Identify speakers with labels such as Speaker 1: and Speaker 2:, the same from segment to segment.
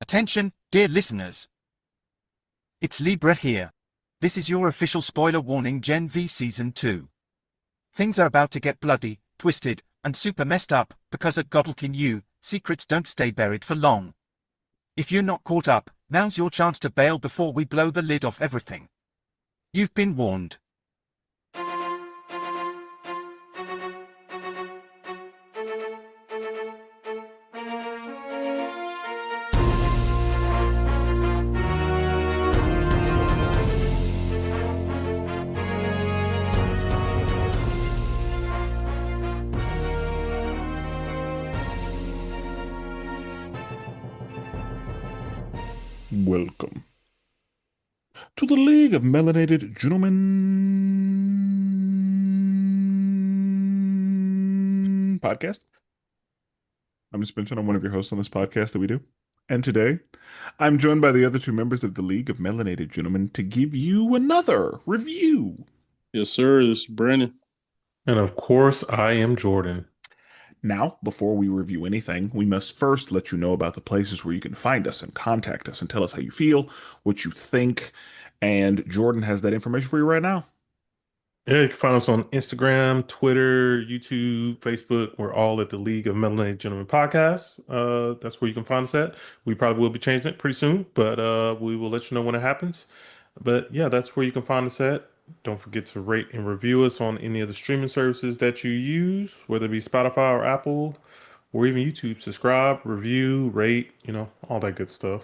Speaker 1: Attention, dear listeners. It's Libra here. This is your official spoiler warning Gen V Season 2. Things are about to get bloody, twisted, and super messed up, because at Godolkin U, secrets don't stay buried for long. If you're not caught up, now's your chance to bail before we blow the lid off everything. You've been warned.
Speaker 2: Welcome to the League of Melanated Gentlemen podcast. I'm Spenser. I'm one of your hosts on this podcast that we do. And today, I'm joined by the other two members of the League of Melanated Gentlemen to give you another review.
Speaker 3: Yes, sir. This is Brandon.
Speaker 4: And of course, I am Jordan.
Speaker 2: Now, before we review anything, we must first let you know about the places where you can find us and contact us and tell us how you feel, what you think, and Jordan has that information for you right now.
Speaker 4: Yeah, you can find us on Instagram, Twitter, YouTube, Facebook. We're all at the League of Melanated Gentlemen podcast. That's where you can find us at. We probably will be changing it pretty soon, but we will let you know when it happens. But yeah, that's where you can find us at. Don't forget to rate and review us on any of the streaming services that you use, whether it be Spotify or Apple or even YouTube. Subscribe, review, rate, all that good stuff.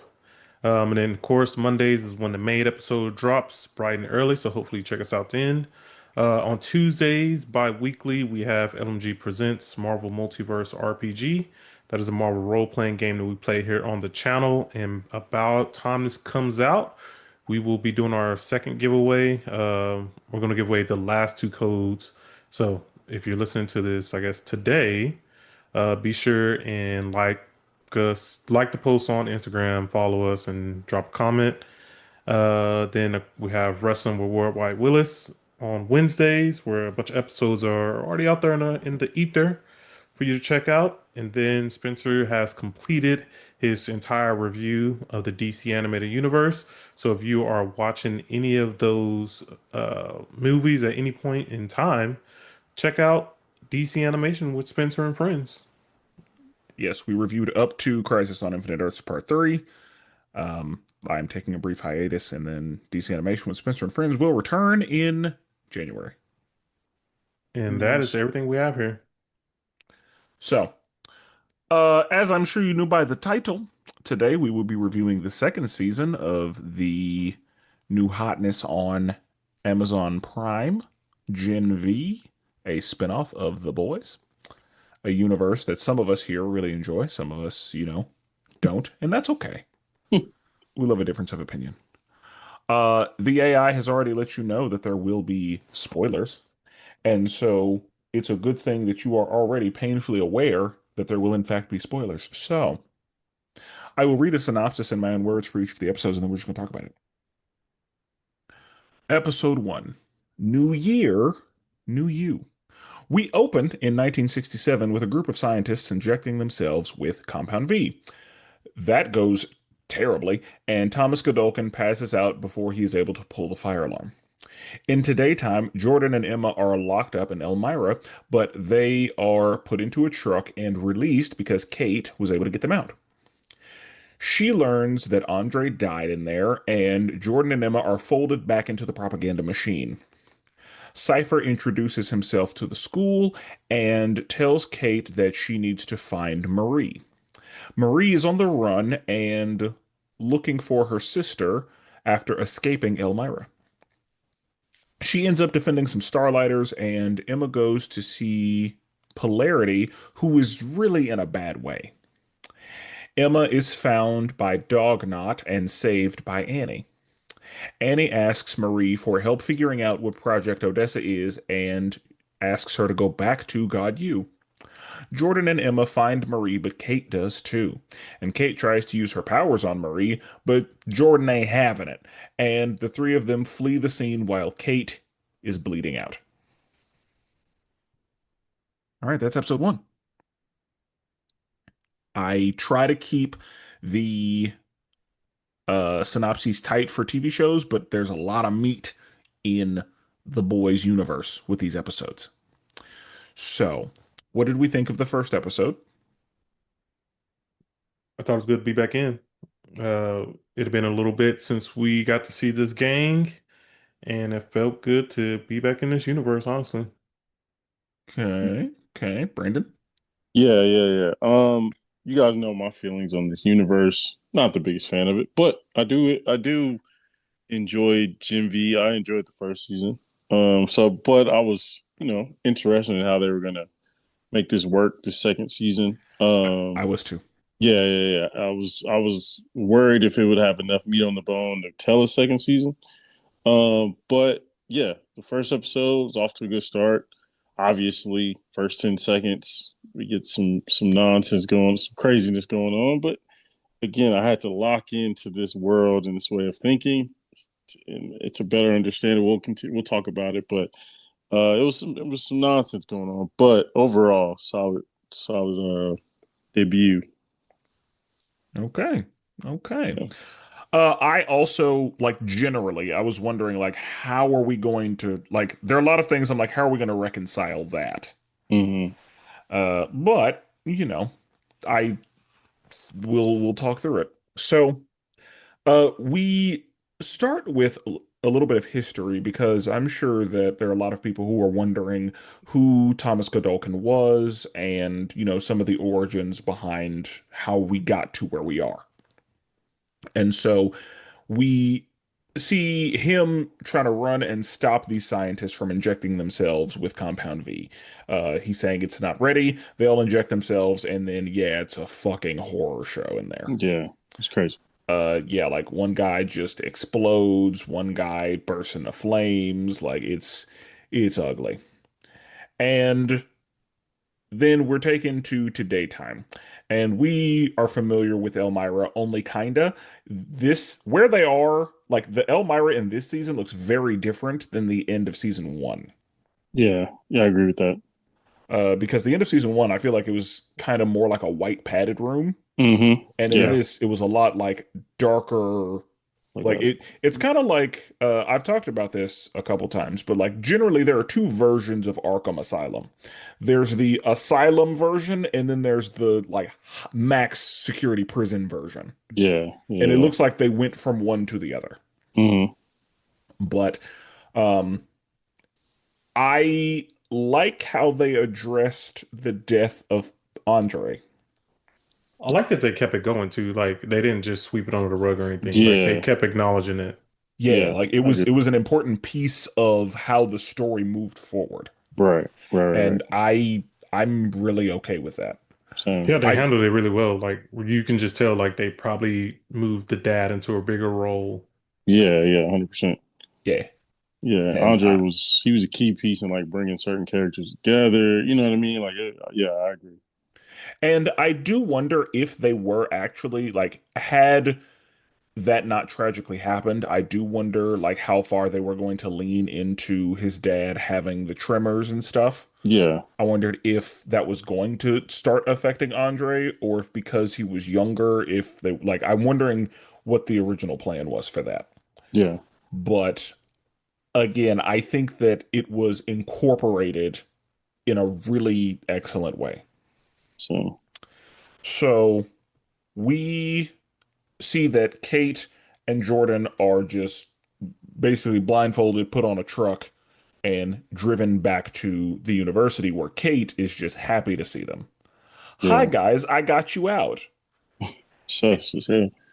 Speaker 4: And then, of course, Mondays is when the main episode drops bright and early. So hopefully you check us out then. On Tuesdays, bi-weekly, we have LMG Presents Marvel Multiverse RPG. That is a Marvel role-playing game that we play here on the channel. And about time this comes out, we will be doing our second giveaway. We're going to give away the last two codes. So if you're listening to this, I guess today, be sure and like the post on Instagram, follow us, and drop a comment. Then we have Wrestling with Worldwide Willis on Wednesdays, where a bunch of episodes are already out there in the ether for you to check out. And then Spencer has completed his entire review of the DC animated universe. So if you are watching any of those movies at any point in time, check out DC Animation with Spencer and Friends.
Speaker 2: Yes, we reviewed up to Crisis on Infinite Earths Part 3. I'm taking a brief hiatus, and then DC Animation with Spencer and Friends will return in January.
Speaker 4: And that is everything we have here.
Speaker 2: So, as I'm sure you knew by the title, today we will be reviewing the second season of the new hotness on Amazon Prime, Gen V, a spinoff of The Boys, a universe that some of us here really enjoy, some of us, don't, and that's okay. We love a difference of opinion. The AI has already let you know that there will be spoilers, and so it's a good thing that you are already painfully aware that there will in fact be spoilers. So, I will read a synopsis in my own words for each of the episodes, and then we're just going to talk about it. Episode 1, New Year, New You. We opened in 1967 with a group of scientists injecting themselves with Compound V. That goes terribly, and Thomas Godolkin passes out before he is able to pull the fire alarm. In today time, Jordan and Emma are locked up in Elmira, but they are put into a truck and released because Kate was able to get them out. She learns that Andre died in there, and Jordan and Emma are folded back into the propaganda machine. Cypher introduces himself to the school and tells Kate that she needs to find Marie. Marie is on the run and looking for her sister after escaping Elmira. She ends up defending some Starlighters, and Emma goes to see Polarity, who is really in a bad way. Emma is found by Dognot and saved by Annie. Annie asks Marie for help figuring out what Project Odessa is and asks her to go back to God U. Jordan and Emma find Marie, but Kate does too. And Kate tries to use her powers on Marie, but Jordan ain't having it. And the three of them flee the scene while Kate is bleeding out. All right, that's episode 1. I try to keep the synopses tight for TV shows, but there's a lot of meat in the boys' universe with these episodes. So, what did we think of the first episode?
Speaker 4: I thought it was good to be back in. It had been a little bit since we got to see this gang, and it felt good to be back in this universe, honestly.
Speaker 2: Okay, okay, Brandon.
Speaker 3: Yeah, yeah, yeah. You guys know my feelings on this universe. Not the biggest fan of it, but I do enjoy Gen V. I enjoyed the first season. But I was, interested in how they were gonna make this work this second season.
Speaker 2: I was too.
Speaker 3: Yeah, yeah, yeah. I was worried if it would have enough meat on the bone to tell a second season. But yeah, the first episode was off to a good start. Obviously, first 10 seconds, we get some nonsense going, some craziness going on. But again, I had to lock into this world and this way of thinking. And it's a better understanding. We'll continue. We'll talk about it, but it was some nonsense going on. But overall, solid debut.
Speaker 2: Okay, okay.
Speaker 3: Yeah.
Speaker 2: I also like generally, I was wondering like how are we going to like there are a lot of things I'm like, how are we going to reconcile that?
Speaker 3: Hmm.
Speaker 2: But I we'll talk through it. So we start with a little bit of history because I'm sure that there are a lot of people who are wondering who Thomas Godolkin was and some of the origins behind how we got to where we are. And so we see him trying to run and stop these scientists from injecting themselves with Compound V. He's saying it's not ready. They all inject themselves, and then yeah, it's a fucking horror show in there.
Speaker 3: Yeah, it's crazy.
Speaker 2: Yeah, like one guy just explodes, one guy bursts into flames, like it's ugly. And then we're taken to daytime. And we are familiar with Elmira only kinda. This where they are, like the Elmira in this season looks very different than the end of season one.
Speaker 3: Yeah, yeah, I agree with that.
Speaker 2: Because the end of season one, I feel like it was kind of more like a white padded room. And in
Speaker 3: Yeah,
Speaker 2: this, it was a lot like darker.
Speaker 3: like
Speaker 2: Like
Speaker 3: a
Speaker 2: it's kind of like I've talked about this a couple times, but like generally there are two versions of Arkham Asylum. There's the Asylum version, and then there's the like max security prison version.
Speaker 3: yeah,
Speaker 2: And it
Speaker 3: yeah.
Speaker 2: looks like they went from one to the other.
Speaker 3: Hmm.
Speaker 2: But um I like how they addressed the death of Andre.
Speaker 4: I like that they kept it going too. Like they didn't just sweep it under the rug or anything. Like they
Speaker 3: Yeah,
Speaker 4: kept acknowledging it.
Speaker 2: Yeah,
Speaker 3: yeah,
Speaker 2: like it
Speaker 3: I
Speaker 2: was
Speaker 3: agree.
Speaker 2: it was an important piece of how the story moved forward.
Speaker 3: Right, right, right,
Speaker 2: And
Speaker 3: right.
Speaker 2: I'm really okay with that.
Speaker 3: Same.
Speaker 4: Yeah, they
Speaker 2: I
Speaker 4: handled it really well. Like you can just tell like they probably moved the dad into a bigger role.
Speaker 3: Yeah, yeah, 100%.
Speaker 2: Yeah.
Speaker 3: Yeah,
Speaker 2: And
Speaker 3: Andre was a key piece in like bringing certain characters together. You know what I mean? Like, yeah, I agree.
Speaker 2: I do wonder if they were actually like had that not tragically happened, I do wonder like how far they were going to lean into his dad having the tremors and stuff.
Speaker 3: Yeah,
Speaker 2: I wondered if that was going to start affecting Andre or if because he was younger, if they like I'm wondering what the original plan was for that.
Speaker 3: yeah.
Speaker 2: But again, I think that it was incorporated in a really excellent way.
Speaker 3: So,
Speaker 2: So we see that Kate and Jordan are just basically blindfolded, put on a truck, and driven back to the university where Kate is just happy to see them. Hi,
Speaker 3: yeah.
Speaker 2: guys, I got you out.
Speaker 3: Yeah,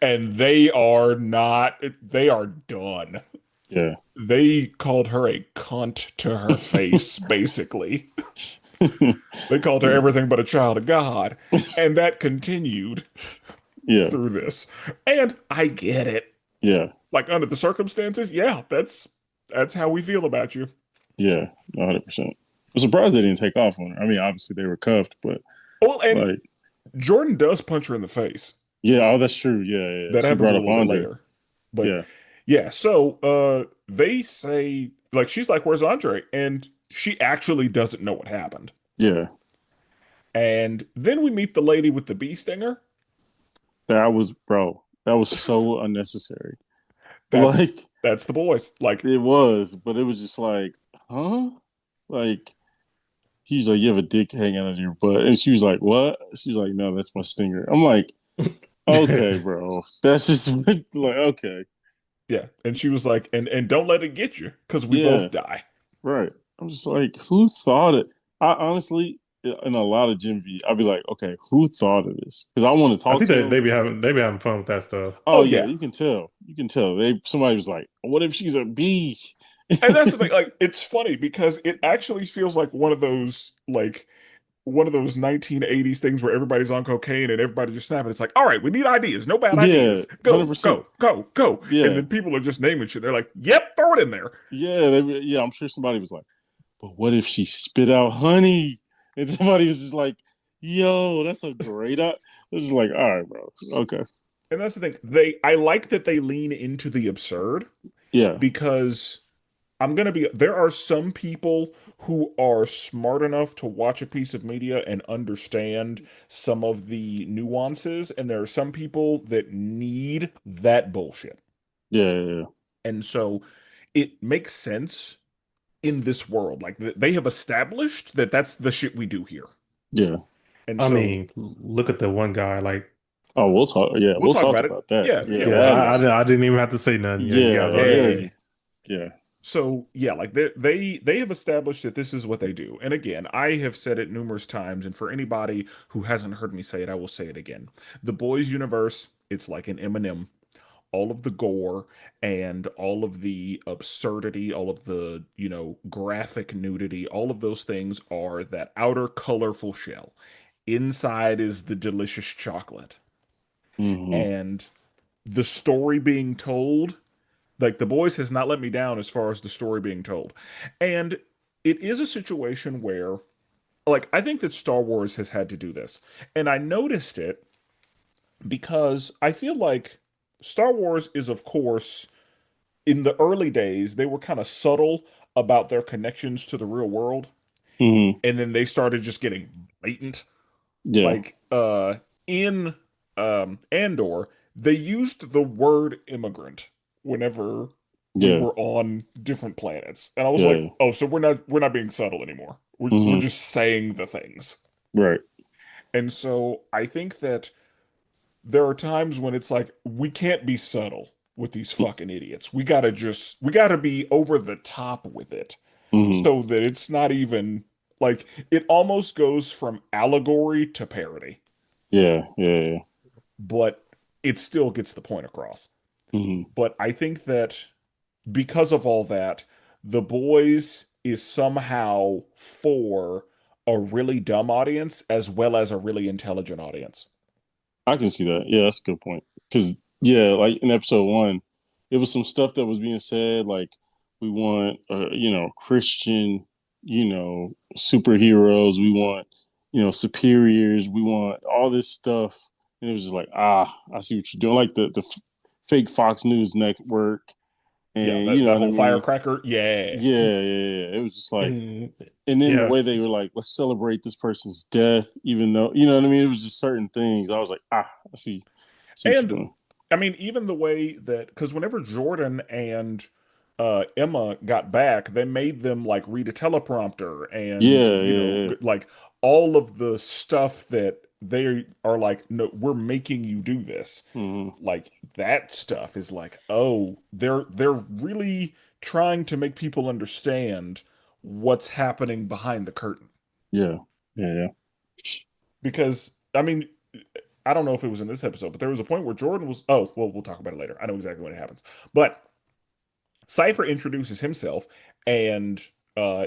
Speaker 2: And they are not, they are done.
Speaker 3: yeah.
Speaker 2: They called her a cunt to her face, basically. They called her everything but a child of God. And that continued
Speaker 3: Yeah,
Speaker 2: through this. And I get it.
Speaker 3: yeah,
Speaker 2: Like under the circumstances, yeah, that's how we feel about you.
Speaker 3: yeah. 100%. I'm surprised they didn't take off on her. I mean, obviously they were cuffed, but
Speaker 2: Well, and
Speaker 3: like,
Speaker 2: Jordan does punch her in the face.
Speaker 3: yeah. Oh, that's true. Yeah, yeah.
Speaker 2: That
Speaker 3: She
Speaker 2: happens a
Speaker 3: brought up
Speaker 2: little bit
Speaker 3: Andre.
Speaker 2: later. But
Speaker 3: Yeah,
Speaker 2: yeah, so they say like she's like, "Where's Andre?" And she actually doesn't know what happened.
Speaker 3: yeah.
Speaker 2: And then we meet the lady with the bee stinger.
Speaker 3: That was, bro. That was so unnecessary.
Speaker 2: That's
Speaker 3: Like
Speaker 2: that's the boys. Like,
Speaker 3: it was, but it was just like, huh? Like he's like, you have a dick hanging out of your butt, and she was like, what? She's like, no, that's my stinger. I'm like, okay, bro, that's just like, okay,
Speaker 2: yeah. And she was like, and don't let it get you, because we
Speaker 3: yeah,
Speaker 2: both die.
Speaker 3: right. I'm just like, who thought it? I honestly, in a lot of Gen V, I'd be like, okay, who thought of this? Because I want to
Speaker 4: I
Speaker 3: talk
Speaker 4: think
Speaker 3: to
Speaker 4: that
Speaker 3: them.
Speaker 4: they be having fun with that stuff.
Speaker 3: Oh
Speaker 2: Oh
Speaker 3: yeah,
Speaker 2: yeah.
Speaker 3: you can tell. You can tell. Somebody was like, what if she's a bee?
Speaker 2: And that's the thing, like, it's funny because it actually feels like one of those 1980s things where everybody's on cocaine and everybody just snapping. It's like, all right, we need ideas, no bad
Speaker 3: Yeah,
Speaker 2: ideas. Go,
Speaker 3: 100%.
Speaker 2: go, go, go. And
Speaker 3: Yeah,
Speaker 2: then people are just naming shit. They're like, yep, throw it in there.
Speaker 3: yeah, yeah. I'm sure somebody was like, but what if she spit out honey? And somebody was just like, yo, that's a great. It was just like, all right, bro. Okay.
Speaker 2: And that's the thing. I like that they lean into the absurd
Speaker 3: Yeah.
Speaker 2: because there are some people who are smart enough to watch a piece of media and understand some of the nuances, and there are some people that need that bullshit.
Speaker 3: Yeah. Yeah.
Speaker 2: And so it makes sense in this world. Like they have established that that's the shit we do here.
Speaker 3: Yeah.
Speaker 2: And
Speaker 4: I
Speaker 2: so
Speaker 4: mean, look at the one guy. Like,
Speaker 3: Oh, we'll talk. Yeah,
Speaker 2: we'll
Speaker 3: we'll
Speaker 2: talk
Speaker 3: talk
Speaker 2: about it.
Speaker 3: about that.
Speaker 2: Yeah,
Speaker 3: Yeah,
Speaker 2: yeah, we'll
Speaker 4: yeah,
Speaker 2: talk
Speaker 3: that
Speaker 2: about it.
Speaker 3: is.
Speaker 4: I didn't even have to say nothing. Yeah, you
Speaker 3: Yeah.
Speaker 4: guys already.
Speaker 3: Yeah.
Speaker 2: Yeah.
Speaker 3: Yeah.
Speaker 2: So yeah, like they have established that this is what they do. And again, I have said it numerous times, and for anybody who hasn't heard me say it, I will say it again. The boys universe, it's like an M&M. All of the gore and all of the absurdity, all of the, graphic nudity, all of those things are that outer colorful shell. Inside is the delicious chocolate.
Speaker 3: Hmm.
Speaker 2: And the story being told, like, the boys has not let me down as far as the story being told. And it is a situation where, like, I think that Star Wars has had to do this. And I noticed it because I feel like Star Wars is, of course, in the early days, they were kind of subtle about their connections to the real world.
Speaker 3: Hmm.
Speaker 2: And then they started just getting blatant.
Speaker 3: Yeah.
Speaker 2: Like, in Andor, they used the word immigrant whenever we
Speaker 3: Yeah.
Speaker 2: were on different planets. And I was like,
Speaker 3: Yeah.
Speaker 2: oh, so we're not being subtle anymore. We're
Speaker 3: Hmm.
Speaker 2: just saying the things.
Speaker 3: Right.
Speaker 2: And so I think that there are times when it's like we can't be subtle with these fucking idiots. We gotta be over the top with it
Speaker 3: Hmm.
Speaker 2: so that it's not even like it almost goes from allegory to parody,
Speaker 3: Yeah. Yeah.
Speaker 2: but it still gets the point across.
Speaker 3: Hmm.
Speaker 2: But I think that because of all that, The Boys is somehow for a really dumb audience as well as a really intelligent audience.
Speaker 3: I can see that. Yeah, that's a good point. Because yeah, like in episode one, it was some stuff that was being said, like we want, Christian, superheroes. We want, superiors. We want all this stuff, and it was just like, I see what you're doing, like the fake Fox News network,
Speaker 2: Yeah,
Speaker 3: and
Speaker 2: that,
Speaker 3: you know
Speaker 2: that
Speaker 3: what I
Speaker 2: whole
Speaker 3: mean.
Speaker 2: firecracker. Yeah.
Speaker 3: Yeah, yeah, yeah. It was just like,
Speaker 4: And
Speaker 3: and then the
Speaker 4: yeah,
Speaker 3: way they were like, let's celebrate this person's death, even though, you know what I mean? It was just certain things. I was like, I see what you're
Speaker 2: And
Speaker 3: doing.
Speaker 2: I mean, even the way that, because whenever Jordan and Emma got back, they made them like read a teleprompter and,
Speaker 3: Yeah, yeah,
Speaker 2: like all of the stuff that they are like, no, we're making you do this.
Speaker 3: yeah. Hmm.
Speaker 2: Like that stuff is like, oh, they're really trying to make people understand what's happening behind the curtain.
Speaker 3: Yeah, yeah, yeah.
Speaker 2: Because I mean, I don't know if it was in this episode, but there was a point where Jordan was. Oh, well, we'll talk about it later. I know exactly when it happens. But Cypher introduces himself, and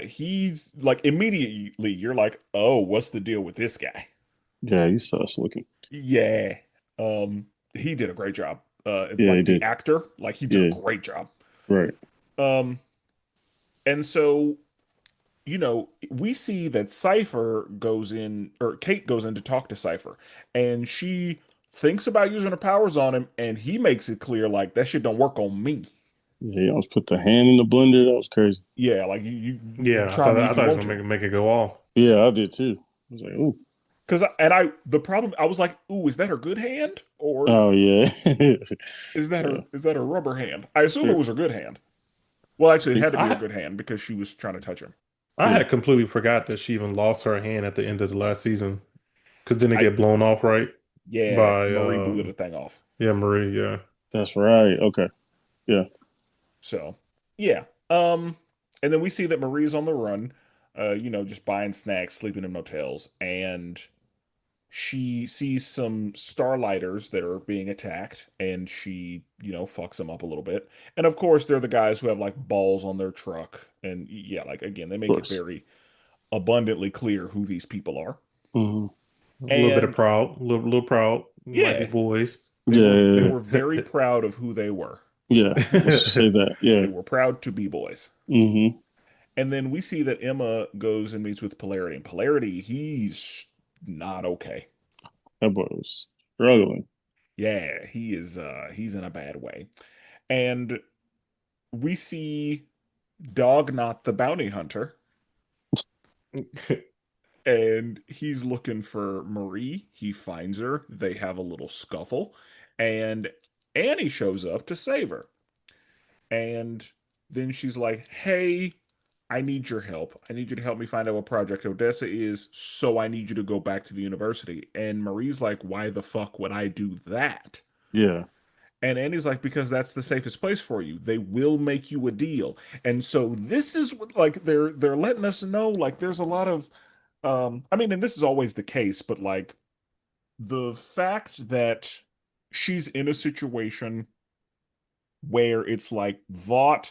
Speaker 2: he's like immediately you're like, oh, what's the deal with this guy?
Speaker 3: Yeah, he's sus looking.
Speaker 2: Yeah, he did a great job.
Speaker 3: Yeah, he
Speaker 2: Like the
Speaker 3: did.
Speaker 2: actor, like he did a
Speaker 3: Yeah,
Speaker 2: great job.
Speaker 3: right.
Speaker 2: Um, and so we see that Cypher goes in, or Kate goes in to talk to Cypher, and she thinks about using her powers on him, and he makes it clear like that shit don't work on me.
Speaker 3: Yeah, he almost put the hand in the blender. That was crazy.
Speaker 2: Yeah, like you
Speaker 4: yeah.
Speaker 2: try me
Speaker 4: I
Speaker 2: if you
Speaker 4: thought it was
Speaker 2: want
Speaker 4: gonna
Speaker 2: to.
Speaker 4: make it go off.
Speaker 3: Yeah, I did too. I was like, ooh,
Speaker 2: the problem, I was like, ooh, is that her good hand? Or
Speaker 3: Oh yeah.
Speaker 2: is that
Speaker 3: Yeah.
Speaker 2: her rubber hand? I assume it was her good hand. Well, actually, it
Speaker 3: Think
Speaker 2: had to
Speaker 3: so.
Speaker 2: be her
Speaker 4: I
Speaker 2: good hand because she was trying to touch him.
Speaker 4: I
Speaker 3: Yeah.
Speaker 4: had completely forgot that she even lost her hand at the end of the last season. Because didn't it
Speaker 2: I
Speaker 4: get blown off, right?
Speaker 2: Yeah,
Speaker 4: By
Speaker 2: Marie blew the thing off.
Speaker 4: yeah, Marie, yeah.
Speaker 3: That's right. Okay. Yeah.
Speaker 2: So yeah. And then we see that Marie's on the run, just buying snacks, sleeping in motels, and she sees some starlighters that are being attacked, and she, fucks them up a little bit. And of course, they're the guys who have like balls on their truck, and yeah, like again, they
Speaker 3: Of
Speaker 2: make it
Speaker 3: course.
Speaker 2: very abundantly clear who these people are.
Speaker 3: Hmm.
Speaker 4: A little bit of
Speaker 2: And
Speaker 4: proud, little proud. Might be
Speaker 2: yeah,
Speaker 4: boys.
Speaker 2: they
Speaker 3: Yeah.
Speaker 2: were
Speaker 3: Yeah.
Speaker 2: they
Speaker 3: Yeah.
Speaker 2: were very proud of who they were.
Speaker 3: Yeah. Let's just say that. Yeah.
Speaker 2: They were proud to be boys.
Speaker 3: Hmm.
Speaker 2: And then we see that Emma goes and meets with Polarity. And Polarity, he's not okay.
Speaker 3: That boy was struggling.
Speaker 2: Yeah, he's in a bad way. And we see Dog Not the bounty hunter, and he's looking for Marie. He finds her. They have a little scuffle, and Annie shows up to save her. And then she's like, "Hey, I need your help. I need you to help me find out what Project Odessa is, so I need you to go back to the university." And Marie's like, "Why the fuck would I do that?"
Speaker 3: Yeah.
Speaker 2: And Andy's like, "Because that's the safest place for you. They will make you a deal." And so this is like they're letting us know like there's a lot of I mean, and this is always the case, but like the fact that she's in a situation where it's like Vought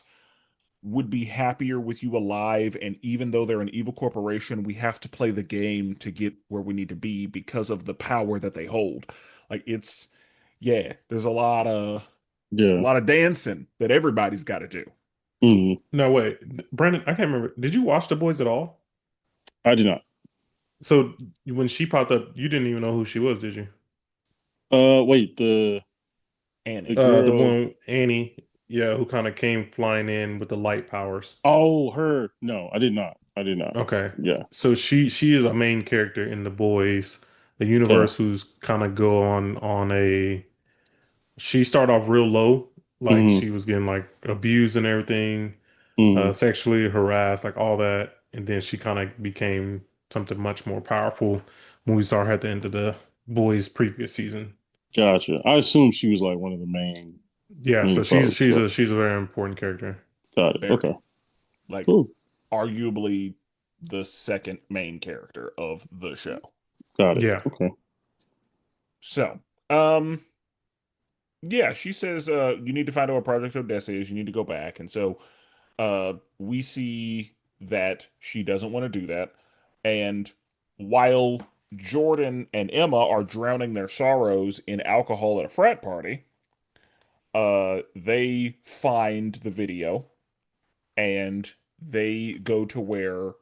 Speaker 2: would be happier with you alive, and even though they're an evil corporation, we have to play the game to get where we need to be because of the power that they hold. Like it's yeah, there's a
Speaker 3: Yeah.
Speaker 2: lot of dancing that everybody's got to do.
Speaker 3: Hmm.
Speaker 4: No, wait. Brandon, I can't remember. Did you watch The Boys at all?
Speaker 3: I did not.
Speaker 4: So when she popped up, you didn't even know who she was, did you?
Speaker 3: Wait, the
Speaker 2: Annie.
Speaker 4: The
Speaker 3: girl.
Speaker 4: one Annie, yeah, who kind of came flying in with the light powers.
Speaker 3: Oh, her. No, I did not. I did not.
Speaker 4: Okay.
Speaker 3: Yeah.
Speaker 4: So she is a main character in The Boys, the
Speaker 3: Okay.
Speaker 4: universe who's kind of go on a she started off real low, like
Speaker 3: Hmm.
Speaker 4: she was getting like abused and everything,
Speaker 3: Hmm.
Speaker 4: sexually harassed, like all that, and then she kind of became something much more powerful when we saw her at the end of The Boys previous season.
Speaker 3: Gotcha. I assume she was like one of the main
Speaker 4: Yeah, so she's
Speaker 3: folks.
Speaker 4: she's
Speaker 3: So
Speaker 4: a she's a very important character.
Speaker 3: got it.
Speaker 2: Very
Speaker 3: Okay.
Speaker 2: like
Speaker 3: Cool.
Speaker 2: arguably the second main character of the show.
Speaker 3: Got it.
Speaker 4: Yeah.
Speaker 3: Okay.
Speaker 2: So, yeah, she says you need to find out what Project Odessa is. You need to go back. And so we see that she doesn't want to do that. And while Jordan and Emma are drowning their sorrows in alcohol at a frat party, they find the video and they go to where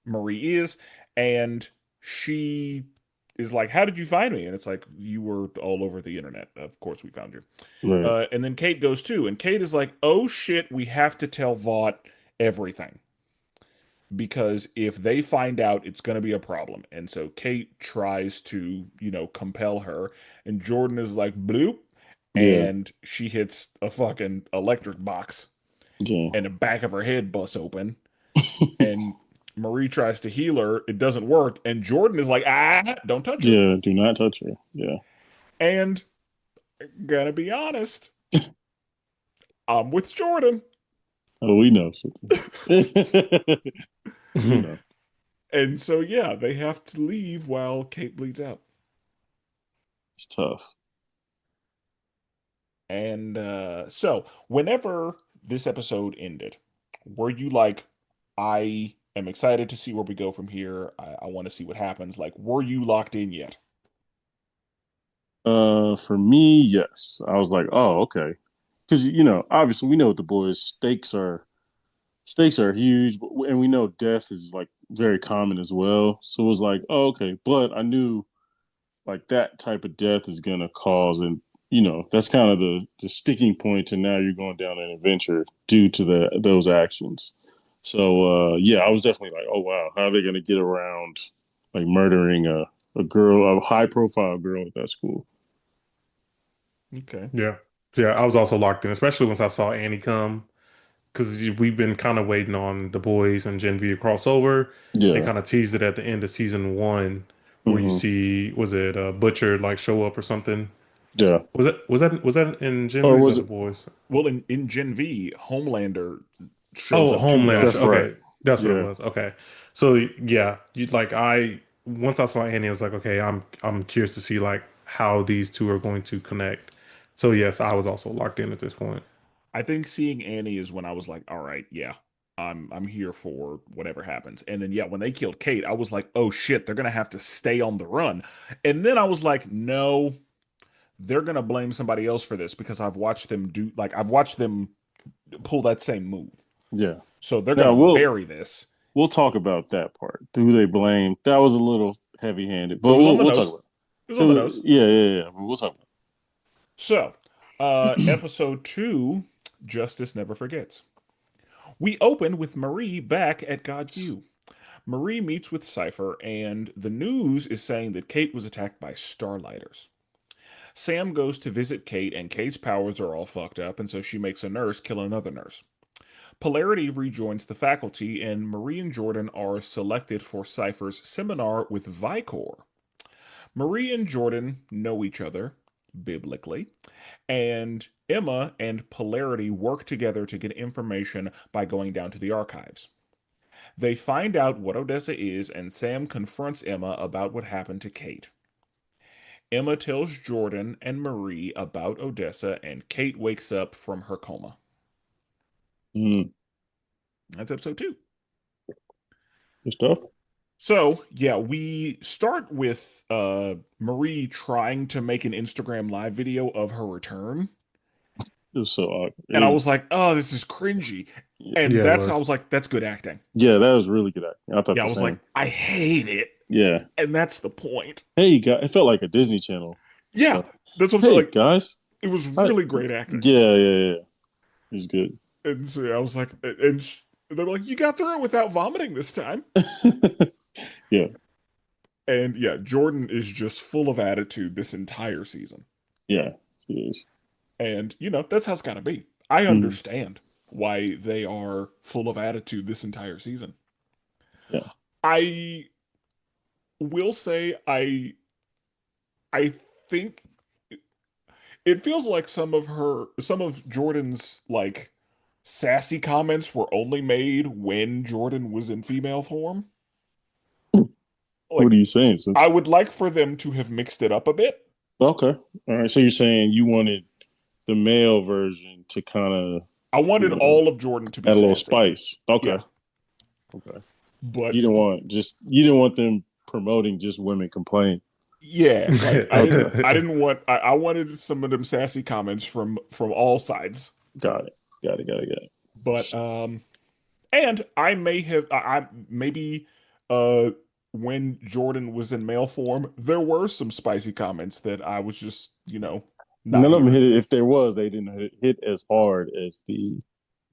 Speaker 2: Marie is, and she is like, "How did you find me?" And it's like, "You were all over the internet. Of course, we found you."
Speaker 3: Right.
Speaker 2: And then Kate goes too, and Kate is like, "Oh shit, we have to tell Vought everything because if they find out, it's going to be a problem." And so Kate tries to, compel her, and Jordan is like, "Bloop,"
Speaker 3: Yeah.
Speaker 2: and she hits a fucking electric box,
Speaker 3: Yeah.
Speaker 2: and the back of her head busts open, and Marie tries to heal her. It doesn't work. And Jordan is like, don't touch her.
Speaker 3: Yeah. Do not touch her. Yeah.
Speaker 2: And gonna be honest, I'm with Jordan.
Speaker 3: Oh, we know. We know.
Speaker 2: And so, yeah, they have to leave while Kate bleeds out.
Speaker 3: It's tough.
Speaker 2: And so, whenever this episode ended, were you like, I am excited to see where we go from here. I want to see what happens. Like, were you locked in yet?
Speaker 3: For me, yes. I was like, oh, okay. Because obviously we know what the boys' stakes are huge, and we know death is like very common as well. So it was like, oh, okay. But I knew like that type of death is gonna cause, and that's kind of the sticking point to now you're going down an adventure due to those actions. So yeah, I was definitely like, oh wow, how are they gonna get around like murdering a high profile girl at that school.
Speaker 2: Okay.
Speaker 4: Yeah. Yeah, I was also locked in, especially once I saw Annie come, because we've been kind of waiting on the boys and Gen V to cross over. They
Speaker 3: Yeah.
Speaker 4: kind of teased it at the end of season one, where you
Speaker 3: Hmm.
Speaker 4: see, was it Butcher like show up or something?
Speaker 3: Yeah.
Speaker 4: Was that in Gen V
Speaker 3: Or
Speaker 4: or was
Speaker 3: was
Speaker 4: that the
Speaker 3: it?
Speaker 4: boys?
Speaker 2: Well, in Gen V, Homelander shows
Speaker 4: Oh,
Speaker 2: up to
Speaker 4: Homelander.
Speaker 3: That's
Speaker 2: Gotham.
Speaker 3: right.
Speaker 4: Okay, that's what it
Speaker 3: Yeah.
Speaker 4: was. Okay, so yeah, I once I saw Annie, I was like, okay, I'm curious to see like how these two are going to connect. So yes, I was also locked in at this point.
Speaker 2: I think seeing Annie is when I was like, all right, yeah, I'm here for whatever happens. And then yeah, when they killed Kate, I was like, oh shit, they're gonna have to stay on the run. And then I was like, no, they're gonna blame somebody else for this because I've watched them pull that same move.
Speaker 3: Yeah.
Speaker 2: So they're
Speaker 3: Now
Speaker 2: gonna
Speaker 3: we'll
Speaker 2: bury this.
Speaker 3: we'll talk about that part. Who they blame? That was a little heavy handed,
Speaker 2: It
Speaker 3: but
Speaker 2: was on the
Speaker 3: we'll talk
Speaker 2: nose.
Speaker 3: about
Speaker 2: It was
Speaker 3: it.
Speaker 2: on the nose.
Speaker 3: Yeah. We'll talk about
Speaker 2: So, episode 2, Justice Never Forgets. We open with Marie back at Godview. Marie meets with Cypher, and the news is saying that Kate was attacked by Starlighters. Sam goes to visit Kate, and Kate's powers are all fucked up, and so she makes a nurse kill another nurse. Polarity rejoins the faculty, and Marie and Jordan are selected for Cypher's seminar with Vicor. Marie and Jordan know each other, biblically, and Emma and Polarity work together to get information by going down to the archives. They find out what Odessa is, and Sam confronts Emma about what happened to Kate. Emma tells Jordan and Marie about Odessa, and Kate wakes up from her coma.
Speaker 3: it.
Speaker 2: That's episode 2.
Speaker 3: Good stuff.
Speaker 2: So, yeah, we start with Marie trying to make an Instagram live video of her return.
Speaker 3: It was so awkward.
Speaker 2: And I was like, oh, this is cringy. And
Speaker 4: Yeah, it
Speaker 2: I
Speaker 4: was.
Speaker 2: was like, that's good acting.
Speaker 3: yeah, that was really good acting. I thought
Speaker 2: Yeah, I
Speaker 3: the
Speaker 2: was
Speaker 3: same.
Speaker 2: like, I hate it.
Speaker 3: Yeah.
Speaker 2: And that's the point.
Speaker 3: Hey, guys, it felt like a Disney Channel
Speaker 2: Yeah,
Speaker 3: stuff.
Speaker 2: that's what I'm saying.
Speaker 3: Hey,
Speaker 2: Like,
Speaker 3: guys.
Speaker 2: it was really great acting.
Speaker 3: Yeah. It was good.
Speaker 2: And so I was like, and they're like, you got through it without vomiting this time.
Speaker 3: Yeah.
Speaker 2: And yeah, Jordan is just full of attitude this entire season.
Speaker 3: Yeah, it is.
Speaker 2: And, that's how it's got to be. I
Speaker 3: Mhm.
Speaker 2: understand why they are full of attitude this entire season.
Speaker 3: Yeah.
Speaker 2: I will say, I think it feels like some of Jordan's, like, sassy comments were only made when Jordan was in female form. Like,
Speaker 3: What are you saying?
Speaker 2: I would like for them to have mixed it up a bit.
Speaker 3: Okay. All right. So you're saying you wanted the male version to kind of
Speaker 2: I wanted all of Jordan to be
Speaker 3: add a little
Speaker 2: sassy.
Speaker 3: spice. Okay.
Speaker 2: Yeah.
Speaker 3: Okay.
Speaker 2: But
Speaker 3: You didn't want them promoting just women complain.
Speaker 2: yeah, like
Speaker 3: Okay.
Speaker 2: I didn't want I wanted some of them sassy comments from all sides.
Speaker 3: Got it.
Speaker 2: But and I may have I maybe when Jordan was in male form, there were some spicy comments that I was just, not
Speaker 3: None of them
Speaker 2: hearing.
Speaker 3: hit it. If there was, they didn't hit as hard as the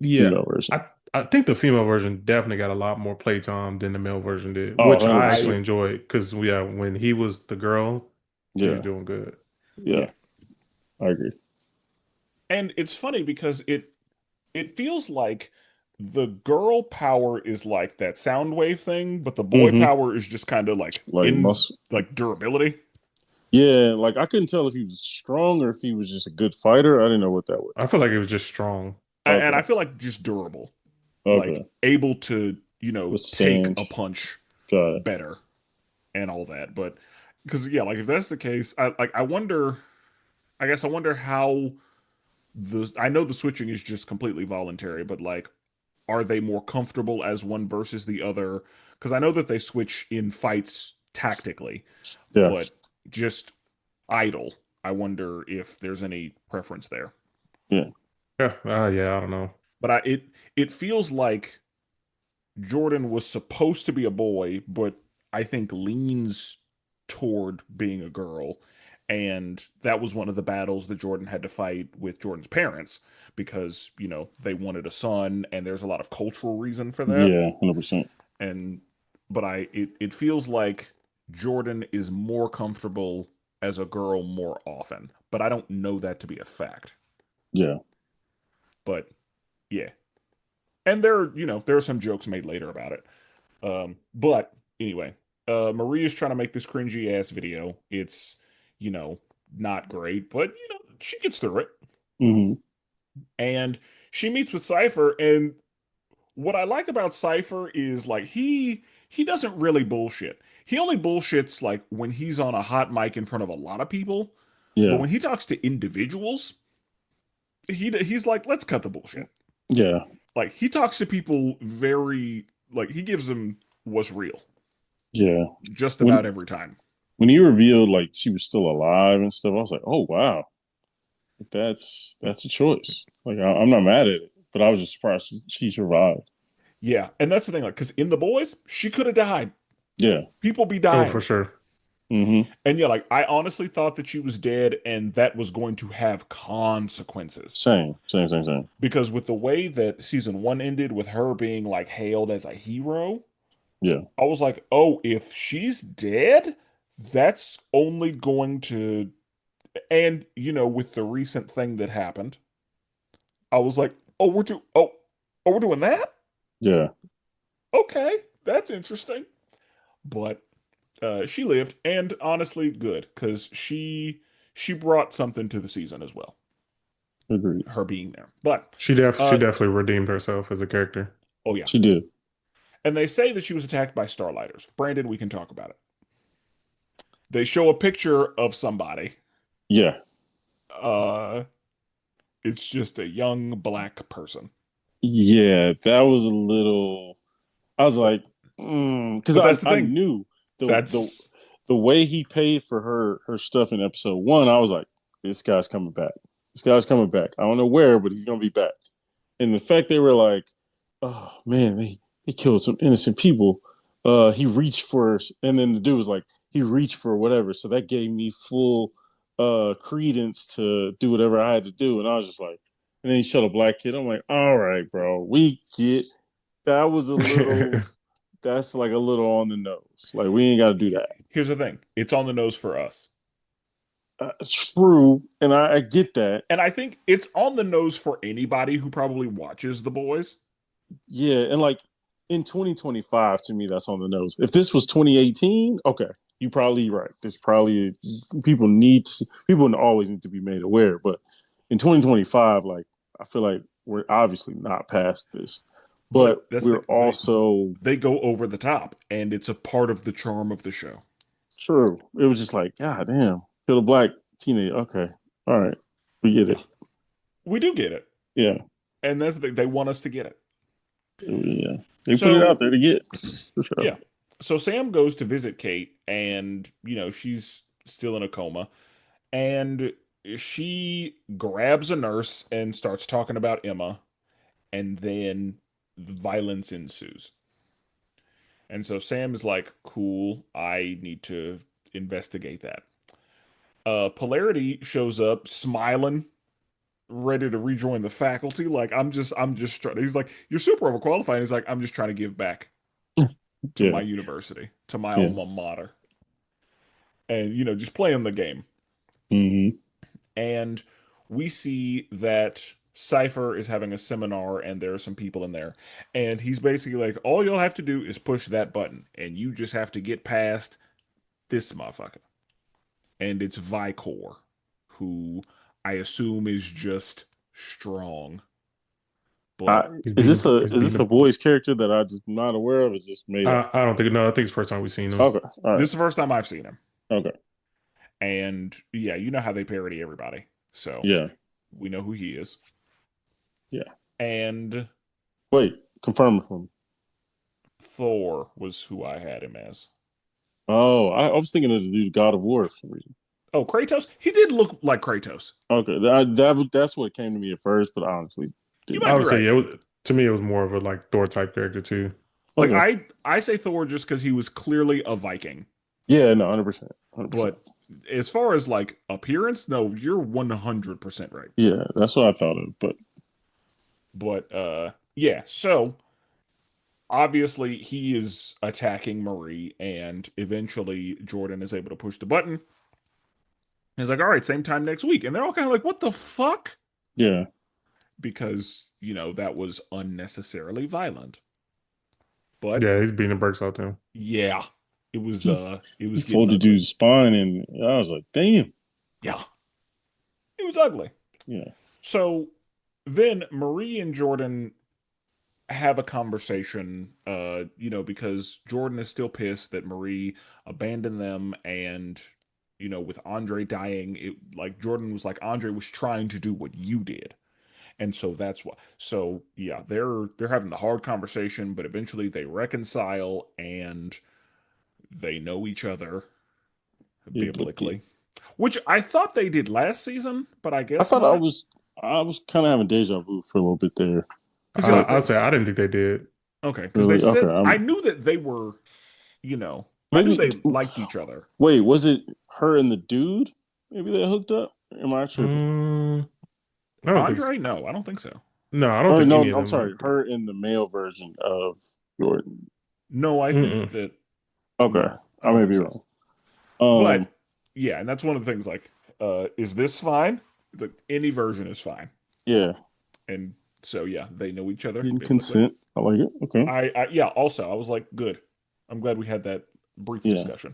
Speaker 4: Yeah,
Speaker 3: female version.
Speaker 4: I think the female version definitely got a lot more playtime than the male version did,
Speaker 3: Oh,
Speaker 4: which I
Speaker 3: 100%.
Speaker 4: actually enjoyed because yeah, when he was the girl, she was
Speaker 3: Yeah.
Speaker 4: doing good.
Speaker 3: Yeah. I agree.
Speaker 2: And it's funny because it feels like the girl power is like that sound wave thing, but the boy
Speaker 3: Mhm.
Speaker 2: power is just kind of like like durability.
Speaker 3: Yeah, like I couldn't tell if he was strong or if he was just a good fighter. I didn't know what that was.
Speaker 4: I feel like it was just strong.
Speaker 2: And
Speaker 3: Okay.
Speaker 2: I feel like just durable.
Speaker 3: Okay.
Speaker 2: Like able to, take
Speaker 3: Withstand.
Speaker 2: a punch
Speaker 3: Got it.
Speaker 2: better and all that. But because yeah, like if that's the case, I wonder how I know the switching is just completely voluntary, but like are they more comfortable as one versus the other? Because I know that they switch in fights tactically,
Speaker 3: Yeah.
Speaker 2: but just idle. I wonder if there's any preference there.
Speaker 3: Yeah.
Speaker 4: Yeah, I don't know.
Speaker 2: But it feels like Jordan was supposed to be a boy, but I think leans toward being a girl. And that was one of the battles that Jordan had to fight with Jordan's parents because, they wanted a son and there's a lot of cultural reason for that.
Speaker 3: Yeah, 100%.
Speaker 2: But it feels like Jordan is more comfortable as a girl more often. But I don't know that to be a fact.
Speaker 3: Yeah.
Speaker 2: But yeah. And there are some jokes made later about it. But anyway, Maria's trying to make this cringy ass video. It's, not great, but she gets through it.
Speaker 3: Hmm.
Speaker 2: And she meets with Cypher, and what I like about Cypher is like he doesn't really bullshit. He only bullshits like when he's on a hot mic in front of a lot of people. But
Speaker 3: Yeah.
Speaker 2: when he talks to individuals, he's like, let's cut the bullshit.
Speaker 3: Yeah.
Speaker 2: Like he talks to people very like he gives them what's real
Speaker 3: Yeah.
Speaker 2: just
Speaker 3: When
Speaker 2: about every time.
Speaker 3: when he revealed like she was still alive and stuff, I was like, oh wow, that's a choice. Like I'm not mad at it, but I was just surprised she survived.
Speaker 2: Yeah, and that's the thing, like, because in The Boys, she could have died.
Speaker 3: Yeah.
Speaker 2: People be
Speaker 4: Oh, for
Speaker 2: dying.
Speaker 4: sure.
Speaker 3: Hmm.
Speaker 2: And yeah, like I honestly thought that she was dead and that was going to have consequences.
Speaker 3: Same.
Speaker 2: Because with the way that season one ended, with her being like hailed as a hero,
Speaker 3: Yeah.
Speaker 2: I was like, oh, if she's dead, that's only going to. And with the recent thing that happened, I was like, oh, we're doing that?
Speaker 3: Yeah.
Speaker 2: Okay, that's interesting. But she lived, and honestly, good because she brought something to the season as well.
Speaker 3: Agreed.
Speaker 2: Her being there, but
Speaker 4: She definitely redeemed herself as a character.
Speaker 2: oh yeah,
Speaker 3: She did.
Speaker 2: and they say that she was attacked by Starlighters. Brandon, we can talk about it. They show a picture of somebody.
Speaker 3: Yeah.
Speaker 2: Uh, it's just a young black person.
Speaker 3: Yeah. That was a little. I was like, because
Speaker 2: But that's the
Speaker 3: I
Speaker 2: thing.
Speaker 3: knew the
Speaker 2: That's
Speaker 3: the way he paid for her stuff in episode one. I was like, this guy's coming back. This guy's coming back. I don't know where, but he's gonna be back. And the fact they were like, oh man, they killed some innocent people. He reached for, and then the dude was like, he reached for whatever. So that gave me full credence to do whatever I had to do. And I was just like, and then he shot a black kid. I'm like, all right, bro, we get that was a little. That's like a little on the nose. Like we ain't got to do that.
Speaker 2: here's the thing. It's on the nose for us.
Speaker 3: True, and I get that.
Speaker 2: And I think it's on the nose for anybody who probably watches The Boys.
Speaker 3: Yeah, and like in 2025, to me, that's on the nose. If this was 2018, okay, you probably right. This probably people always need to be made aware. But in 2025, like I feel like we're obviously not past this, but we're also
Speaker 2: they go over the top, and it's a part of the charm of the show.
Speaker 3: true. It was just like, God damn, kill a black teenager. Okay, all right, we get it.
Speaker 2: We do get it.
Speaker 3: Yeah.
Speaker 2: And that's the thing. They want us to get it.
Speaker 3: Yeah. They put it out there to get. For sure.
Speaker 2: Yeah. So Sam goes to visit Kate, and, she's still in a coma. And she grabs a nurse and starts talking about Emma. And then violence ensues. And so Sam is like, cool, I need to investigate that. Polarity shows up smiling, ready to rejoin the faculty. Like, I'm just trying. He's like, you're super overqualified. He's like, I'm just trying to give back to my university, to my alma mater, and just playing the game.
Speaker 3: Mm-hmm.
Speaker 2: And we see that Cypher is having a seminar, and there are some people in there, and he's basically like, all you'll have to do is push that button, and you just have to get past this motherfucker, and it's Vicor, who I assume is just strong. But
Speaker 3: is this a boy's character that I just not aware of? It's just made up.
Speaker 4: I don't think. No, I think it's the first time we've seen him.
Speaker 3: Okay, all right.
Speaker 2: This is the first time I've seen him.
Speaker 3: Okay,
Speaker 2: and yeah, you know how they parody everybody, so
Speaker 3: yeah,
Speaker 2: we know who he is.
Speaker 3: Yeah,
Speaker 2: and
Speaker 3: wait, confirm it for me.
Speaker 2: Thor was who I had him as.
Speaker 3: Oh, I was thinking of the dude God of War for some reason.
Speaker 2: Oh, Kratos? He did look like Kratos.
Speaker 3: Okay, that's what came to me at first, but honestly,
Speaker 4: I would say to me it was more of a like Thor type character too.
Speaker 2: Like I say Thor just because he was clearly a Viking.
Speaker 3: Yeah, no, 100%.
Speaker 2: But as far as like appearance, no, you're 100% right.
Speaker 3: Yeah, that's what I thought of. But
Speaker 2: yeah, so obviously he is attacking Marie, and eventually Jordan is able to push the button. He's like, all right, same time next week. And they're all kind of like, what the fuck?
Speaker 3: Yeah.
Speaker 2: Because, that was unnecessarily violent. But
Speaker 4: Yeah, he's beating the brakes off them.
Speaker 2: yeah, it was
Speaker 3: He
Speaker 2: getting
Speaker 3: folded
Speaker 2: ugly.
Speaker 3: dude's spine, and I was like, damn.
Speaker 2: Yeah. It was ugly.
Speaker 3: Yeah.
Speaker 2: So then Marie and Jordan have a conversation, because Jordan is still pissed that Marie abandoned them, and with Andre dying, it like Jordan was like, Andre was trying to do what you did. And so that's why. So yeah, they're having the hard conversation, but eventually they reconcile and they know each other biblically, which I thought they did last season, but I
Speaker 3: I
Speaker 2: guess
Speaker 3: thought
Speaker 2: not.
Speaker 3: I was kind of having deja vu for a little bit there.
Speaker 2: Because like
Speaker 4: I'll say I didn't think they did.
Speaker 2: okay, because they
Speaker 3: Really? Okay.
Speaker 2: said I knew that they were, I knew
Speaker 3: Maybe.
Speaker 2: they liked each other.
Speaker 3: Wait, was it her and the dude? Maybe they hooked up. Am I tripping?
Speaker 4: I don't think so.
Speaker 2: Andre, no, I don't think so.
Speaker 4: No, I don't
Speaker 3: Or
Speaker 4: think
Speaker 3: no,
Speaker 4: any of
Speaker 3: I'm
Speaker 4: them
Speaker 3: sorry,
Speaker 4: hooked up.
Speaker 3: her in the male version of Jordan.
Speaker 2: No, I think that
Speaker 3: Okay,
Speaker 2: no, I
Speaker 3: I
Speaker 2: don't
Speaker 3: may
Speaker 2: think
Speaker 3: be
Speaker 2: so.
Speaker 3: wrong.
Speaker 2: But yeah, and that's one of the things. Like, is this fine? It's like any version is fine.
Speaker 3: Yeah,
Speaker 2: And so yeah, they know each other
Speaker 3: didn't
Speaker 2: biblically.
Speaker 3: consent. I like it. Okay.
Speaker 2: Yeah. Also, I was like, good. I'm glad we had that brief
Speaker 3: Yeah.
Speaker 2: discussion.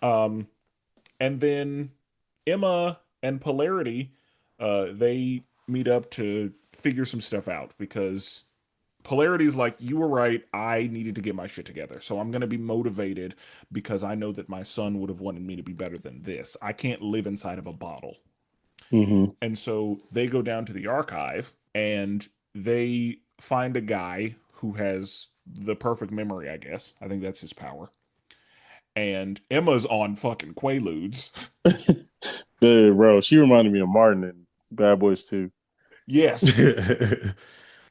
Speaker 2: And then Emma and Polarity, they meet up to figure some stuff out because Polarity's like, you were right. I needed to get my shit together. So I'm going to be motivated because I know that my son would have wanted me to be better than this. I can't live inside of a bottle.
Speaker 3: Mm-hmm.
Speaker 2: And so they go down to the archive and they find a guy who has the perfect memory, I guess. I think that's his power. And Emma's on fucking Quaaludes.
Speaker 3: Bro, she reminded me of Martin in Bad Boys 2.
Speaker 2: Yes.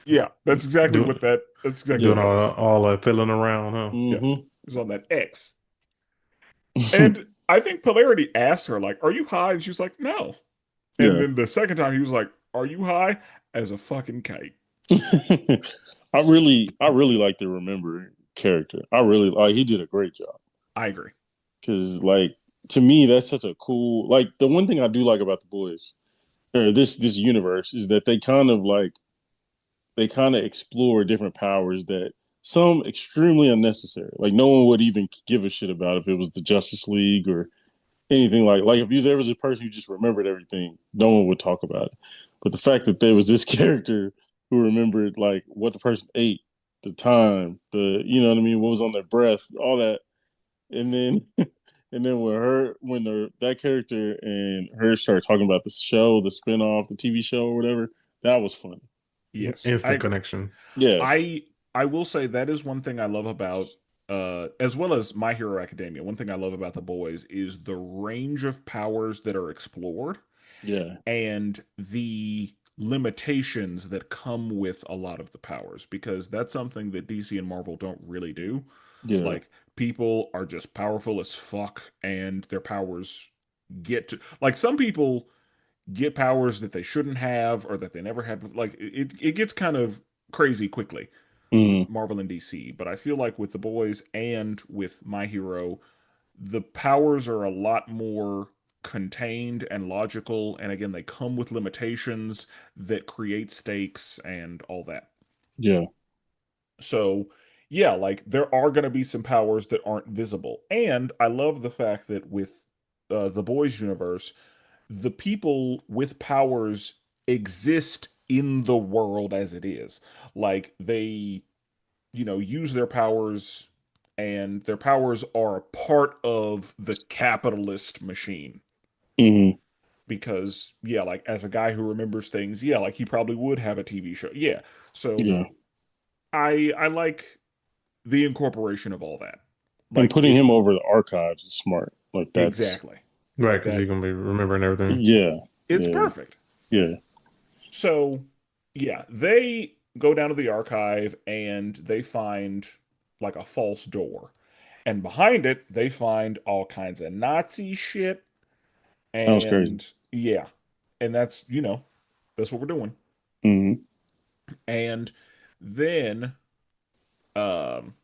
Speaker 2: Yeah, that's exactly
Speaker 4: Do,
Speaker 2: what that's exactly
Speaker 4: doing
Speaker 2: what that was.
Speaker 4: all that fiddling around, huh?
Speaker 2: Yeah.
Speaker 3: Mm-hmm.
Speaker 2: It was on that X. And I think Polarity asked her, like, are you high? And she was like, no. And
Speaker 3: Yeah.
Speaker 2: then the second time he was like, are you high? As a fucking kite.
Speaker 3: I really like the Remember character. I really like. He did a great job.
Speaker 2: I agree.
Speaker 3: Because like to me, that's such a cool. Like the one thing I do like about the boys or this universe is that they kind of explore different powers that some extremely unnecessary. Like no one would even give a shit about if it was the Justice League or anything like if there was a person who just remembered everything, no one would talk about it. But the fact that there was this character who remembered like what the person ate, the time, the you know what I mean, what was on their breath, all that, and then and then when that character and her started talking about the show, the spinoff, the TV show or whatever, that was funny.
Speaker 2: Yes, I
Speaker 4: Instant
Speaker 2: agree.
Speaker 4: connection.
Speaker 3: Yeah.
Speaker 2: I will say that is one thing I love about as well as My Hero Academia. One thing I love about the boys is the range of powers that are explored
Speaker 3: Yeah.
Speaker 2: and the limitations that come with a lot of the powers because that's something that DC and Marvel don't really do.
Speaker 3: Yeah.
Speaker 2: Like people are just powerful as fuck and their powers get to like some people get powers that they shouldn't have or that they never had. Like it gets kind of crazy quickly with
Speaker 3: Mm.
Speaker 2: Marvel and DC. But I feel like with the boys and with My Hero, the powers are a lot more contained and logical. And again, they come with limitations that create stakes and all that.
Speaker 3: Yeah.
Speaker 2: So yeah, like there are going to be some powers that aren't visible. And I love the fact that with the boys universe, the people with powers exist in the world as it is. Like they, use their powers and their powers are a part of the capitalist machine.
Speaker 3: Mm-hmm.
Speaker 2: Because, yeah, like as a guy who remembers things, yeah, like he probably would have a TV show. Yeah. So
Speaker 3: Yeah.
Speaker 2: I like the incorporation of all that.
Speaker 3: And
Speaker 2: Like
Speaker 3: putting
Speaker 2: it
Speaker 3: him over the archives is smart. Like that's
Speaker 2: exactly.
Speaker 4: Right,
Speaker 2: Like
Speaker 4: because
Speaker 2: that
Speaker 4: he's gonna be remembering everything.
Speaker 3: yeah.
Speaker 2: it's
Speaker 3: Yeah.
Speaker 2: perfect.
Speaker 3: Yeah.
Speaker 2: So, yeah, they go down to the archive and they find like a false door. And behind it, they find all kinds of Nazi shit.
Speaker 3: That was crazy.
Speaker 2: And yeah, and that's what we're doing.
Speaker 3: Mm-hmm.
Speaker 2: And then um,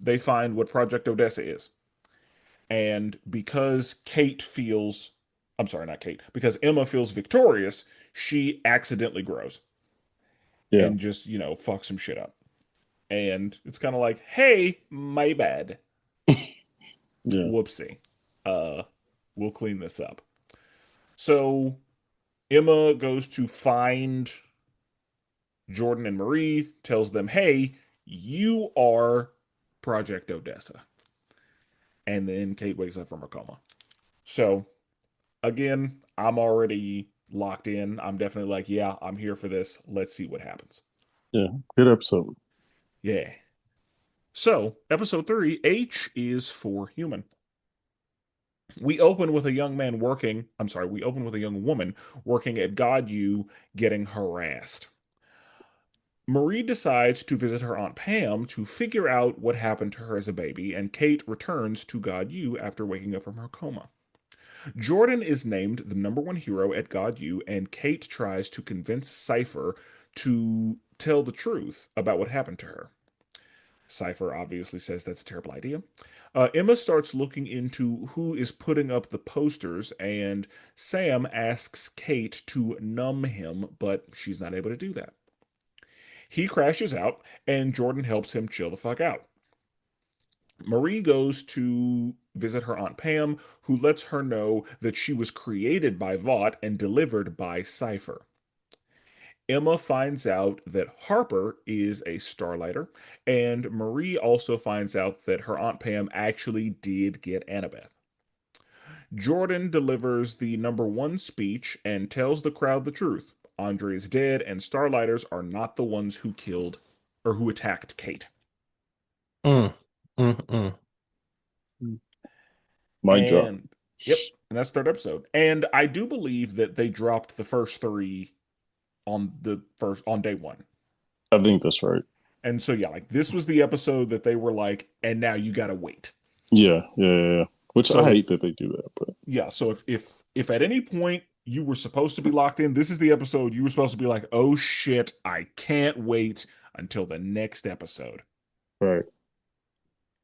Speaker 2: they find what Project Odessa is. And because I'm sorry, not Kate, because Emma feels victorious, she accidentally grows
Speaker 3: Yeah.
Speaker 2: and just, fuck some shit up. And it's kind of like, hey, my bad.
Speaker 3: Yeah.
Speaker 2: Whoopsie. Uh, we'll clean this up. So Emma goes to find Jordan and Marie, tells them, hey, you are Project Odessa. And then Kate wakes up from her coma. So again, I'm already locked in. I'm definitely like, yeah, I'm here for this. Let's see what happens.
Speaker 3: Yeah. Good episode.
Speaker 2: Yeah. So, episode 3, H is for human. We open with a young man working, I'm sorry, we open with a young woman working at God U getting harassed. Marie decides to visit her Aunt Pam to figure out what happened to her as a baby, and Kate returns to God U after waking up from her coma. Jordan is named the #1 hero at God U, and Kate tries to convince Cypher to tell the truth about what happened to her. Cypher obviously says that's a terrible idea. Emma starts looking into who is putting up the posters, and Sam asks Kate to numb him, but she's not able to do that. He crashes out, and Jordan helps him chill the fuck out. Marie goes to visit her Aunt Pam, who lets her know that she was created by Vought and delivered by Cypher. Emma finds out that Harper is a Starlighter, and Marie also finds out that her Aunt Pam actually did get Annabeth. Jordan delivers the #1 speech and tells the crowd the truth. Andre is dead, and Starlighters are not the ones who killed or who attacked Kate.
Speaker 4: Mm, mm.
Speaker 3: Mic drop.
Speaker 2: And yep, and that's third episode. And I do believe that they dropped the first 3 on day 1.
Speaker 3: I think that's right.
Speaker 2: And so yeah, like this was the episode that they were like, and now you gotta wait.
Speaker 3: Yeah. Which
Speaker 2: So
Speaker 3: I hate that they do that, but
Speaker 2: yeah, so if at any point you were supposed to be locked in, this is the episode you were supposed to be like, oh shit, I can't wait until the next episode.
Speaker 3: right.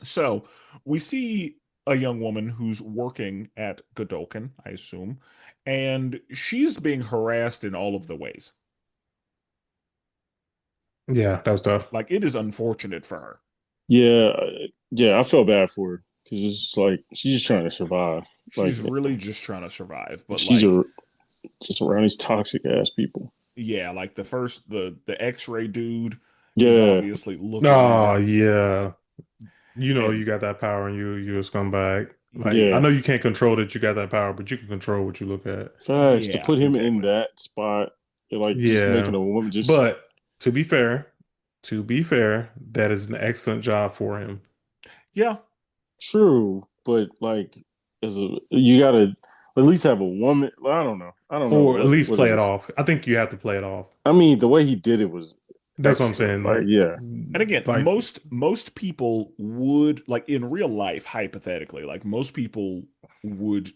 Speaker 2: So we see a young woman who's working at Godolkin, I assume, and she's being harassed in all of the ways.
Speaker 4: Yeah, that was tough.
Speaker 2: Like it is unfortunate for her.
Speaker 3: Yeah, I felt bad for her because it's just like she's just trying to survive. Like
Speaker 2: She's really just trying to survive, but
Speaker 3: she's
Speaker 2: like
Speaker 3: just around these toxic ass people.
Speaker 2: yeah, like the X-ray dude is
Speaker 3: Yeah,
Speaker 2: obviously looking at
Speaker 4: Oh
Speaker 2: her
Speaker 4: yeah. You know you
Speaker 2: and
Speaker 4: got that power and you're a scumbag. Like I
Speaker 3: yeah.
Speaker 4: know you can't control that you got that power, but you can control what you look at.
Speaker 3: Facts to
Speaker 2: yeah,
Speaker 3: put him in
Speaker 2: exactly.
Speaker 3: that spot, like just making
Speaker 4: Yeah.
Speaker 3: a woman just
Speaker 4: But to be fair, that is an excellent job for him.
Speaker 2: Yeah,
Speaker 3: true. But like, you gotta at least have a woman. I don't know. I don't know
Speaker 4: Or at least
Speaker 3: what it
Speaker 4: play it
Speaker 3: is.
Speaker 4: off. I think you have to play it off.
Speaker 3: I mean, the way he did it was
Speaker 4: That's what I'm
Speaker 3: extra.
Speaker 4: saying.
Speaker 3: Like, yeah,
Speaker 2: and again,
Speaker 4: Like
Speaker 2: most people would like in real life, hypothetically, like most people would,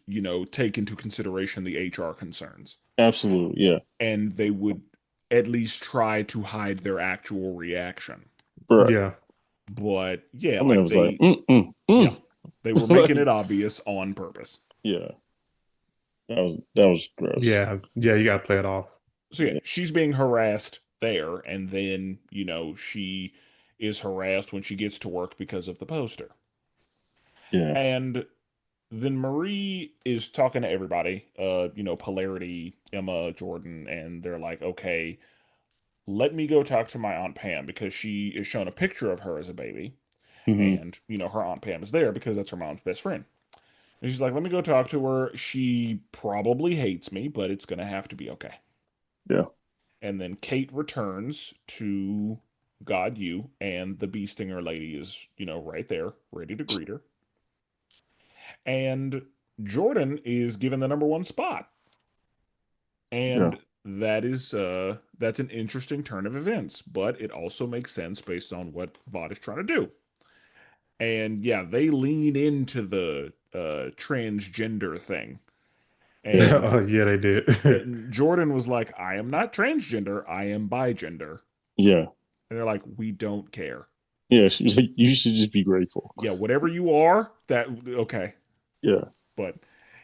Speaker 2: take into consideration the HR concerns,
Speaker 3: absolutely, yeah,
Speaker 2: and they would at least try to hide their actual reaction.
Speaker 3: right.
Speaker 4: yeah.
Speaker 2: But yeah,
Speaker 3: I mean, it
Speaker 2: like
Speaker 3: was like,
Speaker 2: yeah, they were making
Speaker 3: like,
Speaker 2: it obvious on purpose.
Speaker 3: yeah, that was gross.
Speaker 4: Yeah. Yeah, you gotta play it off.
Speaker 2: So yeah,
Speaker 3: Yeah,
Speaker 2: she's being harassed there, and then, she is harassed when she gets to work because of the poster.
Speaker 3: yeah,
Speaker 2: And then Marie is talking to everybody, Polarity, Emma, Jordan, and they're like, okay, let me go talk to my Aunt Pam because she is shown a picture of her as a baby.
Speaker 3: hmm
Speaker 2: And, her Aunt Pam is there because that's her mom's best friend. And she's like, let me go talk to her. She probably hates me, but it's going to have to be okay.
Speaker 3: yeah,
Speaker 2: And then Kate returns to God U, and the bee stinger lady is, right there, ready to greet her. And Jordan is given the #1 spot.
Speaker 3: yeah,
Speaker 2: And that's an interesting turn of events, but it also makes sense based on what Vought is trying to do. And yeah, they lean into the transgender thing.
Speaker 3: yeah,
Speaker 2: And
Speaker 4: Yeah, they did.
Speaker 2: Jordan was like, I am not transgender, I am bigender.
Speaker 3: yeah,
Speaker 2: And they're like, we don't care.
Speaker 3: Yeah, she was like, you should just be grateful.
Speaker 2: Yeah, whatever you are, that okay.
Speaker 3: Yeah,
Speaker 2: But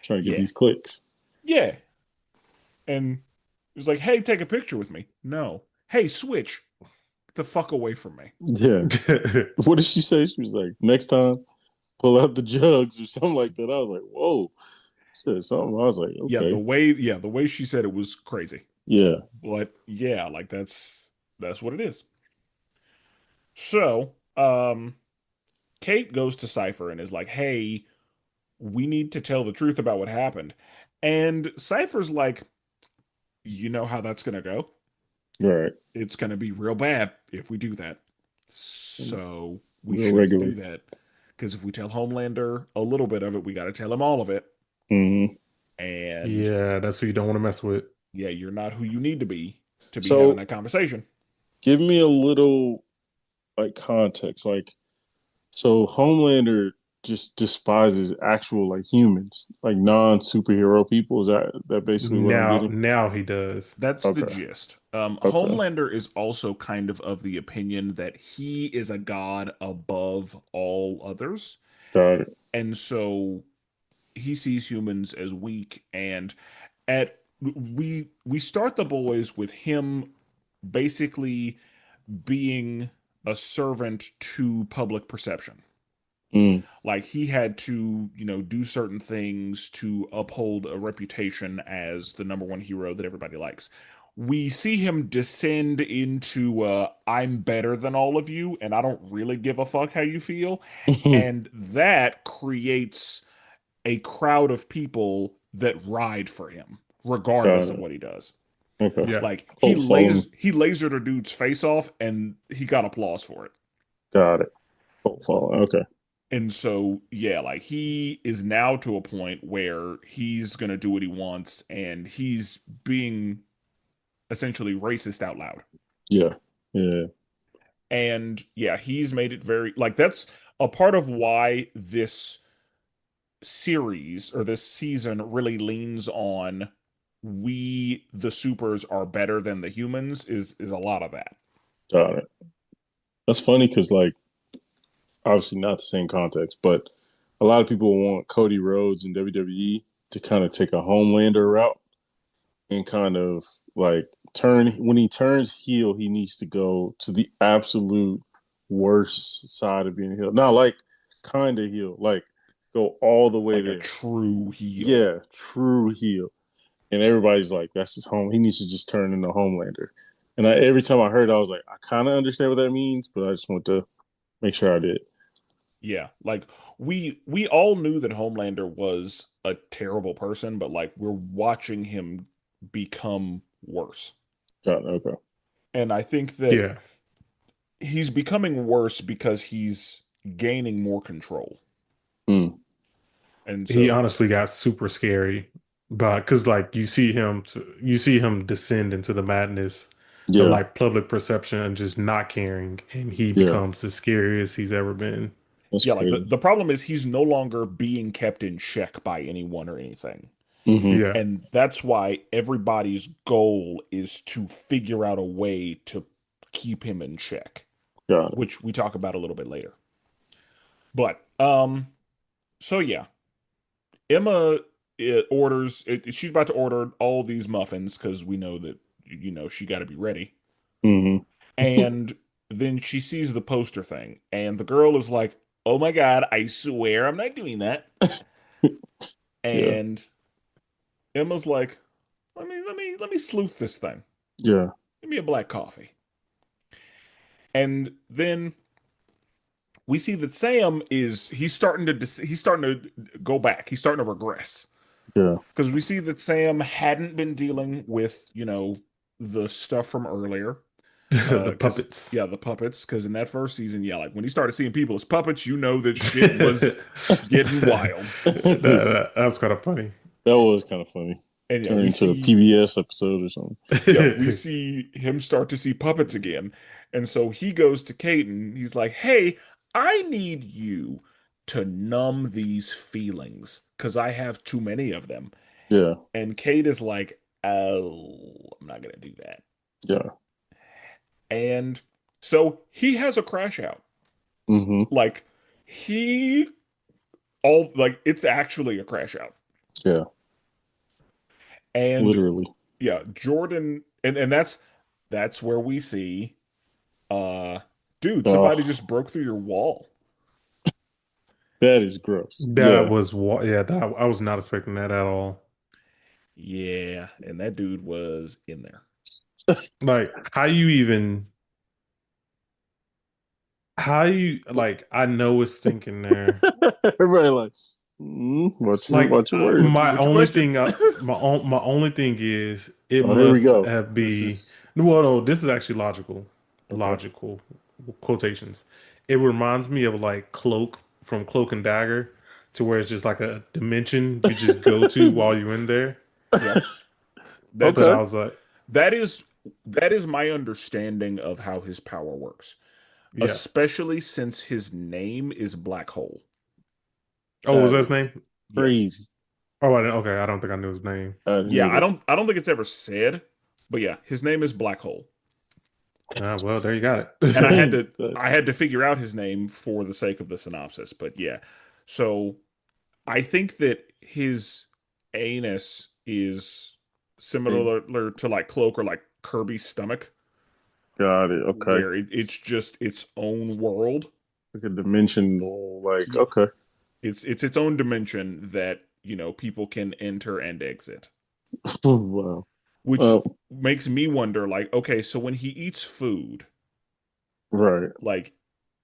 Speaker 3: trying to get
Speaker 2: yeah,
Speaker 3: these clicks.
Speaker 2: yeah. And it was like, hey, take a picture with me. No. Hey, switch the fuck away from me.
Speaker 3: Yeah. What did she say? She was like, next time, pull out the jugs or something like that. I was like, whoa. She said something. I was like, okay.
Speaker 2: The way she said it was crazy.
Speaker 3: Yeah.
Speaker 2: But yeah, like that's what it is. So, Kate goes to Cypher and is like, hey, we need to tell the truth about what happened. And Cypher's like, you know how that's gonna go?
Speaker 3: Right.
Speaker 2: It's gonna be real bad if we do that. So we
Speaker 3: Real
Speaker 2: shouldn't do
Speaker 3: regular.
Speaker 2: that. Because if we tell Homelander a little bit of it, we gotta tell him all of it.
Speaker 3: Hmm.
Speaker 2: And
Speaker 4: Yeah, that's who you don't want to mess with.
Speaker 2: yeah, you're not who you need to be having
Speaker 3: So
Speaker 2: that conversation.
Speaker 3: give me a little like context. Like, so Homelander just despises actual like humans, like non superhero people. Is that basically what I'm getting?
Speaker 4: Now he does.
Speaker 2: That's the
Speaker 3: Okay.
Speaker 2: gist.
Speaker 3: Okay.
Speaker 2: Homelander is also kind of the opinion that he is a god above all others.
Speaker 3: Got it.
Speaker 2: And so he sees humans as weak. And at we start the boys with him basically being a servant to public perception.
Speaker 3: Mm.
Speaker 2: Like he had to, do certain things to uphold a reputation as the number one hero that everybody likes. We see him descend into I'm better than all of you and I don't really give a fuck how you feel. And that creates a crowd of people that ride for him regardless
Speaker 3: Got
Speaker 2: of
Speaker 3: it.
Speaker 2: what he does.
Speaker 3: Okay.
Speaker 4: Yeah.
Speaker 2: Like
Speaker 3: Cult following.
Speaker 2: he lasered a dude's face off and he got applause for it.
Speaker 3: Got it. Cult following. Okay.
Speaker 2: And so, yeah, like he is now to a point where he's going to do what he wants and he's being essentially racist out loud.
Speaker 3: Yeah. Yeah.
Speaker 2: And yeah, he's made it very like that's a part of why this series or this season really leans on we the supers are better than the humans is a lot of that.
Speaker 3: Got it. That's funny because like obviously not the same context, but a lot of people want Cody Rhodes in WWE to kind of take a Homelander route and kind of like turn when he turns heel, he needs to go to the absolute worst side of being heel. Not like kind of heel, like go all the way
Speaker 2: Like a
Speaker 3: there.
Speaker 2: true heel.
Speaker 3: Yeah, true heel. And everybody's like, that's his home. He needs to just turn into Homelander. And every time I heard it, I was like, I kind of understand what that means, but I just want to make sure I did.
Speaker 2: Yeah, like we all knew that Homelander was a terrible person, but like we're watching him become worse.
Speaker 3: Got it. Okay.
Speaker 2: And I think that
Speaker 4: Yeah.
Speaker 2: he's becoming worse because he's gaining more control.
Speaker 3: Mm.
Speaker 2: And
Speaker 4: He
Speaker 2: so,
Speaker 4: honestly got super scary, but because like you see him descend into the madness of
Speaker 3: Yeah.
Speaker 4: like public perception and just not caring, and he
Speaker 3: Yeah.
Speaker 4: becomes the scariest he's ever been.
Speaker 3: That's
Speaker 2: yeah, like
Speaker 3: crazy.
Speaker 2: the problem is he's no longer being kept in check by anyone or anything.
Speaker 3: Hmm.
Speaker 4: Yeah.
Speaker 2: And that's why everybody's goal is to figure out a way to keep him in check,
Speaker 3: Got it.
Speaker 2: which we talk about a little bit later. But so yeah, Emma orders. She's about to order all these muffins because we know that she got to be ready.
Speaker 3: Hmm.
Speaker 2: And then she sees the poster thing, and the girl is like, "Oh my god, I swear I'm not doing that."
Speaker 3: Yeah.
Speaker 2: And Emma's like, "Let me sleuth this thing.
Speaker 3: Yeah.
Speaker 2: Give me a black coffee." And then we see that Sam is he's starting to go back. He's starting to regress
Speaker 3: Yeah.
Speaker 2: because we see that Sam hadn't been dealing with the stuff from earlier.
Speaker 4: The
Speaker 2: Because
Speaker 4: puppets.
Speaker 2: yeah, the puppets. Because in that first season, yeah, like when he started seeing people as puppets, you know that shit was getting wild.
Speaker 4: That was kind of funny.
Speaker 3: That was kind of funny.
Speaker 2: And yeah,
Speaker 3: Turned
Speaker 2: we
Speaker 3: into a
Speaker 2: see
Speaker 3: PBS episode or something.
Speaker 2: we see him start to see puppets again. And so he goes to Kate and he's like, "Hey, I need you to numb these feelings because I have too many of them."
Speaker 3: Yeah.
Speaker 2: And Kate is like, "Oh, I'm not gonna do that."
Speaker 3: Yeah.
Speaker 2: And so he has a crash out.
Speaker 3: Mm-hmm.
Speaker 2: Like he all like it's actually a crash out.
Speaker 3: Yeah,
Speaker 2: And
Speaker 3: literally.
Speaker 2: yeah, Jordan and that's where we see uh dude, somebody
Speaker 3: Oh,
Speaker 2: just broke through your wall.
Speaker 3: that is gross.
Speaker 4: That
Speaker 3: Yeah.
Speaker 4: was what, yeah, that I was not expecting that at all.
Speaker 2: Yeah, and that dude was in there.
Speaker 4: Like, like, I know it's thinking there.
Speaker 3: Everybody like,
Speaker 4: Like,
Speaker 3: watch your words.
Speaker 2: What's your question?
Speaker 4: my only thing is it
Speaker 3: Oh, here we
Speaker 4: must
Speaker 3: go.
Speaker 4: have
Speaker 3: This
Speaker 4: be
Speaker 3: is
Speaker 4: well, no, this is actually logical,
Speaker 3: okay.
Speaker 4: logical quotations. It reminds me of like Cloak from Cloak and Dagger, to where it's just like a dimension you just go to while you're in there.
Speaker 2: Yeah.
Speaker 4: But
Speaker 3: Okay.
Speaker 4: I was like,
Speaker 2: That is that is my understanding of how his power works,
Speaker 4: yeah.
Speaker 2: especially since his name is Black Hole.
Speaker 4: Oh, was
Speaker 3: That
Speaker 4: that his
Speaker 3: is
Speaker 4: name?
Speaker 2: Yes.
Speaker 3: crazy.
Speaker 4: Oh, okay. I don't think I knew his name.
Speaker 3: I didn't
Speaker 2: Yeah,
Speaker 3: either.
Speaker 2: I don't think it's ever said, but yeah, his name is Black Hole.
Speaker 4: Ah, well, there you got
Speaker 2: And
Speaker 4: it.
Speaker 2: I had to figure out his name for the sake of the synopsis, but yeah. So I think that his anus is
Speaker 3: Big.
Speaker 2: similar to like Cloak or like Kirby's stomach,
Speaker 3: Got it. Okay.
Speaker 2: where it's just its own world.
Speaker 3: Like a dimensional, like,
Speaker 2: Yeah.
Speaker 3: okay.
Speaker 2: It's its own dimension that, people can enter and exit.
Speaker 3: Wow.
Speaker 2: Which
Speaker 3: Uh,
Speaker 2: makes me wonder, like, okay, so when he eats food,
Speaker 3: right.
Speaker 2: like,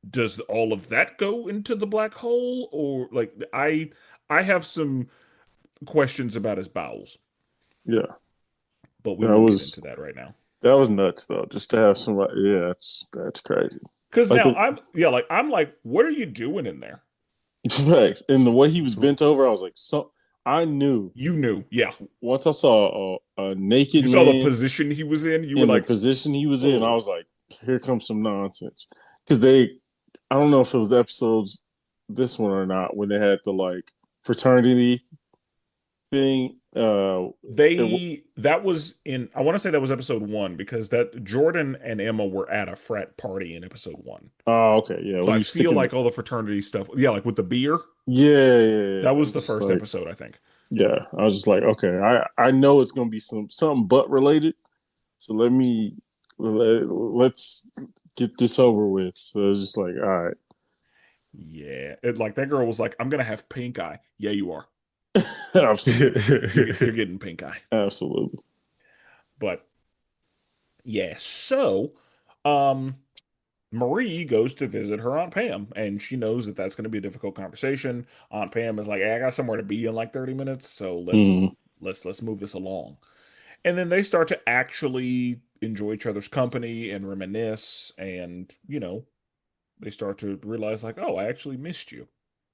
Speaker 2: does all of that go into the black hole? Or like I have some questions about his bowels,
Speaker 3: Yeah.
Speaker 2: but we
Speaker 3: That
Speaker 2: won't get
Speaker 3: was
Speaker 2: into that right now.
Speaker 3: that was nuts though. Just to have somebody, yeah, that's crazy.
Speaker 2: Because
Speaker 3: Like
Speaker 2: now
Speaker 3: the
Speaker 2: I'm like, what are you doing in there?
Speaker 3: facts and the way he was bent over, I was like, so I knew
Speaker 2: You knew, yeah.
Speaker 3: once I saw a naked
Speaker 2: You saw the
Speaker 3: man
Speaker 2: position he was in. You were
Speaker 3: in the
Speaker 2: like,
Speaker 3: position he was in, I
Speaker 2: oh,
Speaker 3: was like, here comes some nonsense. Because I don't know if it was episodes this one or not when they had the like fraternity thing.
Speaker 2: that was in. I want to say that was episode 1 because that Jordan and Emma were at a frat party in episode 1.
Speaker 3: Oh, okay, yeah.
Speaker 2: So
Speaker 3: When
Speaker 2: I
Speaker 3: you
Speaker 2: feel
Speaker 3: sticking,
Speaker 2: like all the fraternity stuff, yeah, like with the beer,
Speaker 3: yeah.
Speaker 2: that
Speaker 3: I
Speaker 2: was
Speaker 3: was
Speaker 2: the
Speaker 3: just
Speaker 2: first
Speaker 3: like,
Speaker 2: episode, I think.
Speaker 3: yeah. I was just like, okay, I know it's gonna be something butt related. So let's get this over with. So it's just like, all right,
Speaker 2: Yeah, like that girl was like, "I'm gonna have pink eye." Yeah, you are.
Speaker 3: absolutely,
Speaker 2: You're getting pink eye.
Speaker 3: absolutely,
Speaker 2: But yeah, so um, Marie goes to visit her Aunt Pam, and she knows that that's going to be a difficult conversation. Aunt Pam is like, "Hey, I got somewhere to be in like 30 minutes, so
Speaker 3: mm,
Speaker 2: let's move this along." And then they start to actually enjoy each other's company and reminisce, and they start to realize like, "Oh, I actually missed you."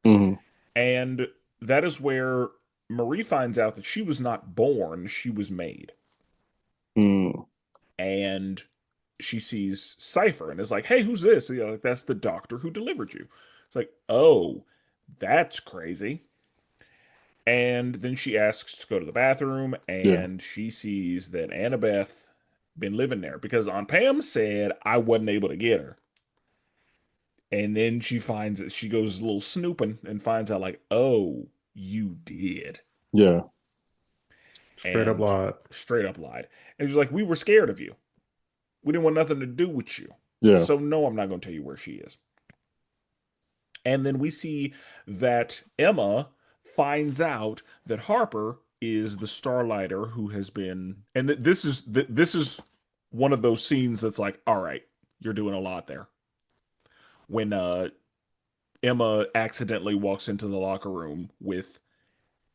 Speaker 3: mm,
Speaker 2: And that is where Marie finds out that she was not born, she was made.
Speaker 3: mm.
Speaker 2: And she sees Cypher and is like, "Hey, who's this?" Like, that's the doctor who delivered you. It's like, "Oh, that's crazy." And then she asks to go to the bathroom
Speaker 3: Yeah,
Speaker 2: and she sees that Annabeth been living there because Aunt Pam said I wasn't able to get her. And then she finds that she goes a little snooping and finds out like, "Oh, you did."
Speaker 3: yeah,
Speaker 4: Straight up
Speaker 2: And
Speaker 4: lied.
Speaker 2: straight up lied. And she's like, "We were scared of you. We didn't want nothing to do with you.
Speaker 3: yeah.
Speaker 2: So no, I'm not going to tell you where she is." And then we see that Emma finds out that Harper is the Starlighter who has been, and this is one of those scenes that's like, all right, you're doing a lot there. When Emma accidentally walks into the locker room with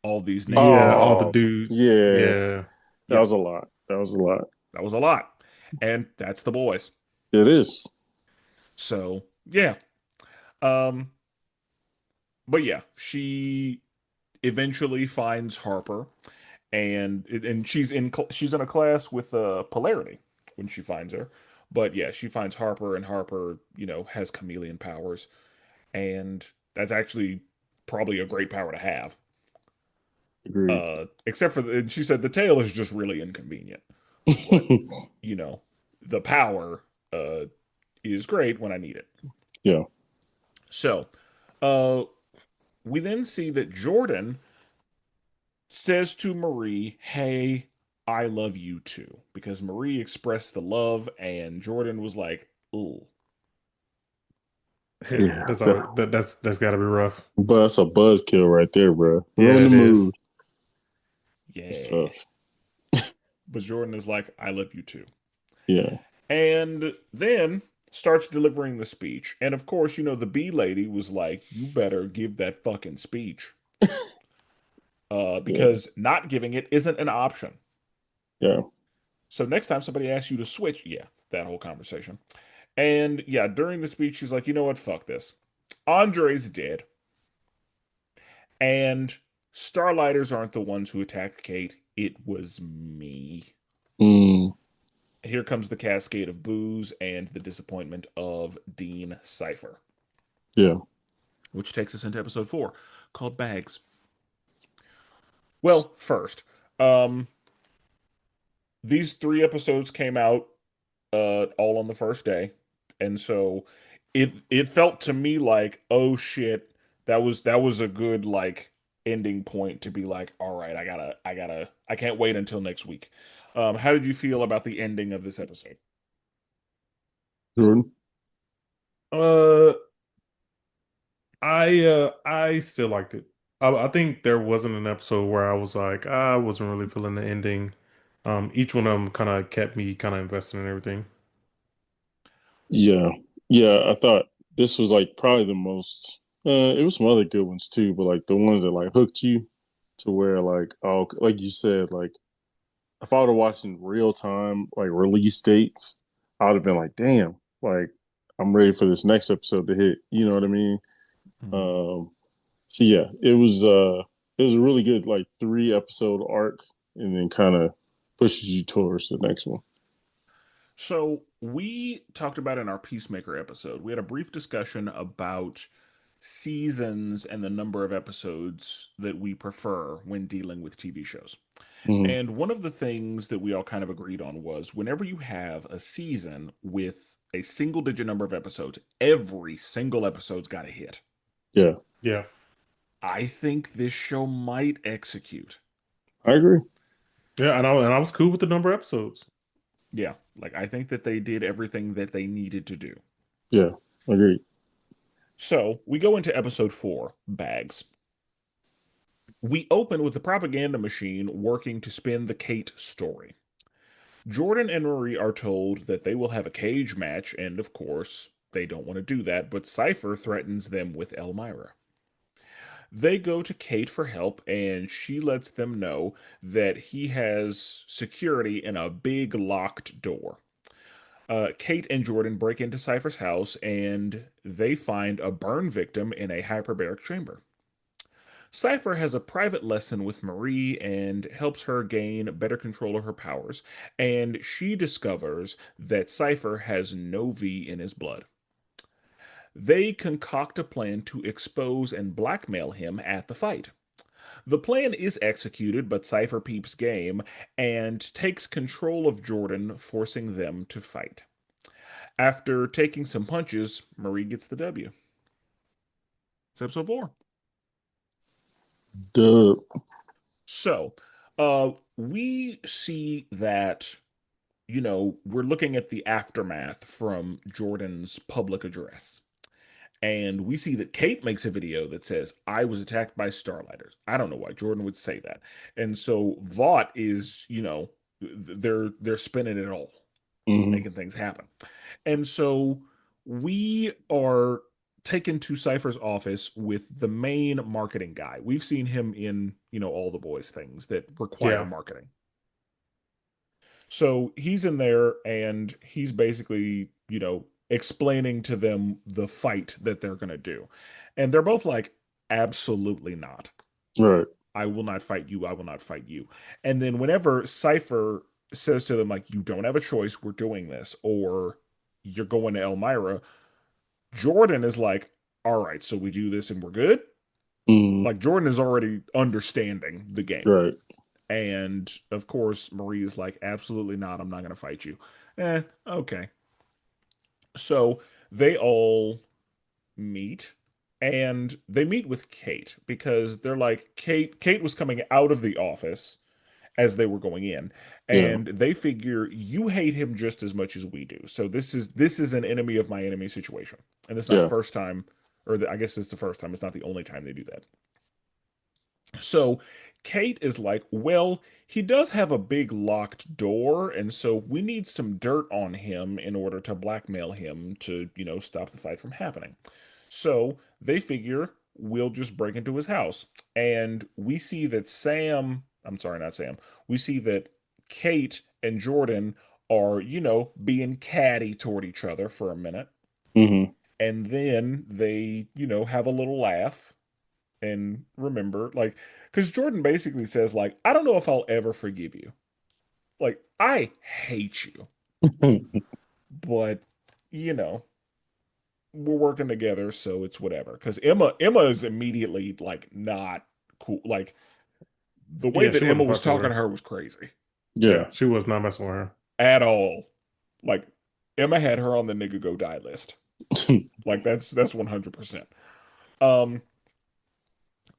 Speaker 2: all these named
Speaker 4: Yeah, all
Speaker 2: women.
Speaker 4: the
Speaker 3: Oh,
Speaker 4: dudes.
Speaker 3: yeah.
Speaker 4: Yeah.
Speaker 3: That
Speaker 2: Yeah,
Speaker 3: was a lot. That was a lot.
Speaker 2: that was a lot. And that's the boys.
Speaker 3: It is.
Speaker 2: So yeah. Um, but yeah, she eventually finds Harper, and she's in a class with Polarity when she finds her. But yeah, she finds Harper, and Harper, has chameleon powers, and that's actually probably a great power to have.
Speaker 3: Agreed.
Speaker 2: Except for she said the tail is just really inconvenient, but the power is great when I need it.
Speaker 3: Yeah.
Speaker 2: So, uh, we then see that Jordan says to Marie, "Hey, I love you too," because Marie expressed the love, and Jordan was like, "Ooh,
Speaker 4: Yeah,
Speaker 3: Yeah,
Speaker 4: that's always that's got to be rough.
Speaker 3: but that's a buzzkill right there, bro.
Speaker 4: Yeah,
Speaker 3: Ruin the
Speaker 4: it is.
Speaker 3: mood. It's
Speaker 2: yeah."
Speaker 3: tough.
Speaker 2: But Jordan is like, "I love you too,"
Speaker 3: Yeah.
Speaker 2: and then starts delivering the speech. And of course, the bee lady was like, "You better give that fucking speech."
Speaker 3: Yeah.
Speaker 2: Because not giving it isn't an option.
Speaker 3: Yeah.
Speaker 2: So next time somebody asks you to switch, yeah, that whole conversation. And yeah, during the speech, she's like, "You know what? Fuck this. Andre's dead. And Starlighters aren't the ones who attacked Kate. It was me."
Speaker 3: Mm,
Speaker 2: Here comes the cascade of boos and the disappointment of Dean Cypher,
Speaker 3: yeah.
Speaker 2: which takes us into episode 4, called Bags. Well, first, um, these 3 episodes came out all on the first day, and so it felt to me like, oh shit, that was a good like ending point to be like, all right, I can't wait until next week. How did you feel about the ending of this episode?
Speaker 3: Jordan.
Speaker 4: Uh, I still liked it. I think there wasn't an episode where I was like, I wasn't really feeling the ending. Each one of them kind of kept me kind of invested in everything.
Speaker 3: Yeah. Yeah. I thought this was like probably the most. It was some other good ones too, but like the ones that like hooked you to where like oh like you said like if I would have watched in real time like release dates, I would have been like, damn, like I'm ready for this next episode to hit. You know what I mean?
Speaker 2: Mhm.
Speaker 3: Um, so yeah, it was a really good like 3 episode arc, and then kind of pushes you towards the next one.
Speaker 2: So we talked about in our Peacemaker episode, we had a brief discussion about seasons and the number of episodes that we prefer when dealing with TV shows.
Speaker 3: Mm-hmm.
Speaker 2: And one of the things that we all kind of agreed on was whenever you have a season with a single digit number of episodes, every single episode's got a hit.
Speaker 3: Yeah,
Speaker 4: Yeah.
Speaker 2: I think this show might execute.
Speaker 3: I agree.
Speaker 4: Yeah, and I was cool with the number of episodes.
Speaker 2: Yeah, like I think that they did everything that they needed to do.
Speaker 3: Yeah, agreed.
Speaker 2: So we go into episode 4, Bags. We open with the propaganda machine working to spin the Kate story. Jordan and Marie are told that they will have a cage match, and of course, they don't want to do that, but Cypher threatens them with Elmira. They go to Kate for help, and she lets them know that he has security in a big locked door. Kate and Jordan break into Cypher's house, and they find a burn victim in a hyperbaric chamber. Cypher has a private lesson with Marie and helps her gain better control of her powers, and she discovers that Cypher has no V in his blood. They concoct a plan to expose and blackmail him at the fight. The plan is executed, but Cypher peeps game and takes control of Jordan, forcing them to fight. After taking some punches, Marie gets the W. It's episode 4.
Speaker 3: Duh.
Speaker 2: So, we see that, we're looking at the aftermath from Jordan's public address. And we see that Kate makes a video that says, "I was attacked by Starlighters." I don't know why Jordan would say that. And so Vought is, they're spinning it all,
Speaker 3: Mm-hmm.
Speaker 2: making things happen. And so we are taken to Cypher's office with the main marketing guy. We've seen him in, all the boys things that require
Speaker 4: Yeah.
Speaker 2: marketing. So he's in there and he's basically, explaining to them the fight that they're going to do. And they're both like, absolutely not.
Speaker 3: Right.
Speaker 2: I will not fight you. I will not fight you. And then whenever Cypher says to them, like, you don't have a choice, we're doing this, or you're going to Elmira, Jordan is like, all right, so we do this and we're good.
Speaker 3: Mm-hmm.
Speaker 2: Like, Jordan is already understanding the game.
Speaker 3: Right.
Speaker 2: And of course, Marie is like, absolutely not. I'm not going to fight you. Okay. So they all meet. And they meet with Kate because they're like, Kate was coming out of the office as they were going in,
Speaker 3: Yeah.
Speaker 2: and they figure you hate him just as much as we do. So this is an enemy of my enemy situation, and it's not the
Speaker 3: Yeah.
Speaker 2: first time, or I guess it's the first time. It's not the only time they do that. So Kate is like, well, he does have a big locked door, and so we need some dirt on him in order to blackmail him to, stop the fight from happening. So they figure we'll just break into his house. And we see that I'm sorry, not Sam, we see that Kate and Jordan are, being catty toward each other for a minute.
Speaker 3: Hmm.
Speaker 2: And then they, have a little laugh and remember, like, because Jordan basically says, like, I don't know if I'll ever forgive you. Like, I hate you, but, you know, we're working together, so it's whatever. Because Emma is immediately like not cool. Like the way
Speaker 4: Yeah,
Speaker 2: that
Speaker 4: she
Speaker 2: Emma
Speaker 4: wasn't
Speaker 2: was
Speaker 4: fucking with
Speaker 2: talking to
Speaker 4: her.
Speaker 2: her was crazy
Speaker 3: Yeah.
Speaker 4: Yeah, she was not messing with her.
Speaker 2: at all. Like Emma had her on the nigga go die list. Like that's 100%. Um,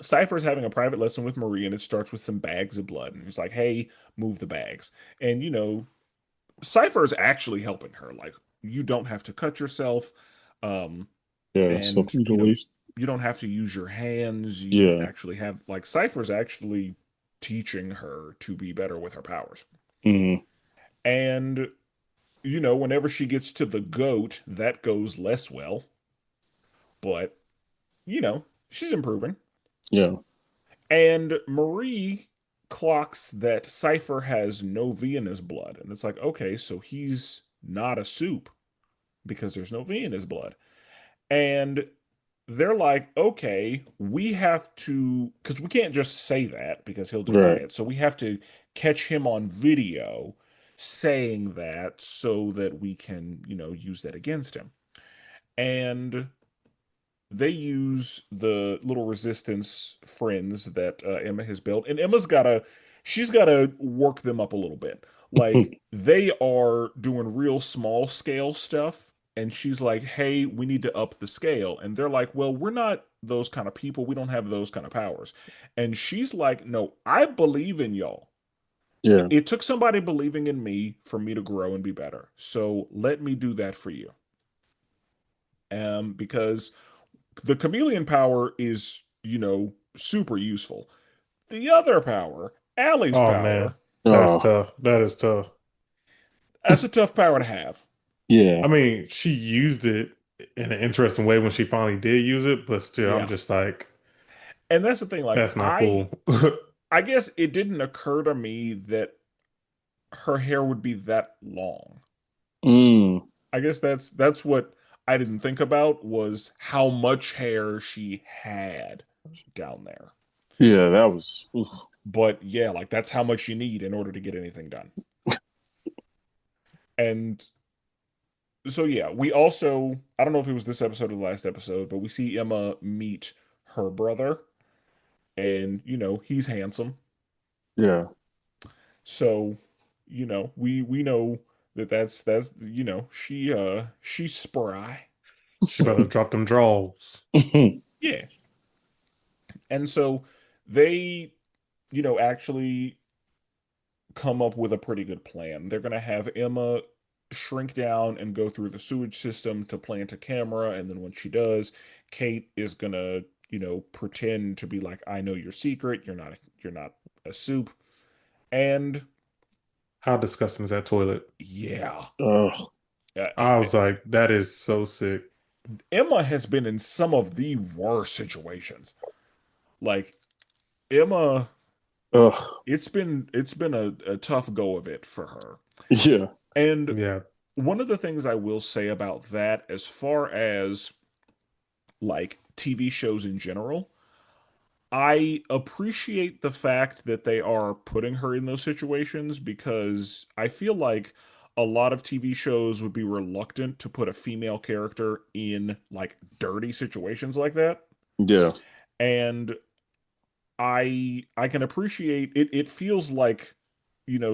Speaker 2: Cypher's having a private lesson with Marie, and it starts with some bags of blood. And he's like, "Hey, move the bags." And Cypher is actually helping her. Like, you don't have to cut yourself. Um,
Speaker 3: Yeah.
Speaker 2: and
Speaker 3: Self-mutilation.
Speaker 2: you don't have to use your hands. You
Speaker 3: Yeah.
Speaker 2: actually have like Cypher's actually teaching her to be better with her powers.
Speaker 3: Hmm.
Speaker 2: And whenever she gets to the goat, that goes less well, but she's improving.
Speaker 3: Yeah.
Speaker 2: And Marie clocks that Cypher has no V in his blood, and it's like, okay, so he's not a soup because there's no V in his blood. And they're like, okay, we have to, because we can't just say that because he'll deny
Speaker 3: Right.
Speaker 2: it. So we have to catch him on video saying that so that we can, use that against him. And they use the little resistance friends that Emma has built, and she's gotta work them up a little bit. Like they are doing real small scale stuff, and she's like, "Hey, we need to up the scale," and they're like, "Well, we're not those kind of people. We don't have those kind of powers," and she's like, "No, I believe in y'all.
Speaker 3: Yeah.
Speaker 2: It took somebody believing in me for me to grow and be better. So let me do that for you." Because the chameleon power is, super useful. The other power, Allie's
Speaker 4: Oh man,
Speaker 2: power,
Speaker 4: that's
Speaker 3: Oh.
Speaker 4: tough. That is tough.
Speaker 2: that's a tough power to have.
Speaker 3: Yeah.
Speaker 4: I mean, she used it in an interesting way when she finally did use it, but still, I'm
Speaker 2: Yeah.
Speaker 4: just like,
Speaker 2: And that's the thing, like
Speaker 4: that's not cool.
Speaker 2: I guess it didn't occur to me that her hair would be that long.
Speaker 3: Mm.
Speaker 2: I guess that's what I didn't think about was how much hair she had down there.
Speaker 3: Yeah. That was. Oof.
Speaker 2: But yeah, like that's how much you need in order to get anything done. And so yeah, we also I don't know if it was this episode or the last episode, but we see Emma meet her brother, and he's handsome.
Speaker 3: Yeah.
Speaker 2: So we know that's she's spry.
Speaker 4: She better drop them draws.
Speaker 2: Yeah. And so they actually come up with a pretty good plan. They're gonna have Emma shrink down and go through the sewage system to plant a camera, and then when she does, Kate is gonna, pretend to be like, I know your secret. You're not a soup. And
Speaker 4: How disgusting is that toilet?
Speaker 2: yeah.
Speaker 3: Oh.
Speaker 2: Uh,
Speaker 4: I was like, that is so sick.
Speaker 2: Emma has been in some of the worst situations. Like Emma,
Speaker 3: Ugh.
Speaker 2: it's been a tough go of it for her.
Speaker 3: Yeah.
Speaker 2: And
Speaker 4: Yeah.
Speaker 2: one of the things I will say about that, as far as like TV shows in general, I appreciate the fact that they are putting her in those situations because I feel like a lot of TV shows would be reluctant to put a female character in like dirty situations like that.
Speaker 3: Yeah.
Speaker 2: And I can appreciate it. It feels like,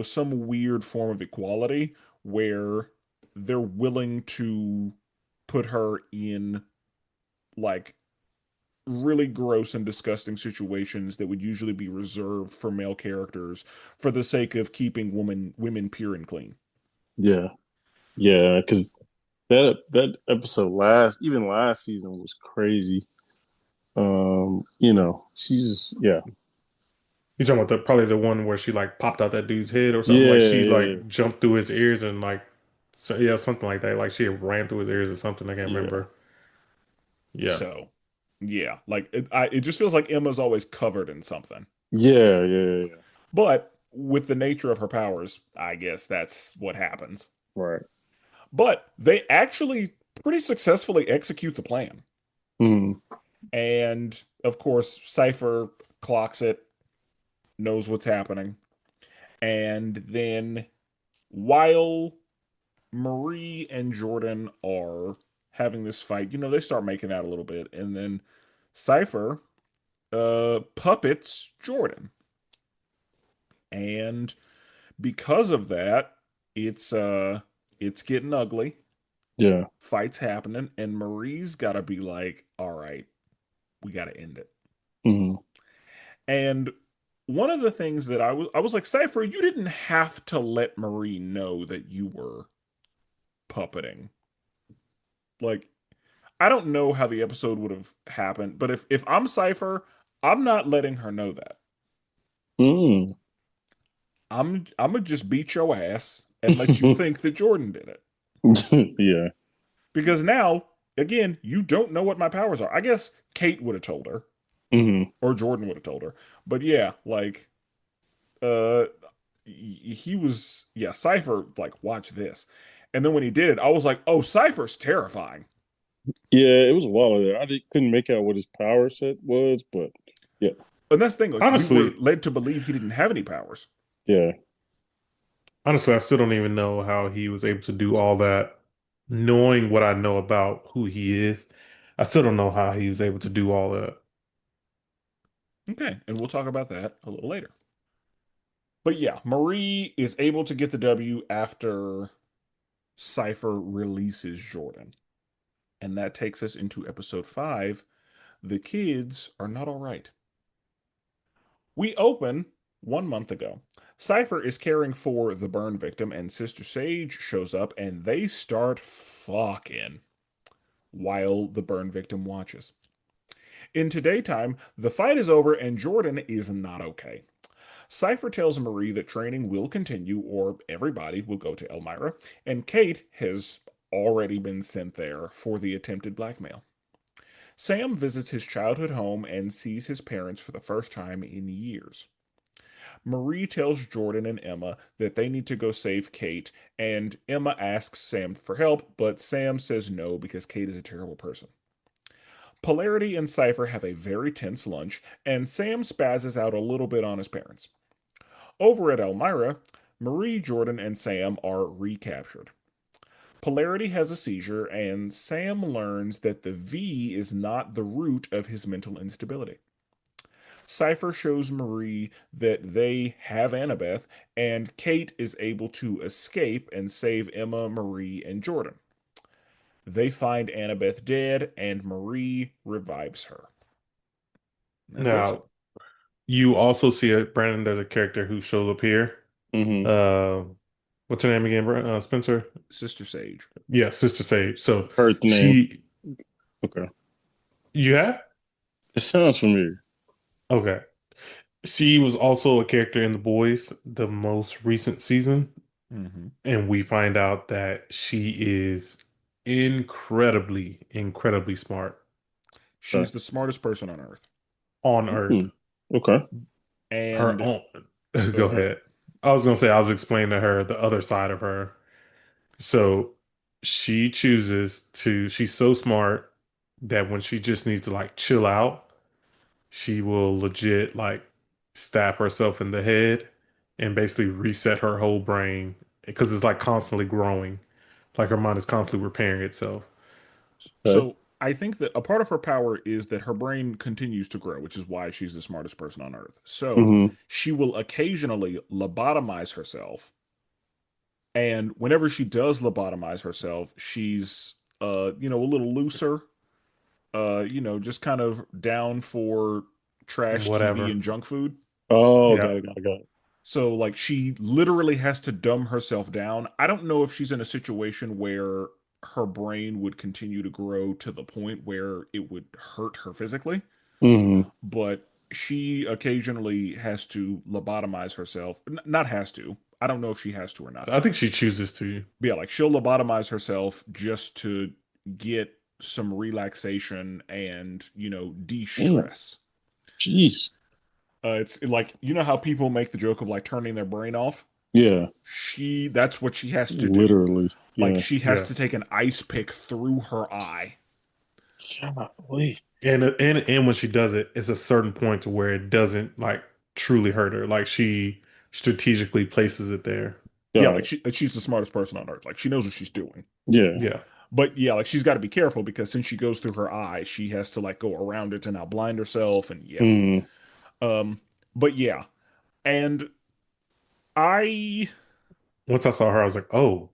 Speaker 2: some weird form of equality where they're willing to put her in like really gross and disgusting situations that would usually be reserved for male characters for the sake of keeping women pure and clean.
Speaker 3: Yeah, yeah, because that episode last season was crazy. She's yeah,
Speaker 4: You talking about probably the one where she like popped out that dude's head or something? Like
Speaker 3: yeah,
Speaker 4: she
Speaker 3: yeah,
Speaker 4: like jumped through his ears and like, so, yeah, something like that. Like she ran through his ears or something. I can't
Speaker 3: yeah,
Speaker 4: remember. Yeah.
Speaker 2: So, yeah, like it just feels like Emma's always covered in something.
Speaker 3: yeah, yeah, yeah.
Speaker 2: But with the nature of her powers, I guess that's what happens.
Speaker 3: Right.
Speaker 2: But they actually pretty successfully execute the plan.
Speaker 3: Mm,
Speaker 2: And of course, Cypher clocks it, knows what's happening. And then while Marie and Jordan are having this fight, they start making out a little bit. And then Cypher puppets Jordan. And because of that, it's getting ugly.
Speaker 3: yeah.
Speaker 2: Fights happening, and Marie's gotta be like, all right, we gotta end it.
Speaker 3: Mm,
Speaker 2: And one of the things that I was like, Cypher, you didn't have to let Marie know that you were puppeting. Like, I don't know how the episode would have happened, but if I'm Cypher, I'm not letting her know that.
Speaker 3: mm.
Speaker 2: I'm gonna just beat your ass and let you think that Jordan did it.
Speaker 3: Yeah.
Speaker 2: Because now, again, you don't know what my powers are. I guess Kate would have told her,
Speaker 3: Mm,
Speaker 2: or Jordan would have told her. But yeah, like, uh, he was, yeah, Cypher, like, watch this. And then when he did it, I was like, oh, Cypher's terrifying.
Speaker 3: yeah, it was a while ago. Couldn't make out what his power set was, but yeah,
Speaker 2: And that's the thing, like, we were
Speaker 4: Honestly,
Speaker 2: led to believe he didn't have any powers.
Speaker 3: yeah.
Speaker 4: honestly, I still don't even know how he was able to do all that. Knowing what I know about who he is, I still don't know how he was able to do all that.
Speaker 2: Okay, and we'll talk about that a little later. But yeah, Marie is able to get the W after Cypher releases Jordan. And that takes us into episode 5. The kids are not all right. We open 1 month ago. Cypher is caring for the burn victim, and Sister Sage shows up, and they start fucking while the burn victim watches. In today time, the fight is over, and Jordan is not okay. Cypher tells Marie that training will continue, or everybody will go to Elmira, and Kate has already been sent there for the attempted blackmail. Sam visits his childhood home and sees his parents for the first time in years. Marie tells Jordan and Emma that they need to go save Kate, and Emma asks Sam for help, but Sam says no because Kate is a terrible person. Polarity and Cypher have a very tense lunch, and Sam spazzes out a little bit on his parents. Over at Elmira, Marie, Jordan, and Sam are recaptured. Polarity has a seizure, and Sam learns that the V is not the root of his mental instability. Cypher shows Marie that they have Annabeth, and Kate is able to escape and save Emma, Marie, and Jordan. They find Annabeth dead, and Marie revives her. That's the episode.
Speaker 4: Now, you also see it, Brandon. There's a character who shows up here.
Speaker 3: Mm-hmm.
Speaker 4: Uh, what's her name again, Spencer?
Speaker 2: Sister Sage.
Speaker 4: Yeah, Sister Sage. So
Speaker 3: Heard the name.
Speaker 4: she,
Speaker 3: Okay.
Speaker 4: you have?
Speaker 3: It sounds familiar.
Speaker 4: Okay. She was also a character in The Boys, the most recent season,
Speaker 2: Mm-hmm.
Speaker 4: and we find out that she is incredibly, incredibly smart
Speaker 2: She's the smartest person on Earth.
Speaker 4: on Earth.
Speaker 3: Mm, okay.
Speaker 4: Her
Speaker 2: And
Speaker 4: own.
Speaker 2: go
Speaker 4: Go
Speaker 2: ahead.
Speaker 4: ahead. I was gonna say I was explaining to her the other side of her. So she chooses to. She's so smart that when she just needs to like chill out, she will legit like stab herself in the head and basically reset her whole brain because it's like constantly growing. Like her mind is constantly repairing itself.
Speaker 3: Okay.
Speaker 2: So I think that a part of her power is that her brain continues to grow, which is why she's the smartest person on Earth. So
Speaker 3: Mm-hmm.
Speaker 2: she will occasionally lobotomize herself. And whenever she does lobotomize herself, she's a little looser just kind of down for trash TV
Speaker 4: Whatever.
Speaker 2: and junk food.
Speaker 3: Oh,
Speaker 4: Yeah.
Speaker 3: got it.
Speaker 2: So like she literally has to dumb herself down. I don't know if she's in a situation where her brain would continue to grow to the point where it would hurt her physically,
Speaker 3: Hmm.
Speaker 2: but she occasionally has to lobotomize herself. Not has to. I don't know if she has to or not.
Speaker 4: I think she chooses to.
Speaker 2: But yeah, like she'll lobotomize herself just to get some relaxation and,
Speaker 3: Damn.
Speaker 2: de-stress.
Speaker 3: Jeez.
Speaker 2: It's like, how people make the joke of like turning their brain off?
Speaker 3: Yeah.
Speaker 2: That's what she has to do.
Speaker 3: Literally.
Speaker 2: Like
Speaker 3: Yeah.
Speaker 2: she has
Speaker 4: Yeah.
Speaker 2: to take an ice pick through her eye.
Speaker 3: Golly.
Speaker 4: And when she does it, it's a certain point to where it doesn't like truly hurt her. Like she strategically places it there.
Speaker 2: Yeah,
Speaker 3: Got
Speaker 2: like
Speaker 3: it.
Speaker 2: she's the smartest person on earth. Like she knows what she's doing.
Speaker 3: Yeah.
Speaker 4: Yeah.
Speaker 2: But yeah, like she's got to be careful because since she goes through her eye, she has to like go around it to not blind herself and yeah.
Speaker 3: Mm.
Speaker 2: Um but yeah. And I
Speaker 4: Once I saw her, I was like, oh,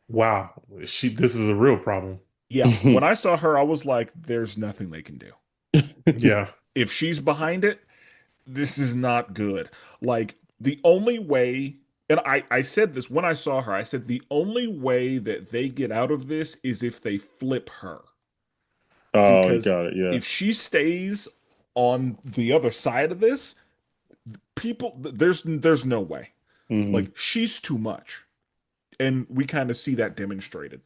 Speaker 4: wow. This is a real problem.
Speaker 2: yeah, when I saw her I was like there's nothing they can do.
Speaker 4: Yeah.
Speaker 2: If she's behind it, this is not good. Like the only way, and I said this when I saw her, I said the only way that they get out of this is if they flip her.
Speaker 3: Oh, you
Speaker 2: Because
Speaker 3: got it. Yeah.
Speaker 2: if she stays on the other side of this, there's no way.
Speaker 3: Hmm.
Speaker 2: Like she's too much. And we kind of see that demonstrated.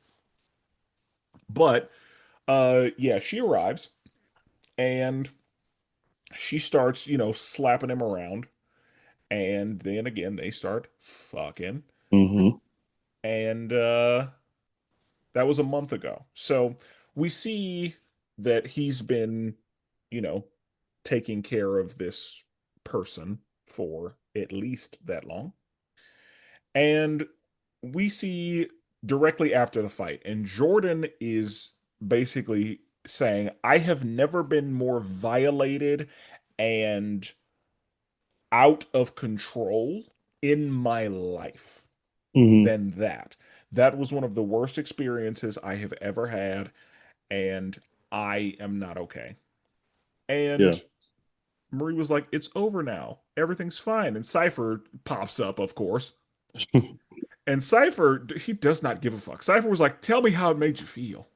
Speaker 2: But yeah, she arrives and she starts, slapping him around. And then again, they start fucking.
Speaker 3: Hmm.
Speaker 2: And that was a month ago. So we see that he's been, you know, taking care of this person for at least that long. And we see directly after the fight, and Jordan is basically saying, I have never been more violated and out of control in my life
Speaker 3: Hmm.
Speaker 2: than that. That was one of the worst experiences I have ever had, and I am not okay.
Speaker 3: Yeah.
Speaker 2: And Marie was like, it's over now. Everything's fine. And Cypher pops up, of course. And Cypher, he does not give a fuck. Cypher was like, tell me how it made you feel.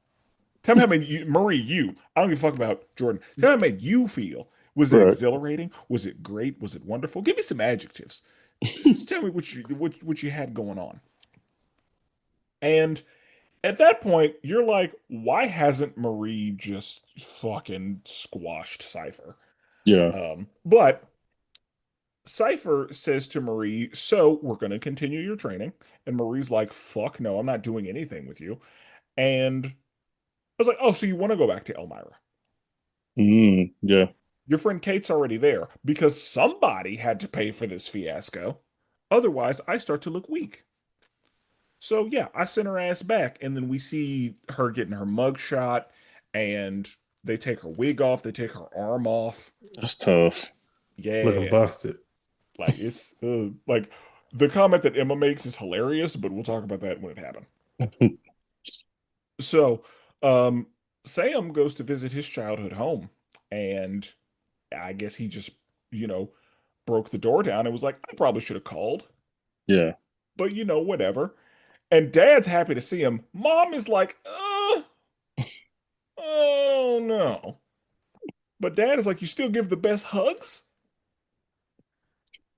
Speaker 2: Tell me how it made you, Marie, you. I don't give a fuck about Jordan. Tell me how it made you feel. Was it
Speaker 3: Right.
Speaker 2: exhilarating? Was it great? Was it wonderful? Give me some adjectives. Just tell me what you had going on. And at that point, you're like, why hasn't Marie just fucking squashed Cypher?
Speaker 3: Yeah.
Speaker 2: But Cypher says to Marie, so we're going to continue your training. And Marie's like, fuck no, I'm not doing anything with you. And I was like, oh, so you want to go back to Elmira?
Speaker 3: Mm. Yeah.
Speaker 2: Your friend Kate's already there because somebody had to pay for this fiasco. Otherwise, I start to look weak. So yeah, I sent her ass back, and then we see her getting her mug shot, and they take her wig off, they take her arm off.
Speaker 3: That's tough.
Speaker 4: Looking
Speaker 2: Yeah,
Speaker 4: busted.
Speaker 2: like it's like the comment that Emma makes is hilarious, but we'll talk about that when it happened. So, Sam goes to visit his childhood home, and I guess he just, you know, broke the door down and was like, I probably should have called,
Speaker 3: Yeah.
Speaker 2: but whatever. And Dad's happy to see him. Mom is like, oh no. But Dad is like, you still give the best hugs?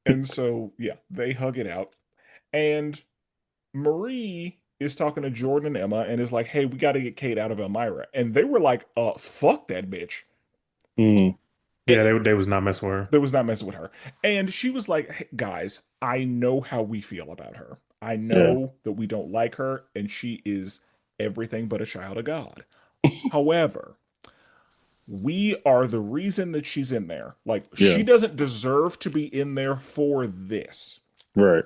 Speaker 2: And so, yeah, they hug it out. And Marie is talking to Jordan and Emma and is like, hey, we got to get Kate out of Elmira. And they were like, fuck that bitch.
Speaker 3: Mm.
Speaker 4: Yeah,
Speaker 2: It,
Speaker 4: they was not messing with her.
Speaker 2: there was not messing with her. And she was like, hey, guys, I know how we feel about her. I
Speaker 3: Yeah.
Speaker 2: know that we don't like her, and she is everything but a child of God. However, we are the reason that she's in there. Like,
Speaker 3: Yeah.
Speaker 2: she doesn't deserve to be in there for this.
Speaker 3: Right.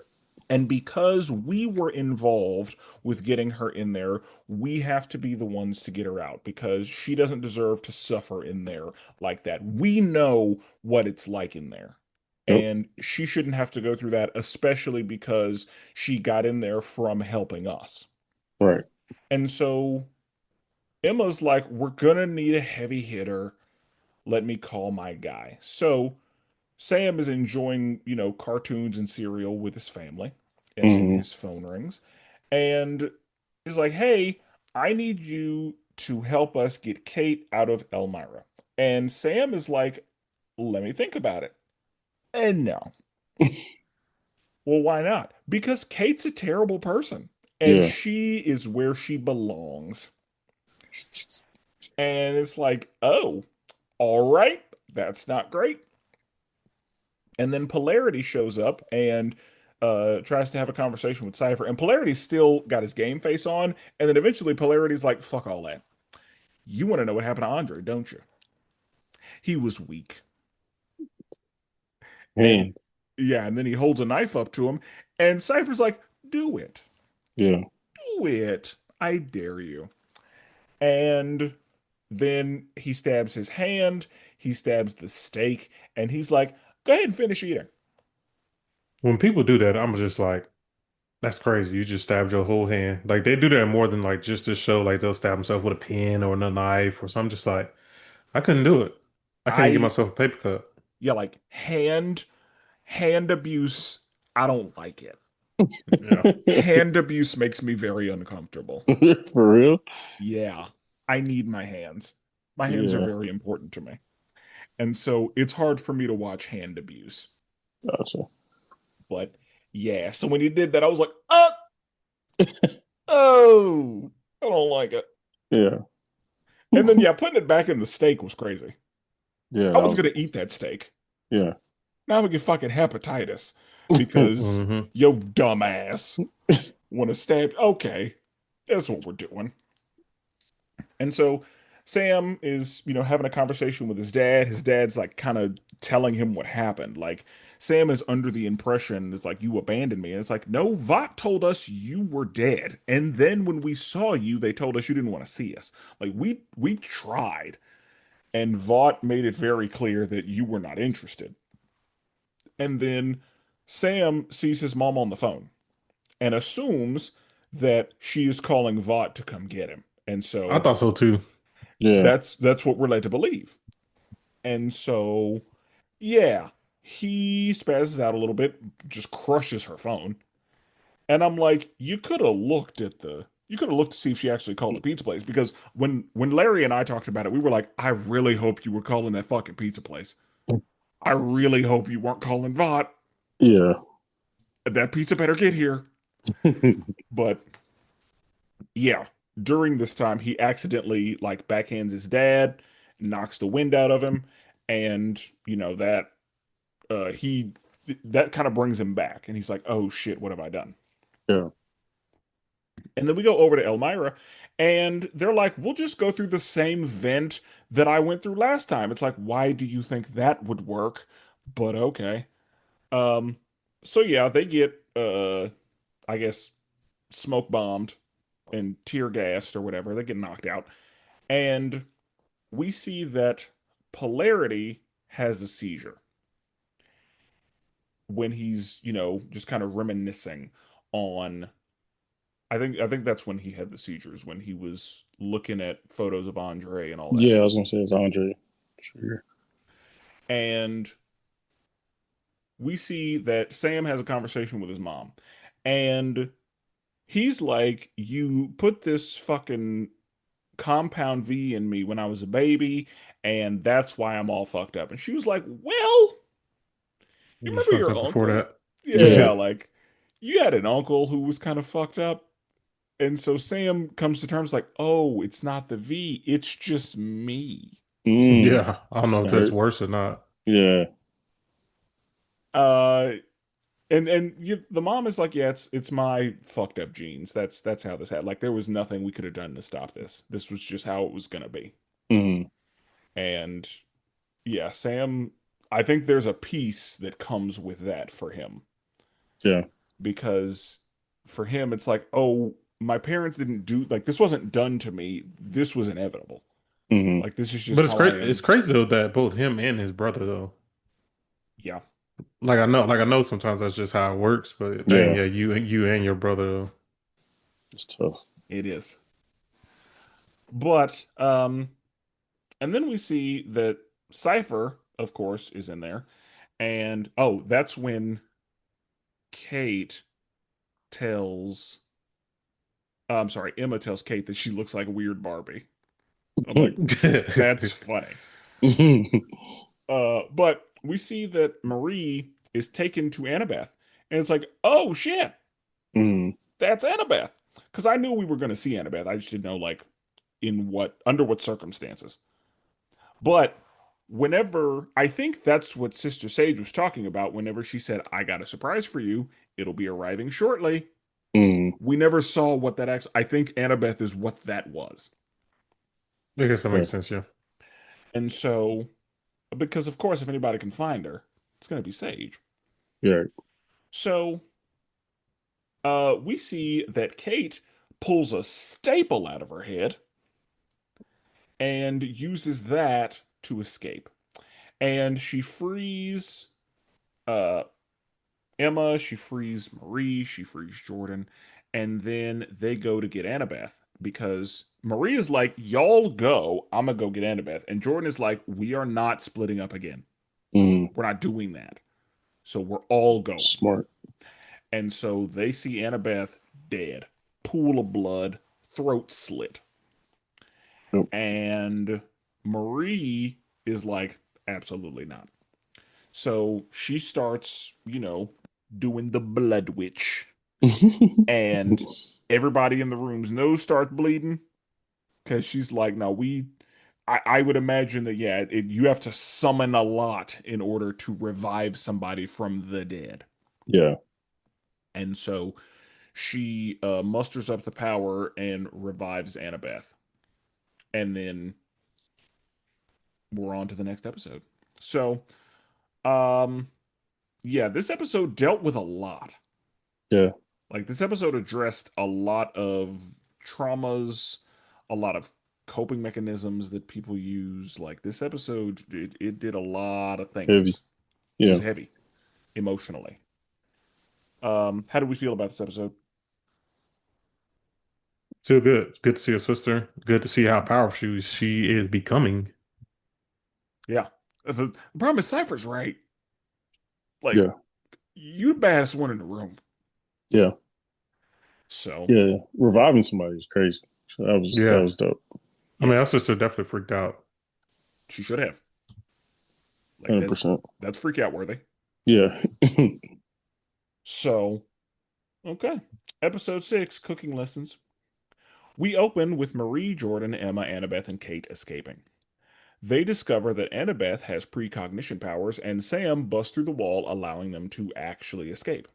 Speaker 2: And because we were involved with getting her in there, we have to be the ones to get her out because she doesn't deserve to suffer in there like that. We know what it's like in there.
Speaker 3: Yep.
Speaker 2: And she shouldn't have to go through that, especially because she got in there from helping us.
Speaker 3: Right.
Speaker 2: And so Emma's like, we're gonna need a heavy hitter. Let me call my guy. So Sam is enjoying, cartoons and cereal with his family, and then
Speaker 3: Hmm.
Speaker 2: his phone rings, and he's like, "Hey, I need you to help us get Kate out of Elmira." And Sam is like, "Let me think about it." And no. Well, why not? Because Kate's a terrible person, and
Speaker 3: Yeah.
Speaker 2: she is where she belongs. And it's like, oh, all right, that's not great. And then Polarity shows up and tries to have a conversation with Cypher. And Polarity's still got his game face on. And then eventually Polarity's like, fuck all that. You want to know what happened to Andre, don't you? He was weak. And
Speaker 3: Man.
Speaker 2: yeah, and then he holds a knife up to him. And Cypher's like, do it.
Speaker 3: Yeah.
Speaker 2: Do it. I dare you. And then he stabs his hand. He stabs the steak. And he's like, go ahead and finish eating.
Speaker 4: When people do that, I'm just like, that's crazy. You just stabbed your whole hand. Like they do that more than like just to show like they'll stab themselves with a pen or a knife or something. Just like I couldn't do it. I can't get
Speaker 2: I,
Speaker 4: myself a paper cut.
Speaker 2: yeah, like hand abuse, I don't like it.
Speaker 4: Yeah.
Speaker 2: Hand abuse makes me very uncomfortable.
Speaker 3: For real?
Speaker 2: Yeah, I need my hands. My hands are
Speaker 3: Yeah.
Speaker 2: very important to me. And so it's hard for me to watch hand abuse.
Speaker 3: Gotcha.
Speaker 2: But yeah, so when he did that, I was like, oh, I don't like it.
Speaker 3: Yeah.
Speaker 2: And then, yeah, putting it back in the steak was crazy.
Speaker 3: Yeah.
Speaker 2: I was going to eat that steak.
Speaker 3: Yeah.
Speaker 2: Now I'm going to get fucking hepatitis because
Speaker 4: Hmm.
Speaker 2: yo dumbass want to stab. Okay, that's what we're doing. And so Sam is, having a conversation with his dad. His dad's like kind of telling him what happened. Like Sam is under the impression it's like you abandoned me. And it's like, no, Vought told us you were dead. And then when we saw you, they told us you didn't want to see us. Like we tried. And Vought made it very clear that you were not interested. And then Sam sees his mom on the phone and assumes that she is calling Vought to come get him. And
Speaker 4: I
Speaker 2: so
Speaker 4: thought so too.
Speaker 3: Yeah.
Speaker 2: that's what we're led to believe. And so yeah, he spazzes out a little bit, just crushes her phone. And I'm like, you could have looked to see if she actually called the pizza place because when Larry and I talked about it, we were like, I really hope you were calling that fucking pizza place. I really hope you weren't calling Vought.
Speaker 3: Yeah.
Speaker 2: That pizza better get here. But yeah, during this time, he accidentally like backhands his dad, knocks the wind out of him, and that he that kind of brings him back, and he's like, "Oh shit, what have I done?"
Speaker 3: Yeah.
Speaker 2: And then we go over to Elmira, and they're like, "We'll just go through the same vent that I went through last time." It's like, why do you think that would work? But okay. Um, so yeah, they get I guess smoke bombed and tear gassed or whatever. They get knocked out. And we see that Polarity has a seizure when he's, just kind of reminiscing on I think that's when he had the seizures, when he was looking at photos of Andre and all that.
Speaker 3: Yeah. I was gonna say it's Andre. Sure.
Speaker 2: And we see that Sam has a conversation with his mom. And he's like, you put this fucking compound V in me when I was a baby, and that's why I'm all fucked up. And she was like, well, you
Speaker 4: You was
Speaker 2: remember
Speaker 4: fucked
Speaker 2: your
Speaker 4: up before
Speaker 2: uncle?
Speaker 4: that.
Speaker 2: Yeah, like you had an uncle who was kind of fucked up. And so Sam comes to terms like, oh, it's not the V, it's just me.
Speaker 3: Mm,
Speaker 4: Yeah. I don't know if
Speaker 3: that
Speaker 4: that's
Speaker 3: hurts.
Speaker 4: worse or not.
Speaker 3: Yeah.
Speaker 2: Uh the mom is like, yeah, it's my fucked up genes. That's how this happened. Like there was nothing we could have done to stop this. This was just how it was gonna be.
Speaker 3: Mm,
Speaker 2: And yeah, Sam, I think there's a piece that comes with that for him
Speaker 3: yeah.
Speaker 2: because for him, it's like, oh, my parents didn't do like this wasn't done to me. This was inevitable.
Speaker 3: Mm,
Speaker 2: Like this is just
Speaker 4: But it's
Speaker 2: how I
Speaker 4: great. It's
Speaker 2: am.
Speaker 4: crazy though that both him and his brother though.
Speaker 2: Yeah,
Speaker 4: Like I know sometimes that's just how it works, but dang,
Speaker 3: yeah.
Speaker 4: yeah, you and your brother though.
Speaker 3: It's tough.
Speaker 2: it is. But and then we see that Cypher, of course, is in there. And oh, that's when Kate tells I'm sorry, Emma tells Kate that she looks like a weird Barbie. I'm like, that's funny. But we see that Marie is taken to Annabeth, and it's like, oh shit,
Speaker 3: Mm.
Speaker 2: that's Annabeth. Because I knew we were going to see Annabeth. I just didn't know like under what circumstances. But whenever I think that's what Sister Sage was talking about, whenever she said, "I got a surprise for you. It'll be arriving shortly."
Speaker 3: Mm.
Speaker 2: We never saw what that actually. I think Annabeth is what that was,
Speaker 4: I guess that
Speaker 3: Yeah.
Speaker 4: makes sense, yeah.
Speaker 2: and so because of course, if anybody can find her, it's going to be Sage.
Speaker 3: Yeah.
Speaker 2: So we see that Kate pulls a staple out of her head and uses that to escape. And she frees uh, Emma, she frees Marie, she frees Jordan, and then they go to get Annabeth because Marie is like, y'all go, I'm gonna go get Annabeth. And Jordan is like, we are not splitting up again.
Speaker 3: Mm.
Speaker 2: We're not doing that. So we're all going.
Speaker 3: Smart.
Speaker 2: And so they see Annabeth dead, pool of blood, throat slit.
Speaker 3: Yep.
Speaker 2: And Marie is like, absolutely not. So she starts, doing the blood witch. And everybody in the room's nose starts bleeding because she's like, no, I would imagine that, yeah, you have to summon a lot in order to revive somebody from the dead.
Speaker 3: Yeah.
Speaker 2: And so she musters up the power and revives Annabeth. And then we're on to the next episode. So, um, yeah, this episode dealt with a lot.
Speaker 3: Yeah.
Speaker 2: Like, this episode addressed a lot of traumas, a lot of coping mechanisms that people use. Like, this episode, it did a lot of
Speaker 3: Heavy.
Speaker 2: things. It
Speaker 3: Yeah.
Speaker 2: was heavy emotionally. How do we feel about this episode?
Speaker 4: Still good. It's good to see a sister. Good to see how powerful she is becoming.
Speaker 2: Yeah. The problem is Cypher's right. Like,
Speaker 3: Yeah.
Speaker 2: you the baddest one in the room.
Speaker 3: Yeah.
Speaker 2: So,
Speaker 3: Yeah. Reviving somebody is crazy. So that
Speaker 4: Yeah.
Speaker 3: was dope.
Speaker 4: I mean, our
Speaker 2: yes,
Speaker 4: sister definitely freaked out.
Speaker 2: she should have. Like,
Speaker 3: 100%.
Speaker 2: that's freak out worthy.
Speaker 3: Yeah.
Speaker 2: So, okay. Episode 6, Cooking Lessons. We open with Marie, Jordan, Emma, Annabeth, and Kate escaping. They discover that Annabeth has precognition powers, and Sam busts through the wall, allowing them to actually escape.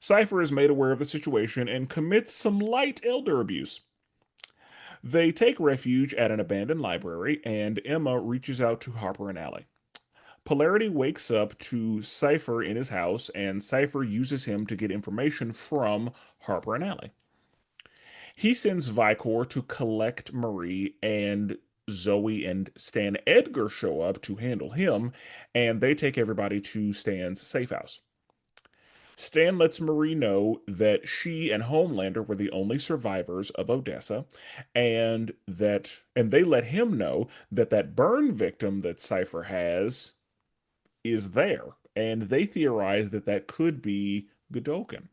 Speaker 2: Cypher is made aware of the situation and commits some light elder abuse. They take refuge at an abandoned library, and Emma reaches out to Harper and Allie. Polarity wakes up to Cypher in his house, and Cypher uses him to get information from Harper and Allie. He sends Vicor to collect Marie, and Zoe and Stan Edgar show up to handle him, and they take everybody to Stan's safe house. Stan lets Marie know that she and Homelander were the only survivors of Odessa, and they let him know that that burn victim that Cypher has is there, and they theorize that that could be Godolkin.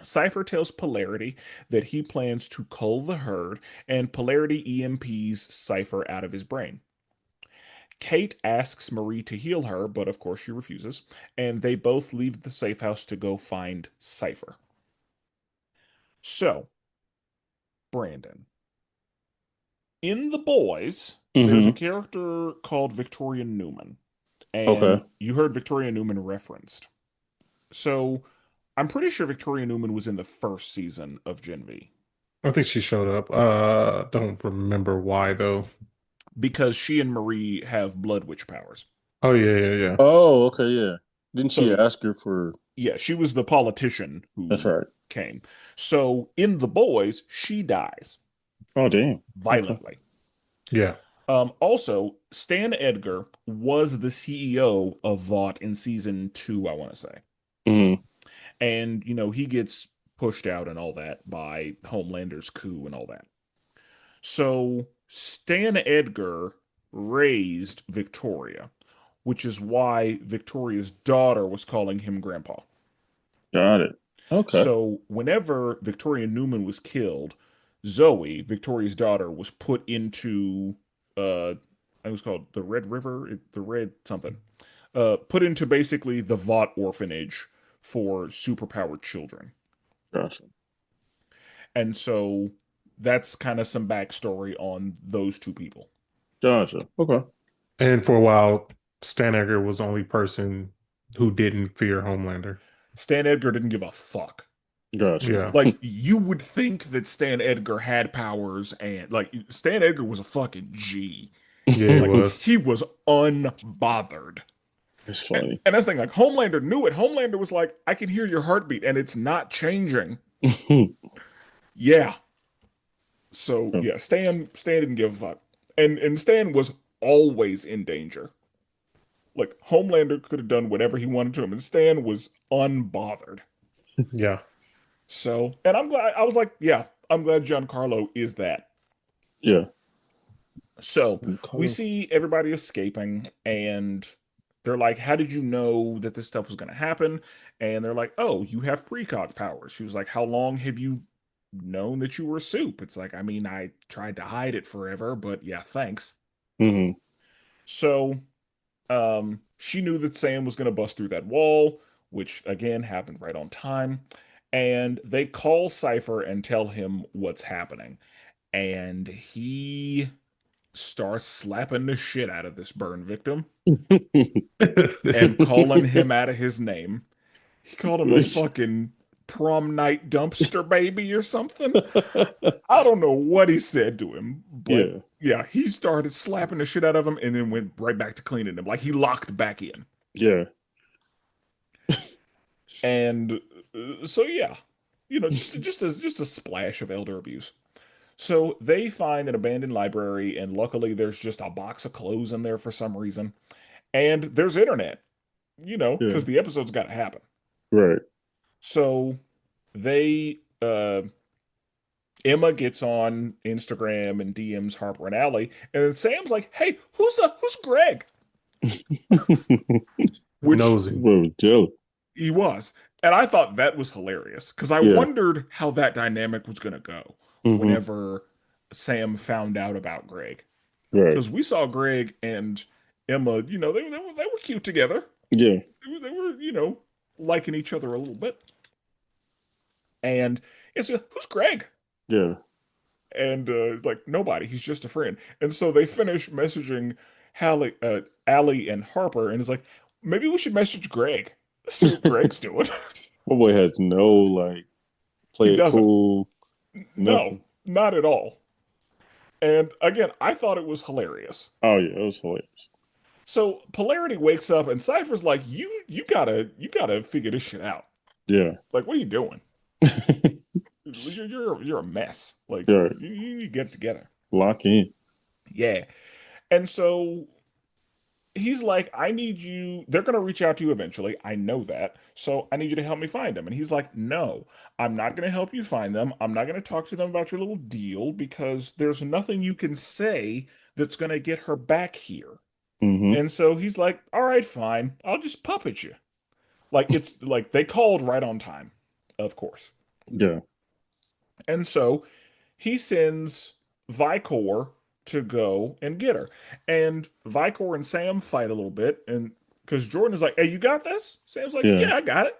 Speaker 2: Cypher tells Polarity that he plans to cull the herd, and Polarity EMPs Cypher out of his brain. Kate asks Marie to heal her, but of course she refuses, and they both leave the safe house to go find Cypher. So, Brandon, in The Boys, there's a
Speaker 3: Hmm.
Speaker 2: character called Victoria Newman, and
Speaker 3: Okay.
Speaker 2: you heard Victoria Newman referenced. So, I'm pretty sure Victoria Newman was in the first season of Gen V.
Speaker 4: I think she showed up. Don't remember why though.
Speaker 2: Because she and Marie have blood witch powers.
Speaker 4: Oh yeah, yeah, yeah.
Speaker 3: Oh, okay. Yeah. Didn't she
Speaker 2: So,
Speaker 3: ask her for?
Speaker 2: yeah, she was the politician
Speaker 3: That's
Speaker 2: who
Speaker 3: right.
Speaker 2: came. So, in The Boys, she dies
Speaker 3: Oh, damn. Okay.
Speaker 2: violently.
Speaker 4: Yeah.
Speaker 2: Also, Stan Edgar was the CEO of Vought in season 2, I want to say.
Speaker 3: Hmm.
Speaker 2: And, he gets pushed out and all that by Homelander's coup and all that. So Stan Edgar raised Victoria, which is why Victoria's daughter was calling him Grandpa.
Speaker 3: Got it. Okay.
Speaker 2: So whenever Victoria Newman was killed, Zoe, Victoria's daughter, was put into I think it was called the Red River, the Red something. Put into basically the Vought orphanage for superpowered children.
Speaker 3: Gotcha.
Speaker 2: And so that's kind of some backstory on those two people.
Speaker 3: Gotcha. Okay.
Speaker 4: And for a while, Stan Edgar was the only person who didn't fear Homelander.
Speaker 2: Stan Edgar didn't give a fuck.
Speaker 3: Gotcha.
Speaker 4: Yeah.
Speaker 2: Like, you would think that Stan Edgar had powers, and like Stan Edgar was a fucking G.
Speaker 4: Yeah, it
Speaker 2: Like,
Speaker 4: was.
Speaker 2: he was unbothered.
Speaker 3: It's funny.
Speaker 2: And that's the thing, like Homelander knew it. Homelander was like, I can hear your heartbeat and it's not changing. Yeah. So yeah, Stan didn't give a fuck. And Stan was always in danger. Like Homelander could have done whatever he wanted to him, and Stan was unbothered.
Speaker 4: Yeah.
Speaker 2: So, and I'm glad, I was like, yeah, I'm glad Giancarlo is that.
Speaker 3: Yeah.
Speaker 2: So we see everybody escaping, and they're like, how did you know that this stuff was going to happen? And they're like, oh, you have precog powers. She was like, how long have you known that you were soup? It's like, I mean, I tried to hide it forever, but yeah, thanks.
Speaker 3: Mm-hmm.
Speaker 2: So she knew that Sam was going to bust through that wall, which again happened right on time. And they call Cypher and tell him what's happening. And he starts slapping the shit out of this burn victim and calling him out of his name. He called him a fucking prom night dumpster baby or something. I don't know what he said to him, but yeah, he started slapping the shit out of him and then went right back to cleaning him. Like he locked back in.
Speaker 3: Yeah.
Speaker 2: And so yeah, you know, just a splash of elder abuse. So they find an abandoned library, and luckily there's just a box of clothes in there for some reason. And there's internet, you know, because the episode's got to happen.
Speaker 3: Right.
Speaker 2: So they Emma gets on Instagram and DMs Harper and Allie, and then Sam's like, "Hey, who's Greg?" Which
Speaker 4: Nosy.
Speaker 3: Well, Joe.
Speaker 2: he was, and I thought that was hilarious because I wondered how that dynamic was going to go whenever Sam found out about Greg, because we saw Greg and Emma, you know, they were cute together.
Speaker 3: Yeah,
Speaker 2: they were, you know, liking each other a little bit. And it's who's Greg?
Speaker 3: Yeah.
Speaker 2: And like nobody, he's just a friend. And so they finish messaging Allie and Harper, and it's like, maybe we should message Greg. See what Greg's doing.
Speaker 3: My boy has no like play it cool.
Speaker 2: No, not at all. And again, I thought it was hilarious.
Speaker 3: Oh yeah, it was hilarious.
Speaker 2: So Polarity wakes up and Cypher's like, you gotta figure this shit out.
Speaker 3: Yeah.
Speaker 2: Like, what are you doing? You're a mess. Like you need to get it together.
Speaker 3: Lock in.
Speaker 2: Yeah. And so he's like, I need you. They're going to reach out to you eventually. I know that. So I need you to help me find them. And he's like, no, I'm not going to help you find them. I'm not going to talk to them about your little deal because there's nothing you can say that's going to get her back here. And so he's like, all right, fine. I'll just puppet you. Like, it's like they called right on time, of course.
Speaker 3: Yeah.
Speaker 2: And so he sends Vicor to go and get her. And Vicor and Sam fight a little bit, and because Jordan is like, hey, you got this? Sam's like, yeah, I got it.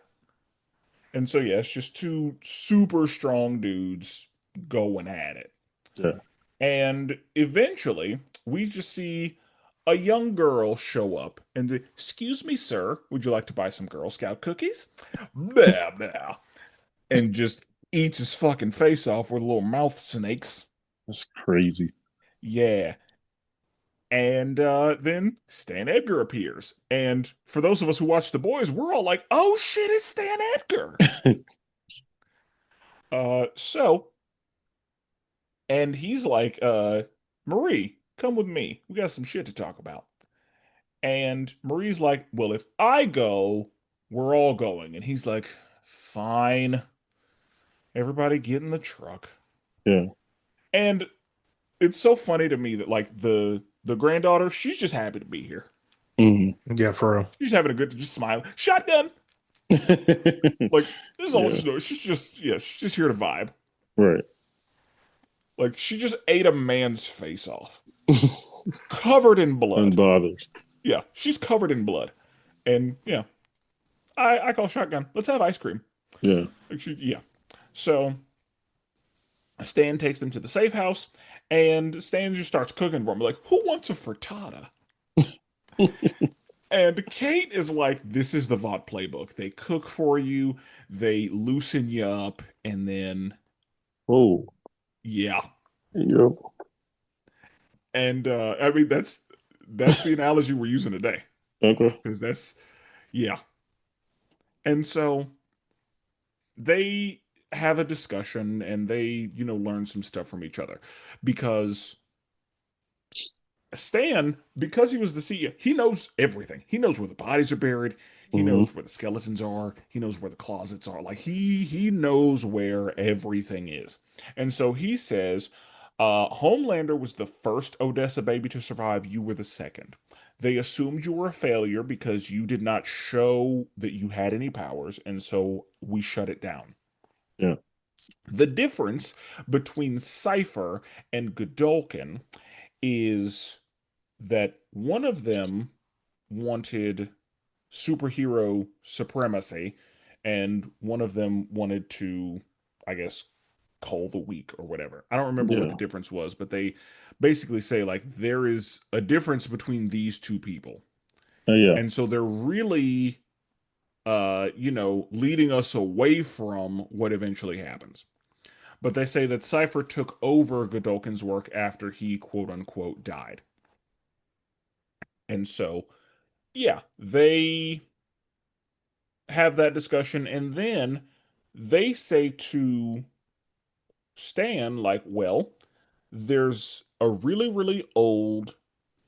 Speaker 2: And so yeah, it's just two super strong dudes going at it.
Speaker 3: Yeah.
Speaker 2: And eventually we just see a young girl show up and excuse me, sir, would you like to buy some Girl Scout cookies? Blah, blah. And just eats his fucking face off with little mouth snakes.
Speaker 3: That's crazy.
Speaker 2: Yeah. And then Stan Edgar appears. And for those of us who watch The Boys, we're all like, oh shit, it's Stan Edgar. And he's like, Marie, come with me. We got some shit to talk about. And Marie's like, well, if I go, we're all going. And he's like, fine. Everybody get in the truck.
Speaker 3: Yeah.
Speaker 2: And it's so funny to me that like the granddaughter, she's just happy to be here.
Speaker 4: Yeah, for real.
Speaker 2: She's having a good, just smiling. Shotgun. Like this is all
Speaker 3: Yeah.
Speaker 2: just she's just here to vibe.
Speaker 3: Right.
Speaker 2: Like she just ate a man's face off, covered in blood.
Speaker 3: Unbothered.
Speaker 2: Yeah, she's covered in blood, and yeah, I call shotgun. Let's have ice cream.
Speaker 3: Yeah.
Speaker 2: Like, yeah. So Stan takes them to the safe house, and Stan just starts cooking for him. Like, who wants a frittata? And Kate is like, this is the VOD playbook. They cook for you, they loosen you up, and then
Speaker 3: Oh.
Speaker 2: yeah.
Speaker 3: Yep.
Speaker 2: And I mean that's the analogy we're using today.
Speaker 3: Okay.
Speaker 2: Because that's yeah. And so they have a discussion and they, learn some stuff from each other. Because Stan, because he was the CEO, he knows everything. He knows where the bodies are buried. He knows where the skeletons are. He knows where the closets are. Like he knows where everything is. And so he says, Homelander was the first Odessa baby to survive. You were the second. They assumed you were a failure because you did not show that you had any powers, and so we shut it down.
Speaker 3: Yeah.
Speaker 2: The difference between Cypher and Godolkin is that one of them wanted superhero supremacy and one of them wanted to, I guess, cull the weak or whatever. I don't remember what the
Speaker 3: Yeah.
Speaker 2: difference was, but they basically say like there is a difference between these two people.
Speaker 3: Yeah.
Speaker 2: And so they're really leading us away from what eventually happens. But they say that Cypher took over Godolkin's work after he quote unquote died. And so, yeah, they have that discussion, and then they say to Stan, like, well, there's a really, really old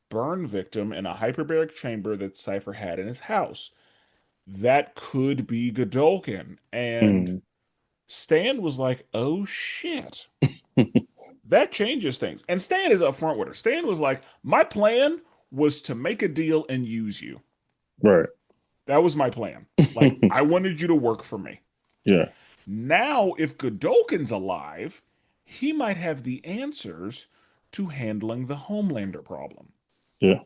Speaker 2: burn victim in a hyperbaric chamber that Cypher had in his house. That could be Godolkin. And
Speaker 3: Mm.
Speaker 2: Stan was like, oh shit. That changes things. And Stan is upfront with her. Stan was like, my plan was to make a deal and use you.
Speaker 3: Right.
Speaker 2: That was my plan. Like, I wanted you to work for me.
Speaker 3: Yeah.
Speaker 2: Now, if Godolkin's alive, he might have the answers to handling the Homelander problem.
Speaker 3: Yeah.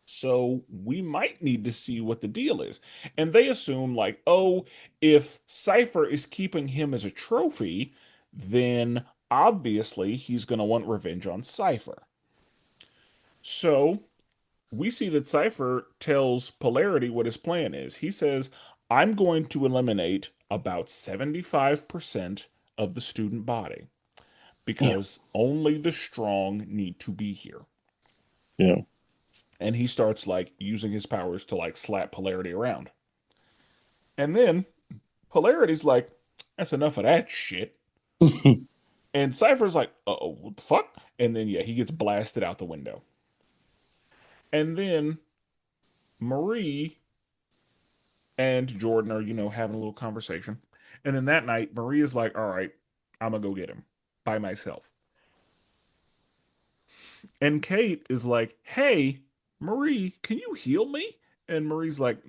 Speaker 2: So we might need to see what the deal is. And they assume, like, oh, if Cypher is keeping him as a trophy, then obviously he's going to want revenge on Cypher. So we see that Cypher tells Polarity what his plan is. He says, I'm going to eliminate about 75% of the student body because only the strong need to be here.
Speaker 3: Yeah.
Speaker 2: And he starts like using his powers to like slap Polarity around. And then Polarity's like, that's enough of that shit. And Cypher's like, uh-oh, what the fuck? And then yeah, he gets blasted out the window. And then Marie and Jordan are, having a little conversation. And then that night, Marie is like, all right, I'm going to go get him by myself. And Kate is like, hey, Marie, can you heal me? And Marie's like,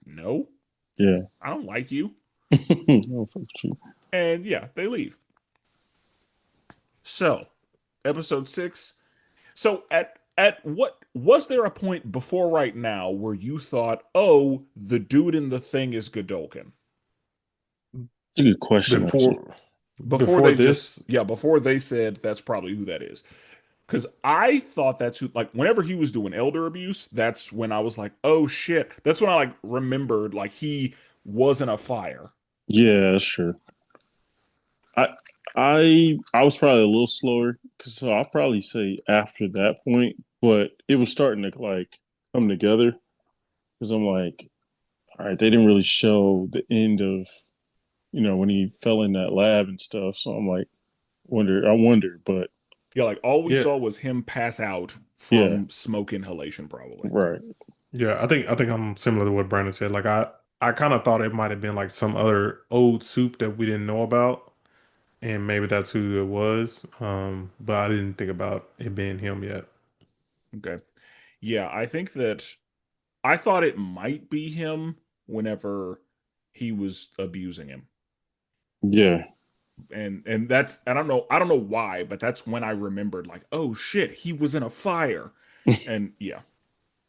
Speaker 2: no,
Speaker 3: Yeah.
Speaker 2: I don't like you.
Speaker 3: Oh, fuck you.
Speaker 2: And yeah, they leave. So, episode 6. So at what was there a point before right now where you thought, oh, the dude in the thing is Godolkin?
Speaker 3: It's a good question. Actually.
Speaker 4: Before this,
Speaker 2: before they said that's probably who that is. Because I thought that's who, like, whenever he was doing elder abuse, that's when I was like, oh shit. That's when I like remembered like he wasn't a fire.
Speaker 3: Yeah, that's true. I was probably a little slower because I'll probably say after that point, but it was starting to like come together because I'm like, all right, they didn't really show the end of when he fell in that lab and stuff. So I'm like, I wonder, but
Speaker 2: Yeah, like all we
Speaker 4: yeah,
Speaker 2: saw was him pass out
Speaker 3: yeah,
Speaker 2: from smoke inhalation, probably.
Speaker 3: right,
Speaker 4: yeah. I think I'm similar to what Brandon said. Like I kind of thought it might have been like some other old soup that we didn't know about. and maybe that's who it was. But I didn't think about it being him yet.
Speaker 2: Okay. Yeah, I think that I thought it might be him whenever he was abusing him.
Speaker 3: Yeah,
Speaker 2: And that's I don't know why, but that's when I remembered like, oh shit, he was in a fire. And yeah.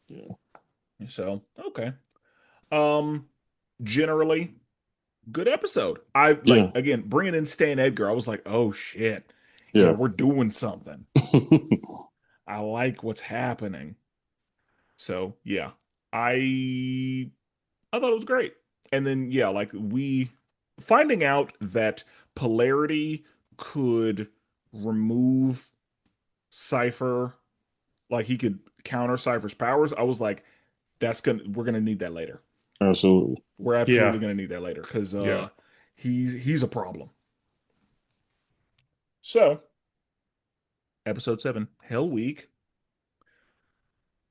Speaker 3: yeah,
Speaker 2: So, okay. Um generally good episode. I like
Speaker 3: yeah,
Speaker 2: again bringing in Stan Edgar. I was like, oh shit,
Speaker 3: yeah.
Speaker 2: we're doing something. I like what's happening. So yeah, I I thought it was great. And then yeah, like we finding out that polarity could remove Cypher, like he could counter Cypher's powers. I was like, we're gonna need that later.
Speaker 3: Absolutely.
Speaker 2: We're absolutely
Speaker 4: Yeah,
Speaker 2: gonna need that later because
Speaker 4: yeah.
Speaker 2: he's a problem. So episode 7, Hell Week,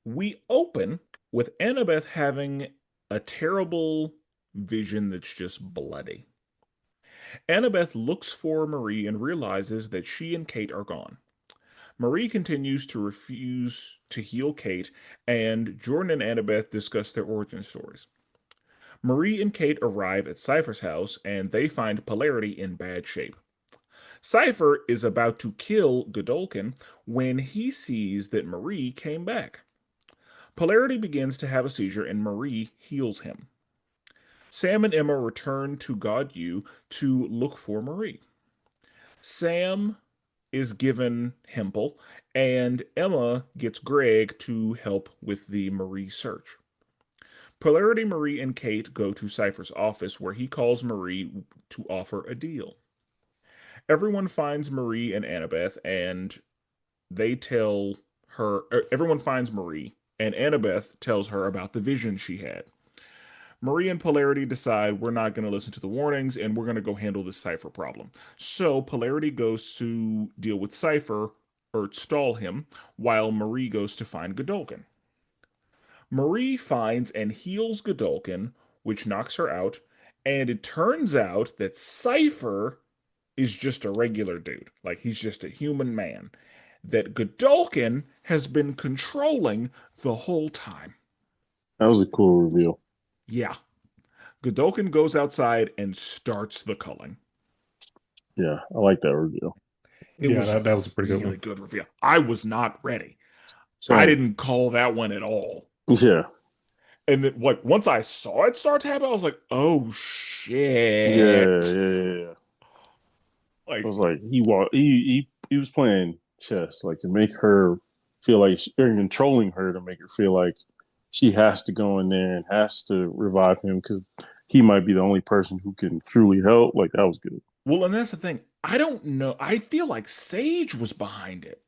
Speaker 2: we open with Annabeth having a terrible vision that's just bloody. Annabeth looks for Marie and realizes that she and Kate are gone. Marie continues to refuse to heal Kate, and Jordan and Annabeth discuss their origin stories. Marie and Kate arrive at Cypher's house, and they find Polarity in bad shape. Cypher is about to kill Godolkin when he sees that Marie came back. Polarity begins to have a seizure, and Marie heals him. Sam and Emma return to God U to look for Marie. Sam is given Hempel, and Emma gets Greg to help with the Marie search. Polarity, Marie, and Kate go to Cypher's office where he calls Marie to offer a deal. Everyone finds Marie and Annabeth, and they tell her, everyone finds Marie, and Annabeth tells her about the vision she had. Marie and Polarity decide we're not going to listen to the warnings and we're going to go handle this Cypher problem. So Polarity goes to deal with Cypher or stall him, while Marie goes to find Godolkin. Marie finds and heals Godolkin, which knocks her out, and it turns out that Cypher is just a regular dude. Like he's just a human man that Godolkin has been controlling the whole time.
Speaker 3: That was a cool reveal.
Speaker 2: Yeah. Godolkin goes outside and starts the culling.
Speaker 3: Yeah, I like that reveal.
Speaker 2: It
Speaker 4: Yeah,
Speaker 2: was
Speaker 4: that was a pretty good
Speaker 2: really
Speaker 4: one.
Speaker 2: good reveal. I was not ready. I
Speaker 3: Same.
Speaker 2: didn't call that one at all.
Speaker 3: Yeah,
Speaker 2: And then, like, once I saw it start to happen, I was like, "Oh
Speaker 3: yeah,
Speaker 2: shit!"
Speaker 3: yeah. I
Speaker 2: Like,
Speaker 3: was like, he was playing chess, like to make her feel like or controlling her to make her feel like she has to go in there and has to revive him because he might be the only person who can truly help. Like that was good.
Speaker 2: well, and that's the thing. I don't know. I feel like Sage was behind it.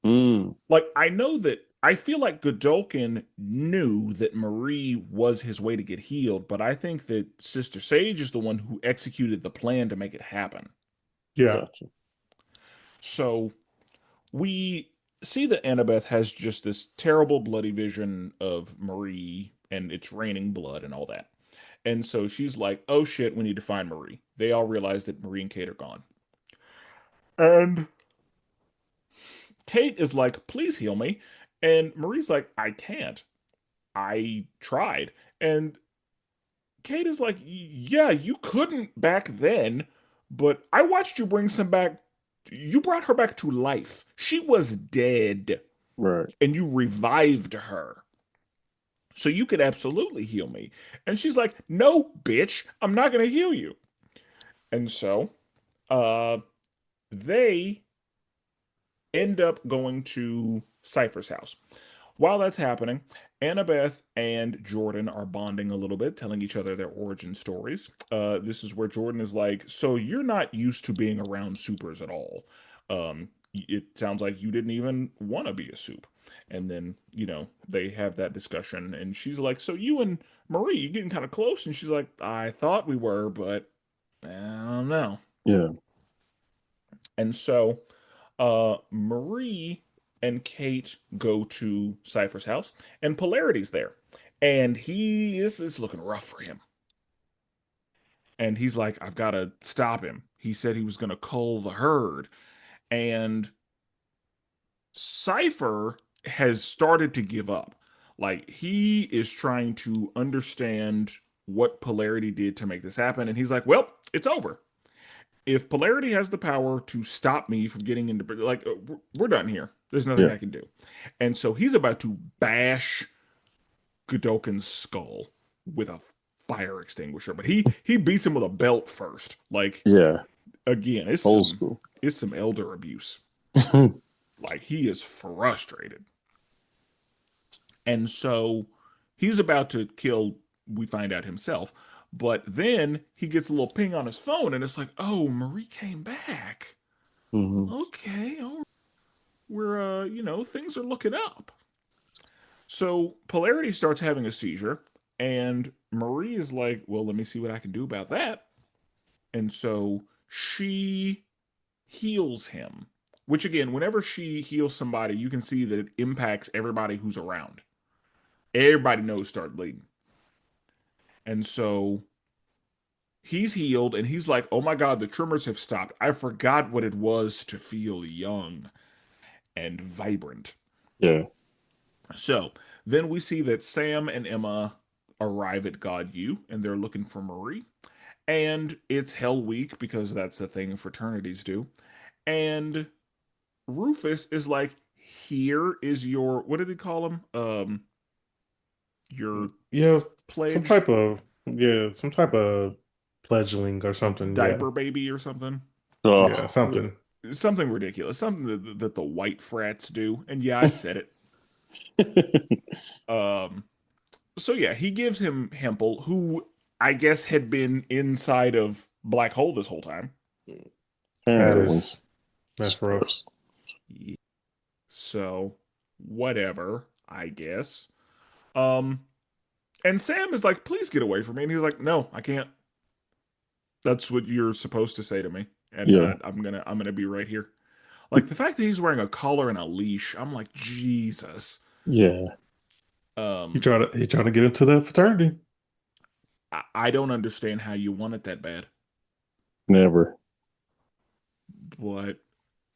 Speaker 3: Mm,
Speaker 2: Like, I know that. I feel like Godolkin knew that Marie was his way to get healed, but I think that Sister Sage is the one who executed the plan to make it happen.
Speaker 4: Yeah,
Speaker 3: gotcha.
Speaker 2: So we see that Annabeth has just this terrible bloody vision of Marie and it's raining blood and all that. And so she's like, oh shit, we need to find Marie. They all realize that Marie and Kate are gone. And Kate is like, please heal me. And Marie's like, I can't. I tried. And Kate is like, yeah, you couldn't back then, but I watched you bring some back. You brought her back to life. She was dead.
Speaker 3: Right.
Speaker 2: And you revived her. So you could absolutely heal me. And she's like, no, bitch, I'm not going to heal you. And so uh, they end up going to Cypher's house. While that's happening, Annabeth and Jordan are bonding a little bit, telling each other their origin stories. This is where Jordan is like, so you're not used to being around supers at all. It sounds like you didn't even want to be a soup. And then, they have that discussion, and she's like, so you and Marie, you getting kind of close? And she's like, I thought we were, but I don't know.
Speaker 3: Yeah.
Speaker 2: And so Marie and Kate go to Cypher's house, and Polarity's there. And he is looking rough for him. And he's like, I've got to stop him. He said he was going to cull the herd. And Cypher has started to give up. Like, he is trying to understand what Polarity did to make this happen. And he's like, well, it's over. If Polarity has the power to stop me from getting into, like, we're done here. There's nothing
Speaker 3: Yeah.
Speaker 2: I can do. And so he's about to bash Godolkin's skull with a fire extinguisher. But he beats him with a belt first. Like,
Speaker 3: Yeah.
Speaker 2: again,
Speaker 3: Old school.
Speaker 2: it's some elder abuse. Like, he is frustrated. And so he's about to kill, we find out himself. But then he gets a little ping on his phone, and it's like, oh, Marie came back.
Speaker 3: Mhm.
Speaker 2: Okay, we're, things are looking up. So Polarity starts having a seizure, and Marie is like, well, let me see what I can do about that. And so she heals him, which again, whenever she heals somebody, you can see that it impacts everybody who's around. Everybody knows start bleeding. And so he's healed, and he's like, oh my God, the tremors have stopped. I forgot what it was to feel young and vibrant.
Speaker 3: Yeah.
Speaker 2: So then we see that Sam and Emma arrive at God U, and they're looking for Marie. And it's Hell Week because that's a thing fraternities do. And Rufus is like, here is your, what did they call him? Your
Speaker 4: Yeah, some
Speaker 2: pledge
Speaker 4: type of some type of pledgling or something. Yeah,
Speaker 2: diaper baby or something.
Speaker 3: Oh,
Speaker 4: yeah, something.
Speaker 2: Something ridiculous. Something that the white frats do. And yeah, I said it. So yeah, he gives him Hempel, who I guess had been inside of Black Hole this whole time.
Speaker 4: That
Speaker 3: apparently.
Speaker 4: is that's rough.
Speaker 2: Yeah. So whatever, I guess. Um, and Sam is like, please get away from me. And he's like, no, I can't. That's what you're supposed to say to me. And
Speaker 3: Yeah.
Speaker 2: I'm gonna be right here. Like, the fact that he's wearing a collar and a leash, I'm like, Jesus.
Speaker 3: Yeah.
Speaker 4: He trying to get into the fraternity.
Speaker 2: I don't understand how you want it that bad.
Speaker 3: Never.
Speaker 2: But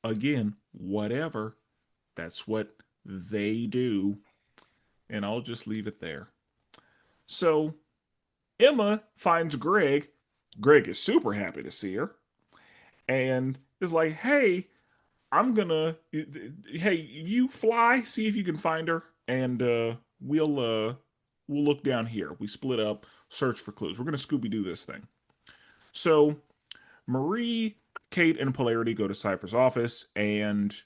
Speaker 2: again, whatever. That's what they do. And I'll just leave it there. So Emma finds Greg. Greg is super happy to see her. And is like, hey, hey, you fly, see if you can find her. And we'll look down here. We split up, search for clues. We're gonna Scooby-Doo this thing. So Marie, Kate, and Polarity go to Cypher's office, and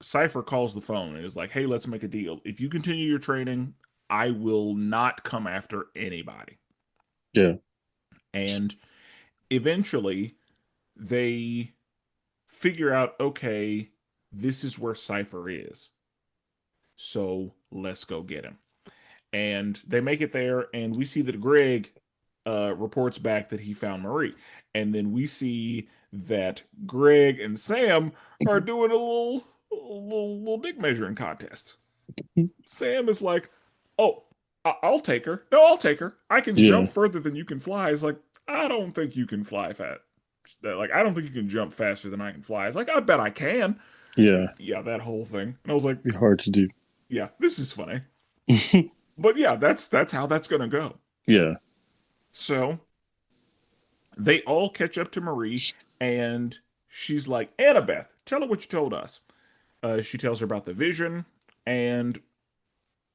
Speaker 2: Cypher calls the phone and is like, hey, let's make a deal. If you continue your training, I will not come after anybody.
Speaker 3: Yeah.
Speaker 2: And eventually they figure out, okay, this is where Cypher is. So let's go get him. And they make it there, and we see that Greg reports back that he found Marie. And then we see that Greg and Sam are doing a little dick measuring contest. Sam is like, "Oh, I'll take her. No, I'll take her. I can
Speaker 3: Yeah.
Speaker 2: jump further than you can fly." It's like, I don't think you can fly fast. Like, I don't think you can jump faster than I can fly. It's like, I bet I can.
Speaker 3: Yeah.
Speaker 2: Yeah, that whole thing. And I was like,
Speaker 3: Be hard to do.
Speaker 2: yeah, this is funny. But yeah, that's how that's gonna go.
Speaker 3: Yeah.
Speaker 2: So they all catch up to Marie, and she's like, Annabeth, tell her what you told us. She tells her about the vision, and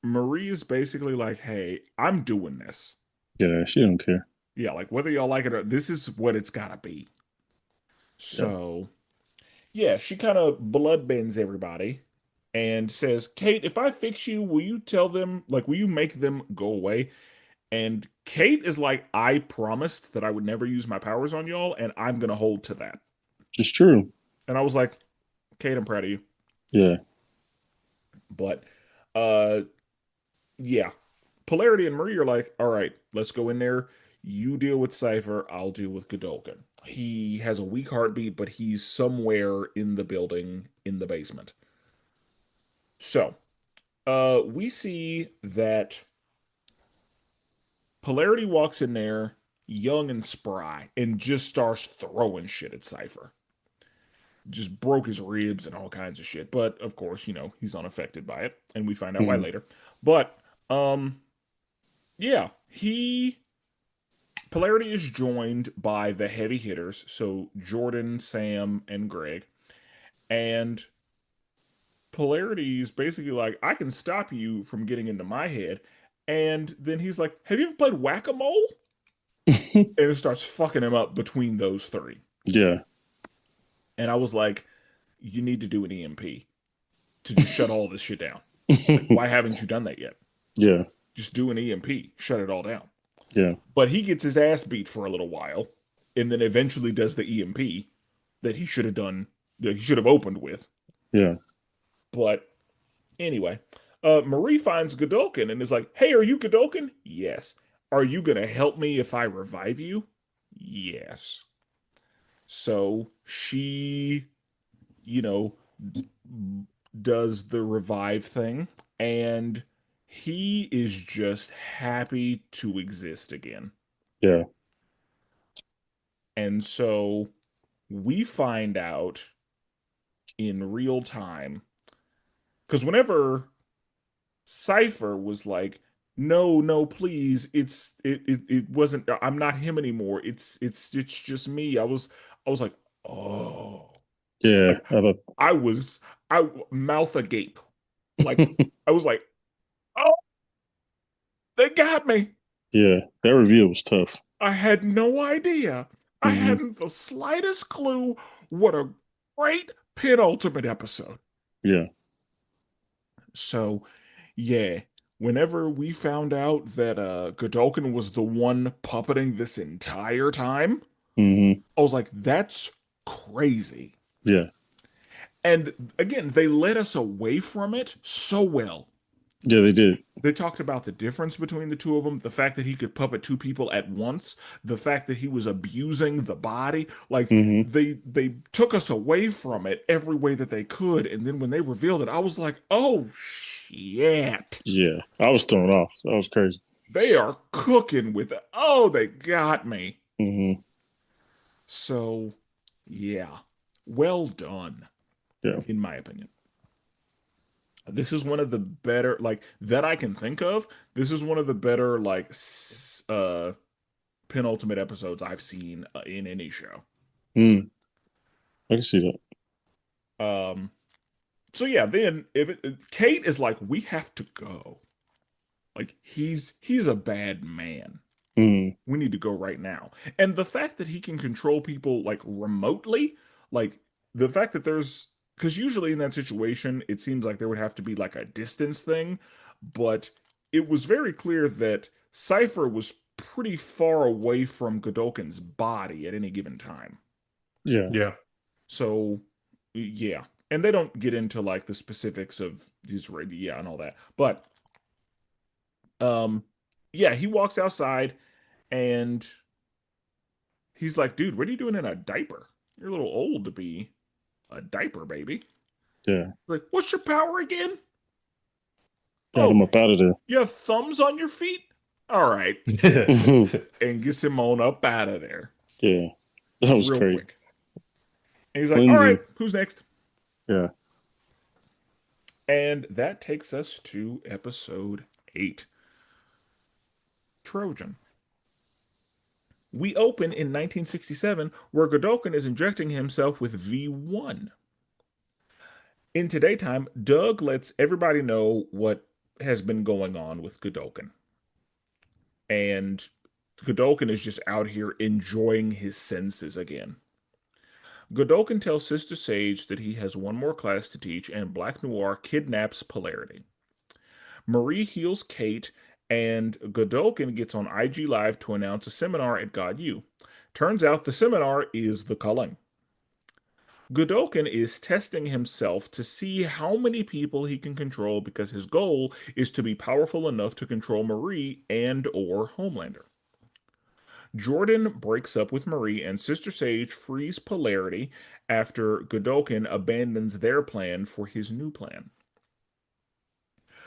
Speaker 2: Marie is basically like, hey, I'm doing this.
Speaker 3: Yeah. She don't care.
Speaker 2: Yeah, like, whether y'all like it or this is what it's gotta be. So yeah, she kind of blood bends everybody and says, Kate, if I fix you, will you tell them, like, will you make them go away? And Kate is like, I promised that I would never use my powers on y'all, and I'm going to hold to that.
Speaker 3: It's true.
Speaker 2: And I was like, Kate, I'm proud of you.
Speaker 3: Yeah.
Speaker 2: But, yeah. Polarity and Marie are like, all right, let's go in there. You deal with Cypher, I'll deal with Godolkin. He has a weak heartbeat, but he's somewhere in the building, in the basement. So, we see that Polarity walks in there, young and spry, and just starts throwing shit at Cypher. Just broke his ribs and all kinds of shit. But of course, he's unaffected by it, and we find out why
Speaker 3: Mm.
Speaker 2: later. But yeah, Polarity is joined by the heavy hitters, so Jordan, Sam, and Greg. And Polarity is basically like, I can stop you from getting into my head. And then he's like, have you ever played whack-a-mole? And it starts fucking him up between those three.
Speaker 3: Yeah.
Speaker 2: And I was like, you need to do an EMP to just shut all this shit down. Like, why haven't you done that yet?
Speaker 3: Yeah.
Speaker 2: Just do an EMP, shut it all down.
Speaker 3: Yeah.
Speaker 2: But he gets his ass beat for a little while, and then eventually does the EMP that he should have done, that he should have opened with.
Speaker 3: Yeah.
Speaker 2: But anyway, Marie finds Godolkin and is like, hey, are you Godolkin? Yes. Are you going to help me if I revive you? Yes. So she, does the revive thing, and he is just happy to exist again.
Speaker 3: Yeah.
Speaker 2: And so we find out in real time, because whenever Cypher was like, no, please, it wasn't, I'm not him anymore, it's just me, I was like, oh,
Speaker 3: Yeah.
Speaker 2: like, I mouth agape, like I was like, oh, they got me.
Speaker 3: Yeah. That reveal was tough.
Speaker 2: I had no idea. I
Speaker 3: Mhm.
Speaker 2: hadn't the slightest clue. What a great penultimate episode.
Speaker 3: Yeah.
Speaker 2: So, yeah, whenever we found out that Godolkin was the one puppeting this entire time,
Speaker 3: Hmm.
Speaker 2: I was like, that's crazy.
Speaker 3: Yeah.
Speaker 2: And again, they led us away from it so well.
Speaker 3: Yeah, they did.
Speaker 2: They talked about the difference between the two of them, the fact that he could puppet two people at once, the fact that he was abusing the body. Like,
Speaker 3: Hmm.
Speaker 2: they took us away from it every way that they could, and then when they revealed it, I was like, oh shit.
Speaker 3: Yeah. I was thrown off. That was crazy.
Speaker 2: They are cooking with it. Oh, they got me.
Speaker 3: Hmm.
Speaker 2: So, yeah. Well done.
Speaker 3: Yeah.
Speaker 2: In my opinion. This is one of the better, like, that I can think of. This is one of the better, like, penultimate episodes I've seen in any show.
Speaker 3: Mm. I can see that.
Speaker 2: So yeah, then Kate is like, we have to go. Like, he's a bad man.
Speaker 3: Mm.
Speaker 2: We need to go right now. And the fact that he can control people like remotely, like the fact that because usually in that situation, it seems like there would have to be like a distance thing, but it was very clear that Cypher was pretty far away from Godolkin's body at any given time.
Speaker 3: Yeah.
Speaker 4: Yeah.
Speaker 2: So, yeah. And they don't get into like the specifics of his and all that. But yeah, he walks outside and he's like, dude, what are you doing in a diaper? You're a little old to be a diaper baby.
Speaker 3: Yeah.
Speaker 2: Like, what's your power again?
Speaker 3: Got him up out of there.
Speaker 2: You have thumbs on your feet? All right.
Speaker 3: Yeah.
Speaker 2: And gets him on up out of there.
Speaker 3: That was
Speaker 2: real
Speaker 3: great.
Speaker 2: quick. And he's like,
Speaker 3: Lindsay.
Speaker 2: all right, who's next?
Speaker 3: Yeah.
Speaker 2: And that takes us to episode 8. Trojan. We open in 1967 where Godolkin is injecting himself with V1. In Today Time, Doug lets everybody know what has been going on with Godolkin. And Godolkin is just out here enjoying his senses again. Godolkin tells Sister Sage that he has one more class to teach and Black Noir kidnaps Polarity. Marie heals Kate and Godolkin gets on IG Live to announce a seminar at God U. Turns out the seminar is The Culling. Godolkin is testing himself to see how many people he can control because his goal is to be powerful enough to control Marie and or Homelander. Jordan breaks up with Marie and Sister Sage frees Polarity after Godolkin abandons their plan for his new plan.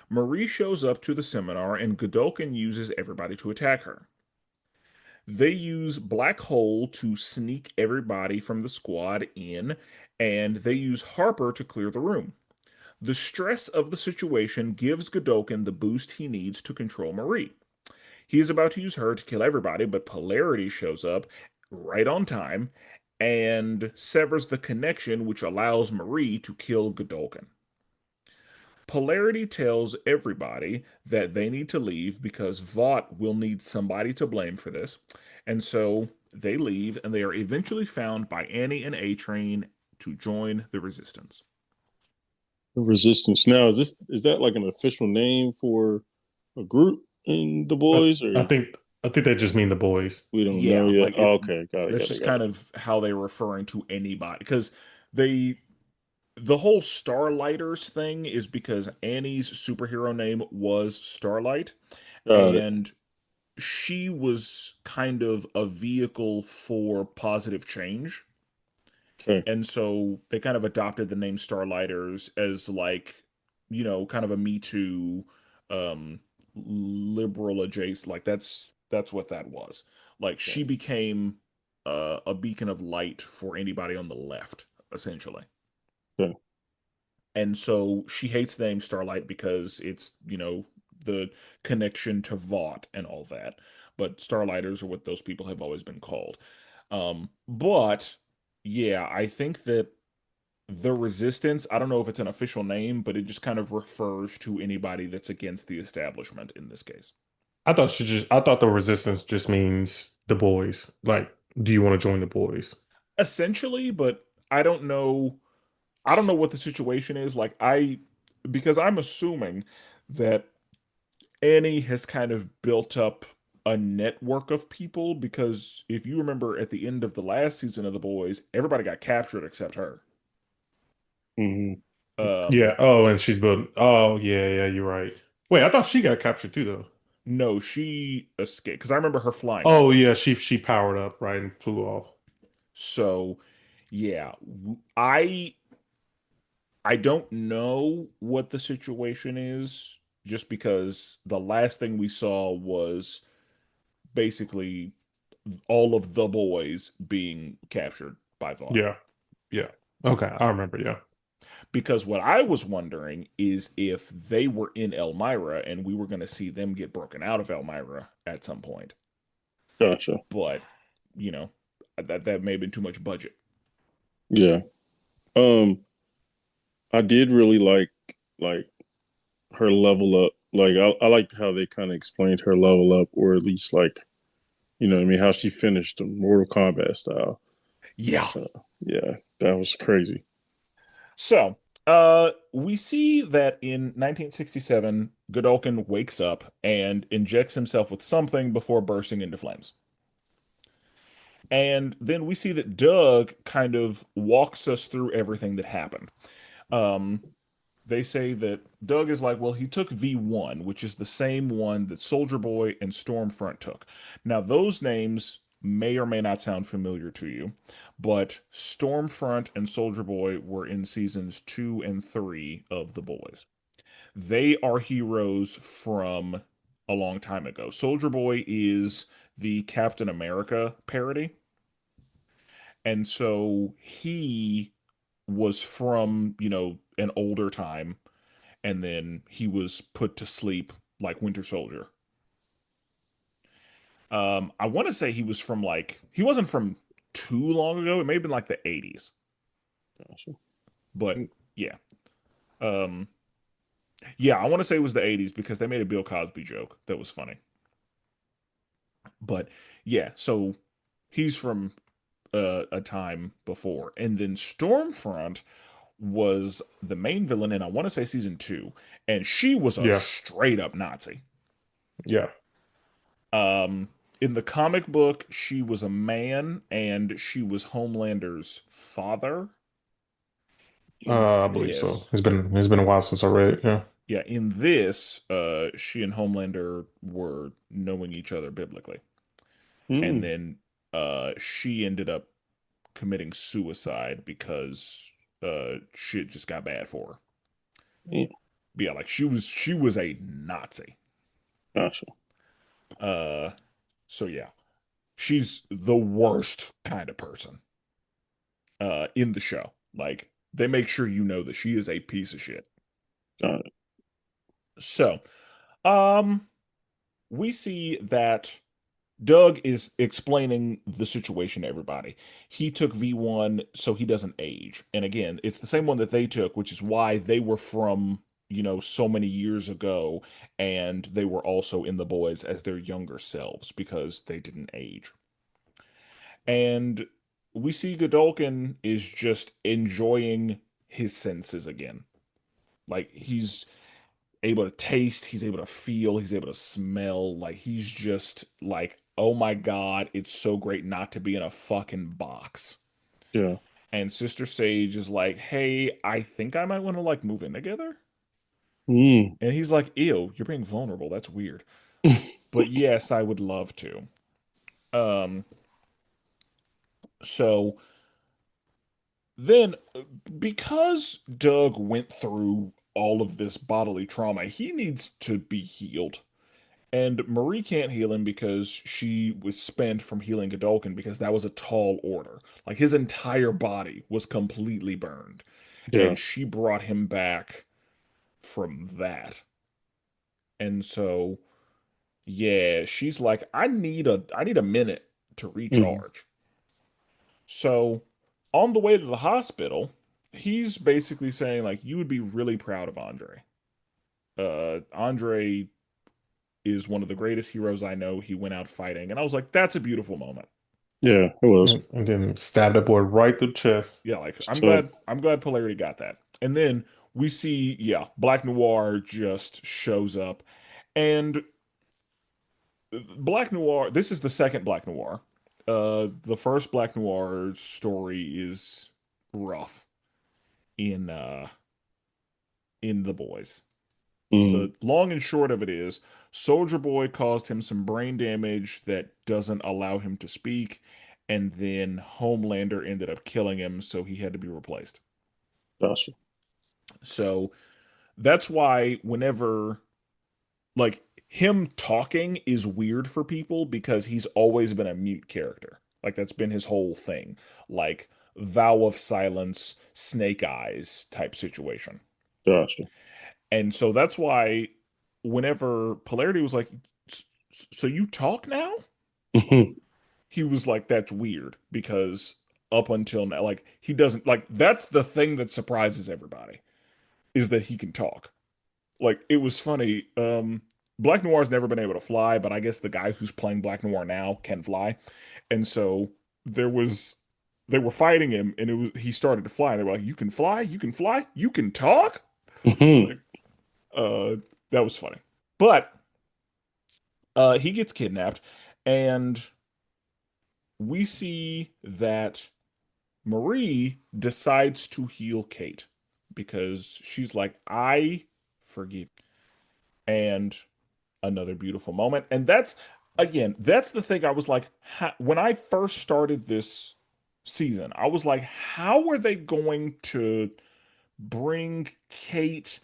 Speaker 2: Marie shows up to the seminar and Godolkin uses everybody to attack her. They use Black Hole to sneak everybody from the squad in, and they use Harper to clear the room. The stress of the situation gives Godolkin the boost he needs to control Marie. He is about to use her to kill everybody, but Polarity shows up right on time and severs the connection, which allows Marie to kill Godolkin. Polarity tells everybody that they need to leave because Vought will need somebody to blame for this. And so they leave, and they are eventually found by Annie and A Train to join the Resistance.
Speaker 3: Resistance. Now, is that like an official name for a group in the
Speaker 4: I,
Speaker 3: boys,
Speaker 4: I
Speaker 3: or
Speaker 4: think I think they just mean the boys.
Speaker 3: we don't know
Speaker 2: Yeah,
Speaker 3: yet?
Speaker 2: like
Speaker 3: Oh,
Speaker 2: it
Speaker 3: okay, got it,
Speaker 2: that's
Speaker 3: got it,
Speaker 2: just
Speaker 3: got
Speaker 2: kind
Speaker 3: it.
Speaker 2: of how they're referring to anybody because they the whole Starlighters thing is because Annie's superhero name was Starlight,
Speaker 3: Got it.
Speaker 2: and she was kind of a vehicle for positive change.
Speaker 3: Okay,
Speaker 2: And so they kind of adopted the name Starlighters as like, kind of a Me Too, liberal adjacent. Like that's what that was. Like she
Speaker 3: okay,
Speaker 2: became a beacon of light for anybody on the left, essentially.
Speaker 3: okay.
Speaker 2: And so she hates the name Starlight because it's, the connection to Vought and all that. But Starlighters are what those people have always been called. But yeah, I think that the Resistance, I don't know if it's an official name, but it just kind of refers to anybody that's against the establishment in this case.
Speaker 4: I thought the resistance just means the boys. Like, do you want to join the boys?
Speaker 2: Essentially, but I don't know what the situation is. Because I'm assuming that Annie has kind of built up a network of people because if you remember at the end of the last season of The Boys, everybody got captured except her.
Speaker 3: Hmm.
Speaker 2: Um,
Speaker 4: Yeah. Oh, and she's building. Oh, yeah, yeah. You're right. Wait, I thought she got captured too, though.
Speaker 2: no, she escaped because I remember her flying
Speaker 4: Oh,
Speaker 2: off.
Speaker 4: yeah. She powered up right and flew off.
Speaker 2: So, yeah, I don't know what the situation is just because the last thing we saw was basically all of the boys being captured by Vought.
Speaker 4: Yeah. Yeah. Okay, I remember. Yeah.
Speaker 2: Because what I was wondering is if they were in Elmira and we were going to see them get broken out of Elmira at some point.
Speaker 3: Gotcha.
Speaker 2: But, you know, that may have been too much budget.
Speaker 3: Yeah. Um, I did really like her level up. Like I liked how they kind of explained her level up, or at least like what I mean, how she finished the Mortal Kombat style.
Speaker 2: Yeah.
Speaker 3: Yeah, that was crazy.
Speaker 2: So, we see that in 1967, Godolkin wakes up and injects himself with something before bursting into flames. And then we see that Doug kind of walks us through everything that happened. Um, they say that Doug is like, well, he took V1, which is the same one that Soldier Boy and Stormfront took. Now, those names may or may not sound familiar to you, but Stormfront and Soldier Boy were in seasons 2 and 3 of The Boys. They are heroes from a long time ago. Soldier Boy is the Captain America parody. And so he was from, an older time, and then he was put to sleep like Winter Soldier. I want to say he wasn't from too long ago. It may have been like the 80s,
Speaker 3: Gotcha.
Speaker 2: but yeah. Um, yeah, I want to say it was the 80s because they made a Bill Cosby joke that was funny. But yeah, so he's from a time before. And then Stormfront was the main villain in, I want to say, season 2, and she was a
Speaker 4: Yeah.
Speaker 2: straight up Nazi.
Speaker 4: Yeah.
Speaker 2: Um, in the comic book, she was a man and she was Homelander's father. In
Speaker 4: I believe so.
Speaker 2: this,
Speaker 4: It's been a while since I read it. Yeah.
Speaker 2: yeah, in this, she and Homelander were knowing each other biblically. And
Speaker 3: Mm,
Speaker 2: then she ended up committing suicide because shit just got bad for her.
Speaker 3: yeah,
Speaker 2: But yeah, like she was a Nazi.
Speaker 3: gotcha.
Speaker 2: Uh so yeah. She's the worst kind of person in the show. Like, they make sure you know that she is a piece of shit.
Speaker 3: Got it.
Speaker 2: So, um, we see that Doug is explaining the situation to everybody. He took V1 so he doesn't age. And again, it's the same one that they took, which is why they were from, so many years ago, and they were also in the boys as their younger selves because they didn't age. And we see Godolkin is just enjoying his senses again. Like, he's able to taste, he's able to feel, he's able to smell. Like, he's just like, oh my God, it's so great not to be in a fucking box.
Speaker 3: Yeah.
Speaker 2: And Sister Sage is like, hey, I think I might want to like move in together.
Speaker 3: Mm.
Speaker 2: And he's like, ew, you're being vulnerable. That's weird. But yes, I would love to. Um, so then because Doug went through all of this bodily trauma, he needs to be healed. And Marie can't heal him because she was spent from healing Godolkin because that was a tall order. Like, his entire body was completely burned.
Speaker 3: Yeah.
Speaker 2: And she brought him back from that. And so, yeah, she's like, I need a minute to
Speaker 3: Mm.
Speaker 2: recharge. So, on the way to the hospital, he's basically saying, like, you would be really proud of Andre. Andre is one of the greatest heroes I know. He went out fighting, and I was like, that's a beautiful moment.
Speaker 3: Yeah, it was.
Speaker 4: And then stabbed that boy right through the chest.
Speaker 2: Yeah, like,
Speaker 3: It's
Speaker 2: I'm
Speaker 3: tough.
Speaker 2: glad Polarity got that. And then we see, yeah, Black Noir just shows up, and Black Noir. This is the second Black Noir. The first Black Noir story is rough in the boys.
Speaker 3: Mm.
Speaker 2: The long and short of it is, Soldier Boy caused him some brain damage that doesn't allow him to speak, and then Homelander ended up killing him, so he had to be replaced.
Speaker 3: Gotcha.
Speaker 2: So that's why whenever, like, him talking is weird for people because he's always been a mute character. Like, that's been his whole thing. Like, vow of silence, snake eyes type situation.
Speaker 3: Gotcha.
Speaker 2: And so that's why whenever Polarity was like, so you talk now? He was like, that's weird because up until now, like, he doesn't, like, that's the thing that surprises everybody is that he can talk. Like, it was funny. Black Noir's never been able to fly, but I guess the guy who's playing Black Noir now can fly. And so they were fighting him, and he started to fly. And they were like, you can fly? You can fly? You can talk? Like, uh, that was funny. But he gets kidnapped, and we see that Marie decides to heal Kate because she's like, I forgive you. And another beautiful moment. And that's the thing I was like, when I first started this season, I was like, how are they going to bring Kate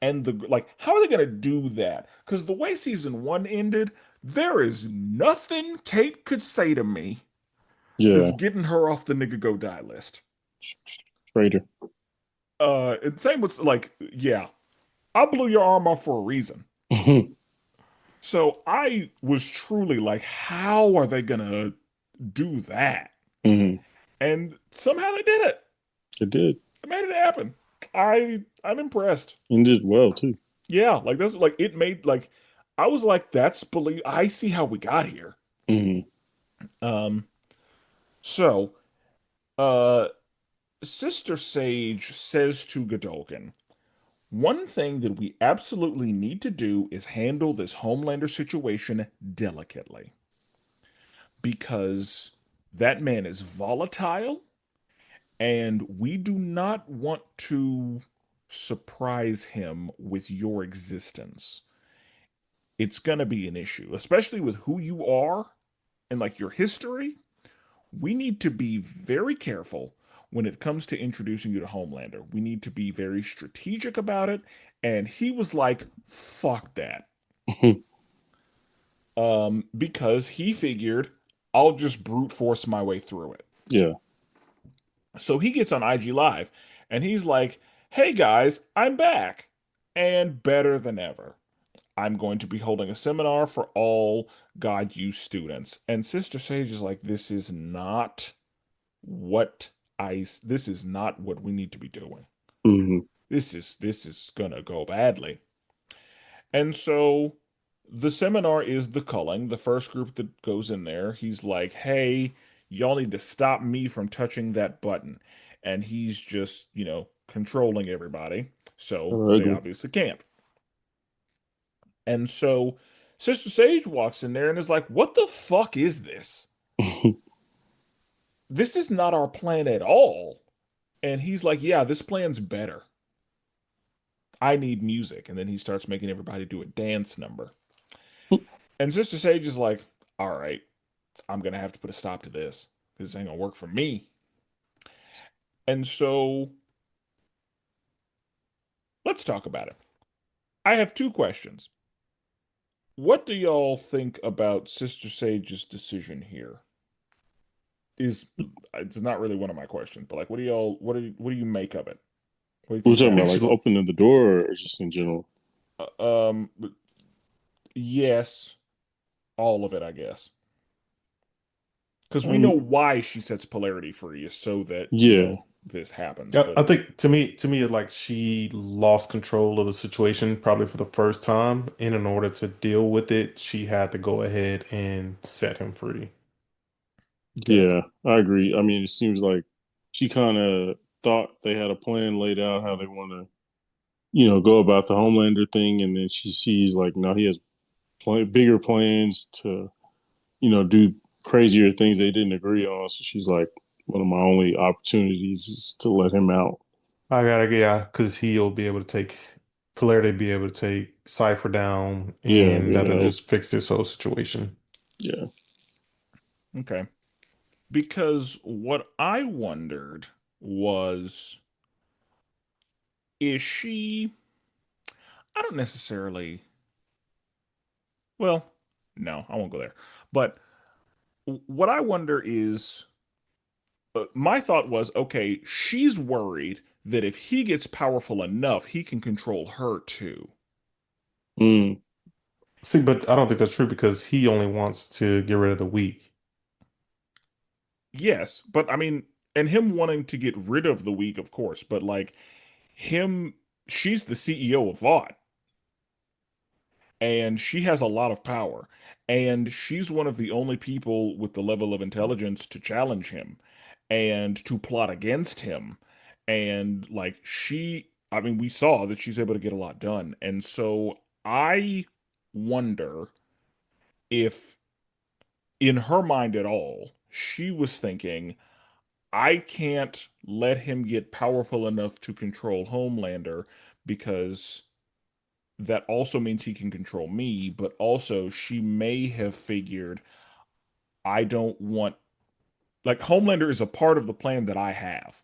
Speaker 2: and how are they going to do that? Because the way season one ended, there is nothing Kate could say to me that's
Speaker 3: Yeah.
Speaker 2: getting her off the nigga go die list.
Speaker 3: Traitor.
Speaker 2: And same with, like, yeah, I blew your arm off for a reason. So I was truly like, how are they gonna do that?
Speaker 3: Mm-hmm.
Speaker 2: And somehow they did it.
Speaker 3: It did.
Speaker 2: They made it happen. I'm impressed.
Speaker 3: And did well too.
Speaker 2: Yeah, like that's like it made like I was like, that's believe I see how we got here.
Speaker 3: Mm-hmm.
Speaker 2: Um so uh Sister Sage says to Godolkin, one thing that we absolutely need to do is handle this Homelander situation delicately. Because that man is volatile and we do not want to surprise him with your existence. It's going to be an issue, especially with who you are and like your history. We need to be very careful when it comes to introducing you to Homelander. We need to be very strategic about it. And he was like, fuck that. Because he figured I'll just brute force my way through it.
Speaker 3: Yeah.
Speaker 2: So he gets on IG Live and he's like, hey guys, I'm back and better than ever. I'm going to be holding a seminar for all God U students. And Sister Sage is like, this is not what we need to be doing.
Speaker 3: Hmm.
Speaker 2: This is gonna go badly. And so the seminar is the culling, the first group that goes in there. He's like, hey, y'all need to stop me from touching that button. And he's just, controlling everybody. So they
Speaker 3: Ugly.
Speaker 2: obviously can't. And so Sister Sage walks in there and is like, what the fuck is this? This is not our plan at all. And he's like, yeah, this plan's better. I need music. And then he starts making everybody do a dance number. And Sister Sage is like, all right, I'm going to have to put a stop to this. This ain't going to work for me. And so let's talk about it. I have two questions. What do y'all think about Sister Sage's decision here? It's not really one of my questions, but like, what do you make of it? What do
Speaker 3: We're
Speaker 2: you think
Speaker 3: talking about
Speaker 2: happened?
Speaker 3: like opening the door or just in general?
Speaker 2: Uh, yes, all of it, I guess. Because we know
Speaker 3: Um,
Speaker 2: why she sets polarity free is so that,
Speaker 3: yeah,
Speaker 2: this happens.
Speaker 4: Yeah, I
Speaker 2: But
Speaker 4: think to me, like she lost control of the situation probably for the first time, and in order to deal with it, she had to go ahead and set him free.
Speaker 2: okay,
Speaker 3: yeah, I agree. I mean, it seems like she kind of thought they had a plan laid out how they want to, go about the Homelander thing, and then she sees like, no, he has bigger plans to, do crazier things they didn't agree on. So she's like, one of my only opportunities is to let him out.
Speaker 4: I gotta, yeah, because he'll be able to take Polarity, be able to take Cypher down,
Speaker 3: Yeah,
Speaker 4: and
Speaker 3: it'll
Speaker 4: that'll
Speaker 3: help.
Speaker 4: just fix this whole situation.
Speaker 3: Yeah.
Speaker 2: okay. Because what I wondered was, is she? I don't necessarily. Well, no, I won't go there. But what I wonder is, my thought was, okay, she's worried that if he gets powerful enough, he can control her too.
Speaker 3: Mm,
Speaker 4: See, but I don't think that's true because he only wants to get rid of the weak.
Speaker 2: Yes, but I mean, and him wanting to get rid of the weak, of course, but like him, she's the CEO of Vought, and she has a lot of power, and she's one of the only people with the level of intelligence to challenge him and to plot against him. And like I mean, we saw that she's able to get a lot done. And so I wonder if in her mind at all, she was thinking, I can't let him get powerful enough to control Homelander because that also means he can control me, but also she may have figured I don't want, like, Homelander is a part of the plan that I have.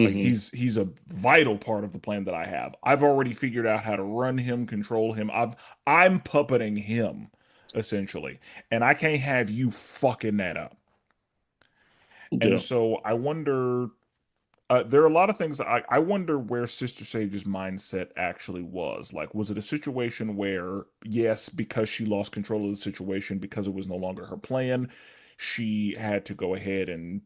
Speaker 2: Like
Speaker 3: hmm.
Speaker 2: he's a vital part of the plan that I have. I've already figured out how to run him, control him. I'm puppeting him essentially. And I can't have you fucking that up. And
Speaker 3: Yeah.
Speaker 2: so I wonder, there are a lot of things I wonder where Sister Sage's mindset actually was. Like, was it a situation where, yes, because she lost control of the situation, because it was no longer her plan, she had to go ahead and,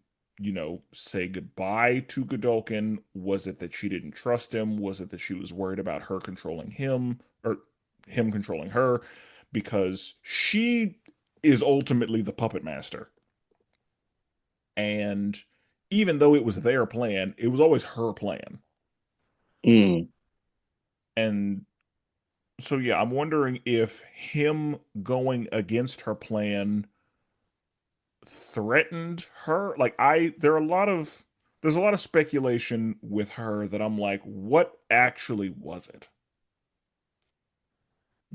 Speaker 2: say goodbye to Godolkin? Was it that she didn't trust him? Was it that she was worried about her controlling him or him controlling her? Because she is ultimately the puppet master. And even though it was their plan, it was always her plan.
Speaker 3: Mm,
Speaker 2: And so, yeah, I'm wondering if him going against her plan threatened her. Like, there's a lot of speculation with her that I'm like, what actually was it?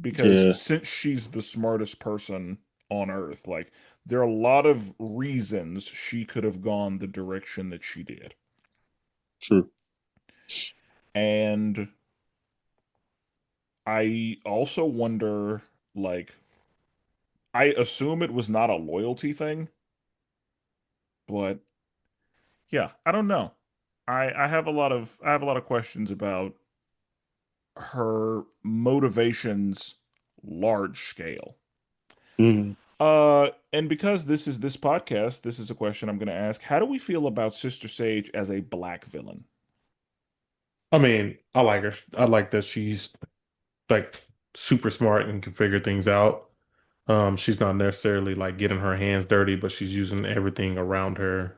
Speaker 2: Because
Speaker 3: yeah.
Speaker 2: since she's the smartest person on Earth, like, there are a lot of reasons she could have gone the direction that she did.
Speaker 3: True.
Speaker 2: And I also wonder, like, I assume it was not a loyalty thing, but yeah, I don't know. I have a lot of questions about her motivations large scale.
Speaker 3: Mhm.
Speaker 2: And because this is this podcast, this is a question I'm going to ask. How do we feel about Sister Sage as a black villain?
Speaker 4: I mean, I like her. I like that she's like super smart and can figure things out. She's not necessarily like getting her hands dirty, but she's using everything around her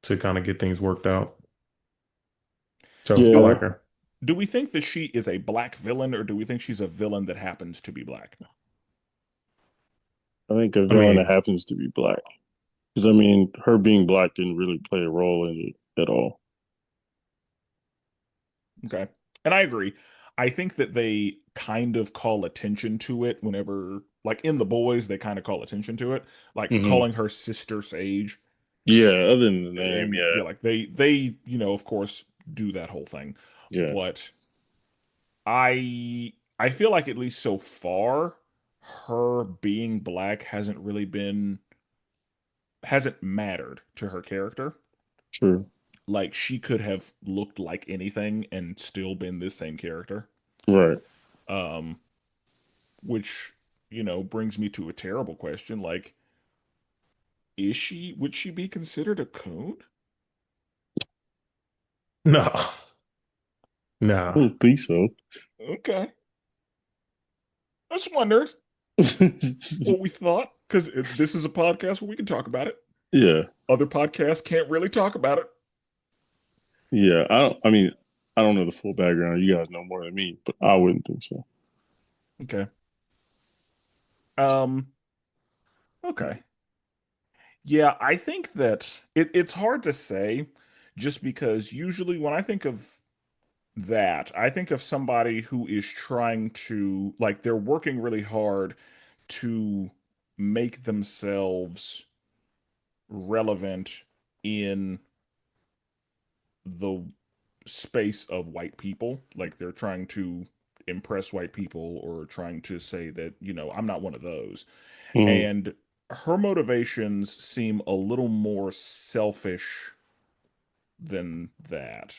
Speaker 4: to kind of get things worked out. So I
Speaker 3: Yeah,
Speaker 4: like her.
Speaker 2: Do we think that she is a black villain, or do we think she's a villain that happens to be black?
Speaker 3: I think a
Speaker 4: I
Speaker 3: villain that
Speaker 4: mean,
Speaker 3: happens to be black. Because I mean, her being black didn't really play a role in it at all.
Speaker 2: Okay. And I agree. I think that they kind of call attention to it whenever, like in The Boys, they kind of call attention to it, like
Speaker 3: Hmm.
Speaker 2: calling her Sister Sage.
Speaker 3: Yeah, other than the name,
Speaker 2: And
Speaker 3: yeah,
Speaker 2: yeah, like they of course, do that whole thing.
Speaker 3: yeah,
Speaker 2: But I feel like at least so far, her being black hasn't mattered to her character.
Speaker 3: true.
Speaker 2: Like she could have looked like anything and still been this same character.
Speaker 3: Right.
Speaker 2: Um, which, brings me to a terrible question. Like, would she be considered a coon?
Speaker 4: no,
Speaker 3: I
Speaker 4: no.
Speaker 3: don't think so.
Speaker 2: Okay. I just wondered what we thought, because this is a podcast where we can talk about it.
Speaker 3: Yeah,
Speaker 2: Other podcasts can't really talk about it.
Speaker 3: yeah. I don't. I mean, I don't know the full background. You guys know more than me, but I wouldn't think so.
Speaker 2: Okay. Um, okay. Yeah, I think that it's hard to say just because usually when I think of that, I think of somebody who is trying to, like, they're working really hard to make themselves relevant in the space of white people. Like, they're trying to impress white people or trying to say that, I'm not one of those.
Speaker 3: Hmm.
Speaker 2: And her motivations seem a little more selfish than that.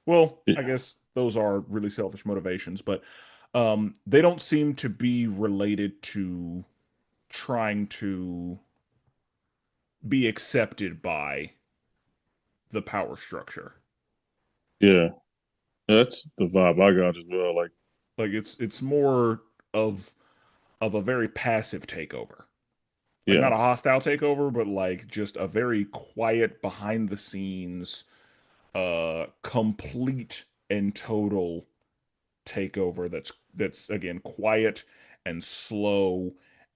Speaker 2: Well, I
Speaker 3: Yeah,
Speaker 2: guess those are really selfish motivations, but they don't seem to be related to trying to be accepted by the power structure.
Speaker 3: yeah. That's the vibe I got as well. Like,
Speaker 2: Like it's more of a very passive takeover. Like not
Speaker 3: yeah,
Speaker 2: a hostile takeover, but like just a very quiet behind the scenes complete and total takeover that's again quiet and slow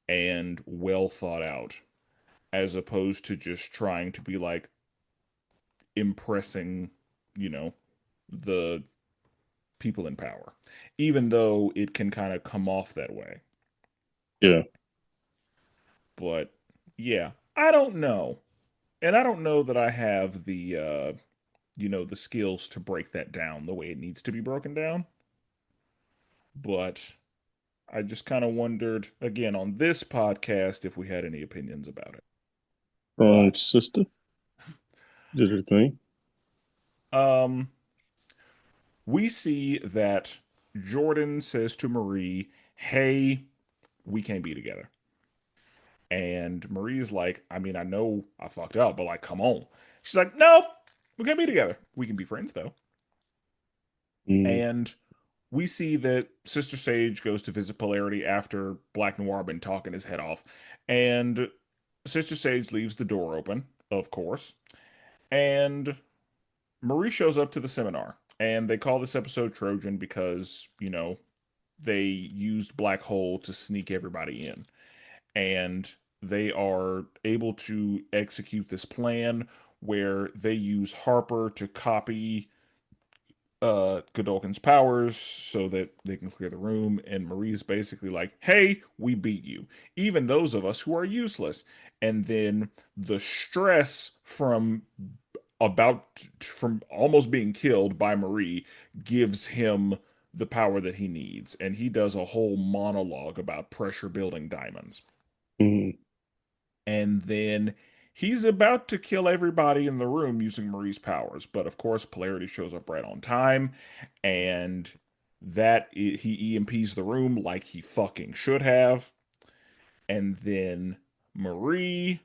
Speaker 2: and well thought out as opposed to just trying to be like impressing, you know, the people in power, even though it can kind of come off that way.
Speaker 3: yeah.
Speaker 2: But yeah, I don't know. And I don't know that I have the skills to break that down the way it needs to be broken down. But I just kind of wondered again on this podcast if we had any opinions about it. But
Speaker 3: Sister did her thing.
Speaker 2: um we see that Jordan says to Marie, "Hey, we can't be together." And Marie's like, "I mean, I know I fucked up, but like, come on." She's like, "Nope, we can't be together. We can be friends though."
Speaker 3: Mm,
Speaker 2: And we see that Sister Sage goes to visit Polarity after Black Noir been talking his head off. And Sister Sage leaves the door open, of course. And Marie shows up to the seminar. And they call this episode Trojan because, they used Black Hole to sneak everybody in. And they are able to execute this plan where they use Harper to copy Godolkin's powers so that they can clear the room. And Marie's basically like, "Hey, we beat you, even those of us who are useless." And then the stress from almost being killed by Marie gives him the power that he needs, and he does a whole monologue about pressure building diamonds.
Speaker 3: Mm-hmm.
Speaker 2: And then he's about to kill everybody in the room using Marie's powers, but of course Polarity shows up right on time, and he EMPs the room like he fucking should have. And then Marie,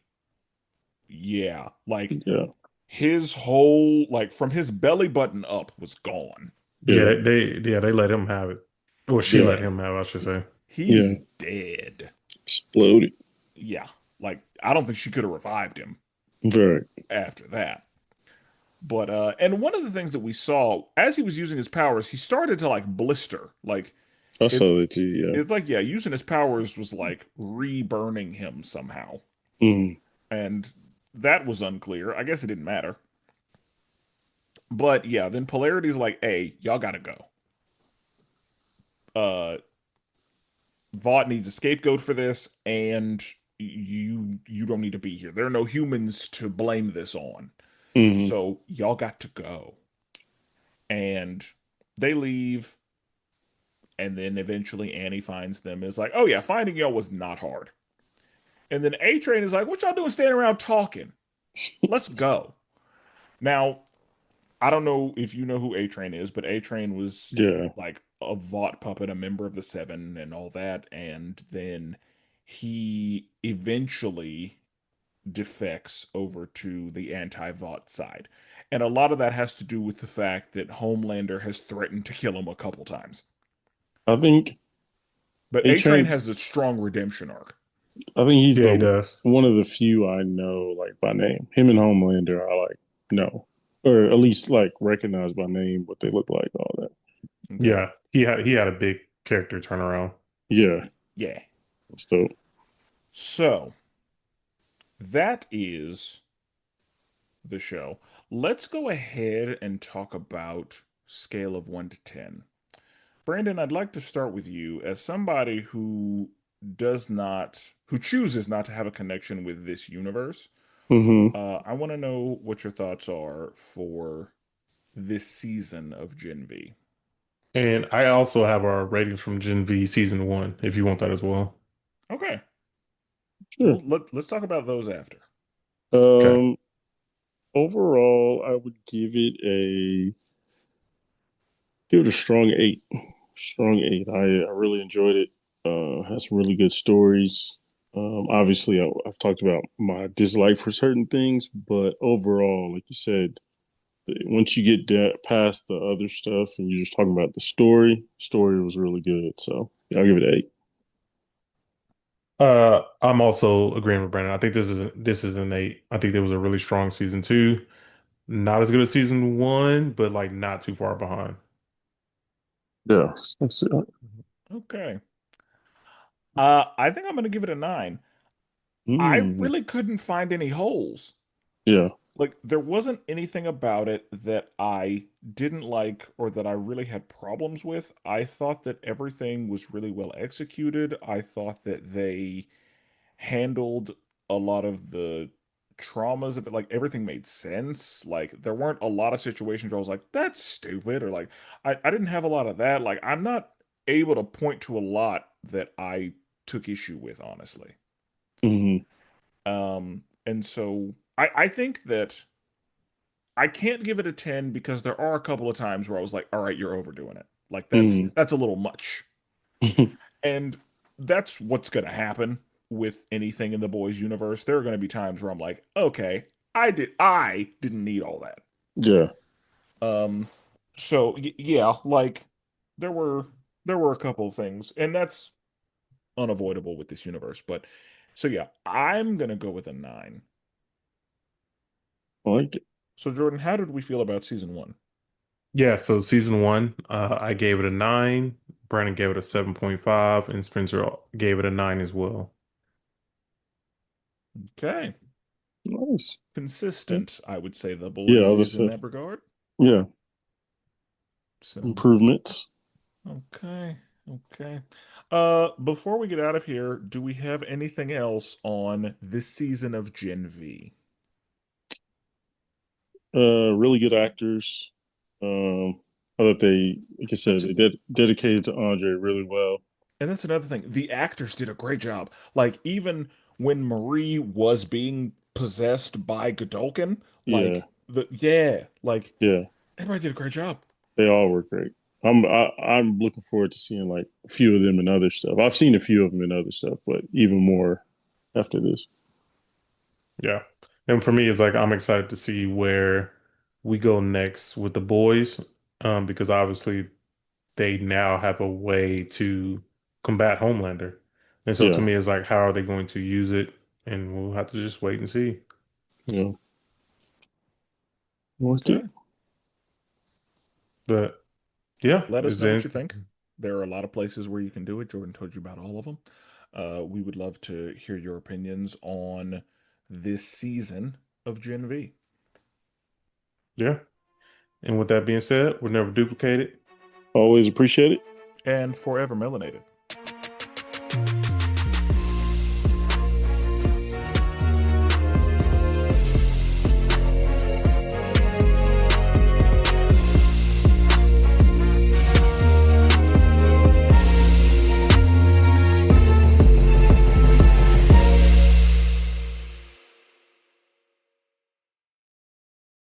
Speaker 2: yeah, like
Speaker 3: Yeah.
Speaker 2: his whole, like, from his belly button up was gone.
Speaker 4: Yeah,
Speaker 3: Yeah.
Speaker 4: they let him have it. Or she let
Speaker 2: Dead.
Speaker 4: him have it, I should say.
Speaker 3: Yeah.
Speaker 2: He's dead.
Speaker 3: Exploded.
Speaker 2: Yeah. Like, I don't think she could have revived him
Speaker 3: Very.
Speaker 2: after that. But and one of the things that we saw as he was using his powers, he started to like blister. Like
Speaker 3: I
Speaker 2: it
Speaker 3: saw that too. Yeah.
Speaker 2: it's like, yeah, using his powers was like re-burning him somehow.
Speaker 3: Mm.
Speaker 2: And that was unclear. I guess it didn't matter. But yeah, then Polarity's like, hey, y'all gotta go. Uh Vought needs a scapegoat for this, and you don't need to be here. There are no humans to blame this on.
Speaker 3: Mm-hmm.
Speaker 2: So y'all got to go. And they leave, and then eventually Annie finds them. Is like, oh yeah, finding y'all was not hard. And then A Train is like, what y'all doing standing around talking? Let's go. Now, I don't know if you know who A Train is, but A Train was
Speaker 3: Yeah.
Speaker 2: like a Vought puppet, a member of the Seven, and all that. And then he eventually defects over to the anti-Vought side. And a lot of that has to do with the fact that Homelander has threatened to kill him a couple times.
Speaker 3: I think
Speaker 2: But
Speaker 3: A
Speaker 2: A Train
Speaker 3: Train.
Speaker 2: has a strong redemption arc.
Speaker 3: I think he's
Speaker 4: Yeah, he
Speaker 3: the
Speaker 4: does.
Speaker 3: one of the few I know like by name. Him and Homelander are like no, or at least like recognized by name, what they look like, all that.
Speaker 2: Okay.
Speaker 4: Yeah, he had a big character turnaround.
Speaker 3: Yeah,
Speaker 2: Yeah.
Speaker 3: that's dope.
Speaker 2: So that is the show. Let's go ahead and talk about scale of 1 to 10. Brandon, I'd like to start with you as somebody who chooses not to have a connection with this universe.
Speaker 3: Mm-hmm.
Speaker 2: I want to know what your thoughts are for this season of Gen V.
Speaker 4: And I also have our ratings from Gen V season 1, if you want that as well.
Speaker 2: Okay.
Speaker 3: Sure.
Speaker 2: Let's talk about those after.
Speaker 4: Okay.
Speaker 3: Um, Overall, I would give it a strong 8. Strong 8. I really enjoyed it. Has some really good stories. Obviously, I've talked about my dislike for certain things, but overall, like you said, once you get past the other stuff and you're just talking about the story was really good. So yeah, I'll give it an 8.
Speaker 4: I'm also agreeing with Brandon. I think this is an 8. I think there was a really strong season 2. Not as good as season 1, but like not too far behind.
Speaker 3: Yeah, that's it.
Speaker 2: Okay. I think I'm going to give it a 9. I
Speaker 3: Mm,
Speaker 2: really couldn't find any holes.
Speaker 3: yeah.
Speaker 2: Like, there wasn't anything about it that I didn't like or that I really had problems with. I thought that everything was really well executed. I thought that they handled a lot of the traumas of it. Like, everything made sense. Like, there weren't a lot of situations where I was like, that's stupid, or like, I didn't have a lot of that. Like, I'm not able to point to a lot that I took issue with, honestly.
Speaker 3: Mm,
Speaker 2: And so I think that I can't give it a 10 because there are a couple of times where I was like, all right, you're overdoing it. Like
Speaker 3: mm.
Speaker 2: that's a little much. And that's what's going to happen with anything in the boys universe. There are going to be times where I'm like, okay, I didn't need all that.
Speaker 3: Yeah.
Speaker 2: Um so yeah, like there were there were a couple of things, and that's unavoidable with this universe, but so yeah, I'm going to go with a 9.
Speaker 3: I liked it.
Speaker 2: So Jordan, how did we feel about season 1?
Speaker 4: Yeah, so season 1, I gave it a 9. Brandon gave it a 7.5, and Spencer gave it a 9 as well.
Speaker 2: Okay.
Speaker 3: Nice.
Speaker 2: Consistent, I would say the
Speaker 3: Yeah, I
Speaker 2: boys is
Speaker 3: was
Speaker 2: in that regard.
Speaker 3: yeah,
Speaker 2: So,
Speaker 3: improvements.
Speaker 2: okay. Okay. Before we get out of here, do we have anything else on this season of Gen V?
Speaker 3: Really good actors. Um, I thought like I said, they dedicated to Andre really well.
Speaker 2: And that's another thing. The actors did a great job. Like even when Marie was being possessed by Godolkin,
Speaker 3: Yeah,
Speaker 2: like
Speaker 3: yeah,
Speaker 2: everybody did a great job.
Speaker 3: they all were great. I'm looking forward to seeing like a few of them in other stuff. I've seen a few of them in other stuff, but even more after this.
Speaker 4: Yeah. And for me, it's like I'm excited to see where we go next with the boys, because obviously they now have a way to combat Homelander. And so to
Speaker 3: Yeah,
Speaker 4: me, it's like, how are they going to use it? And we'll have to just wait and see.
Speaker 3: yeah. Worth it.
Speaker 2: Okay.
Speaker 4: But yeah,
Speaker 2: Let us
Speaker 4: is
Speaker 2: know what
Speaker 4: there,
Speaker 2: you think. There are a lot of places where you can do it. Jordan told you about all of them. We would love to hear your opinions on this season of Gen V.
Speaker 4: yeah. And with that being said, we're never duplicated.
Speaker 3: Always appreciate it.
Speaker 2: And forever melanated.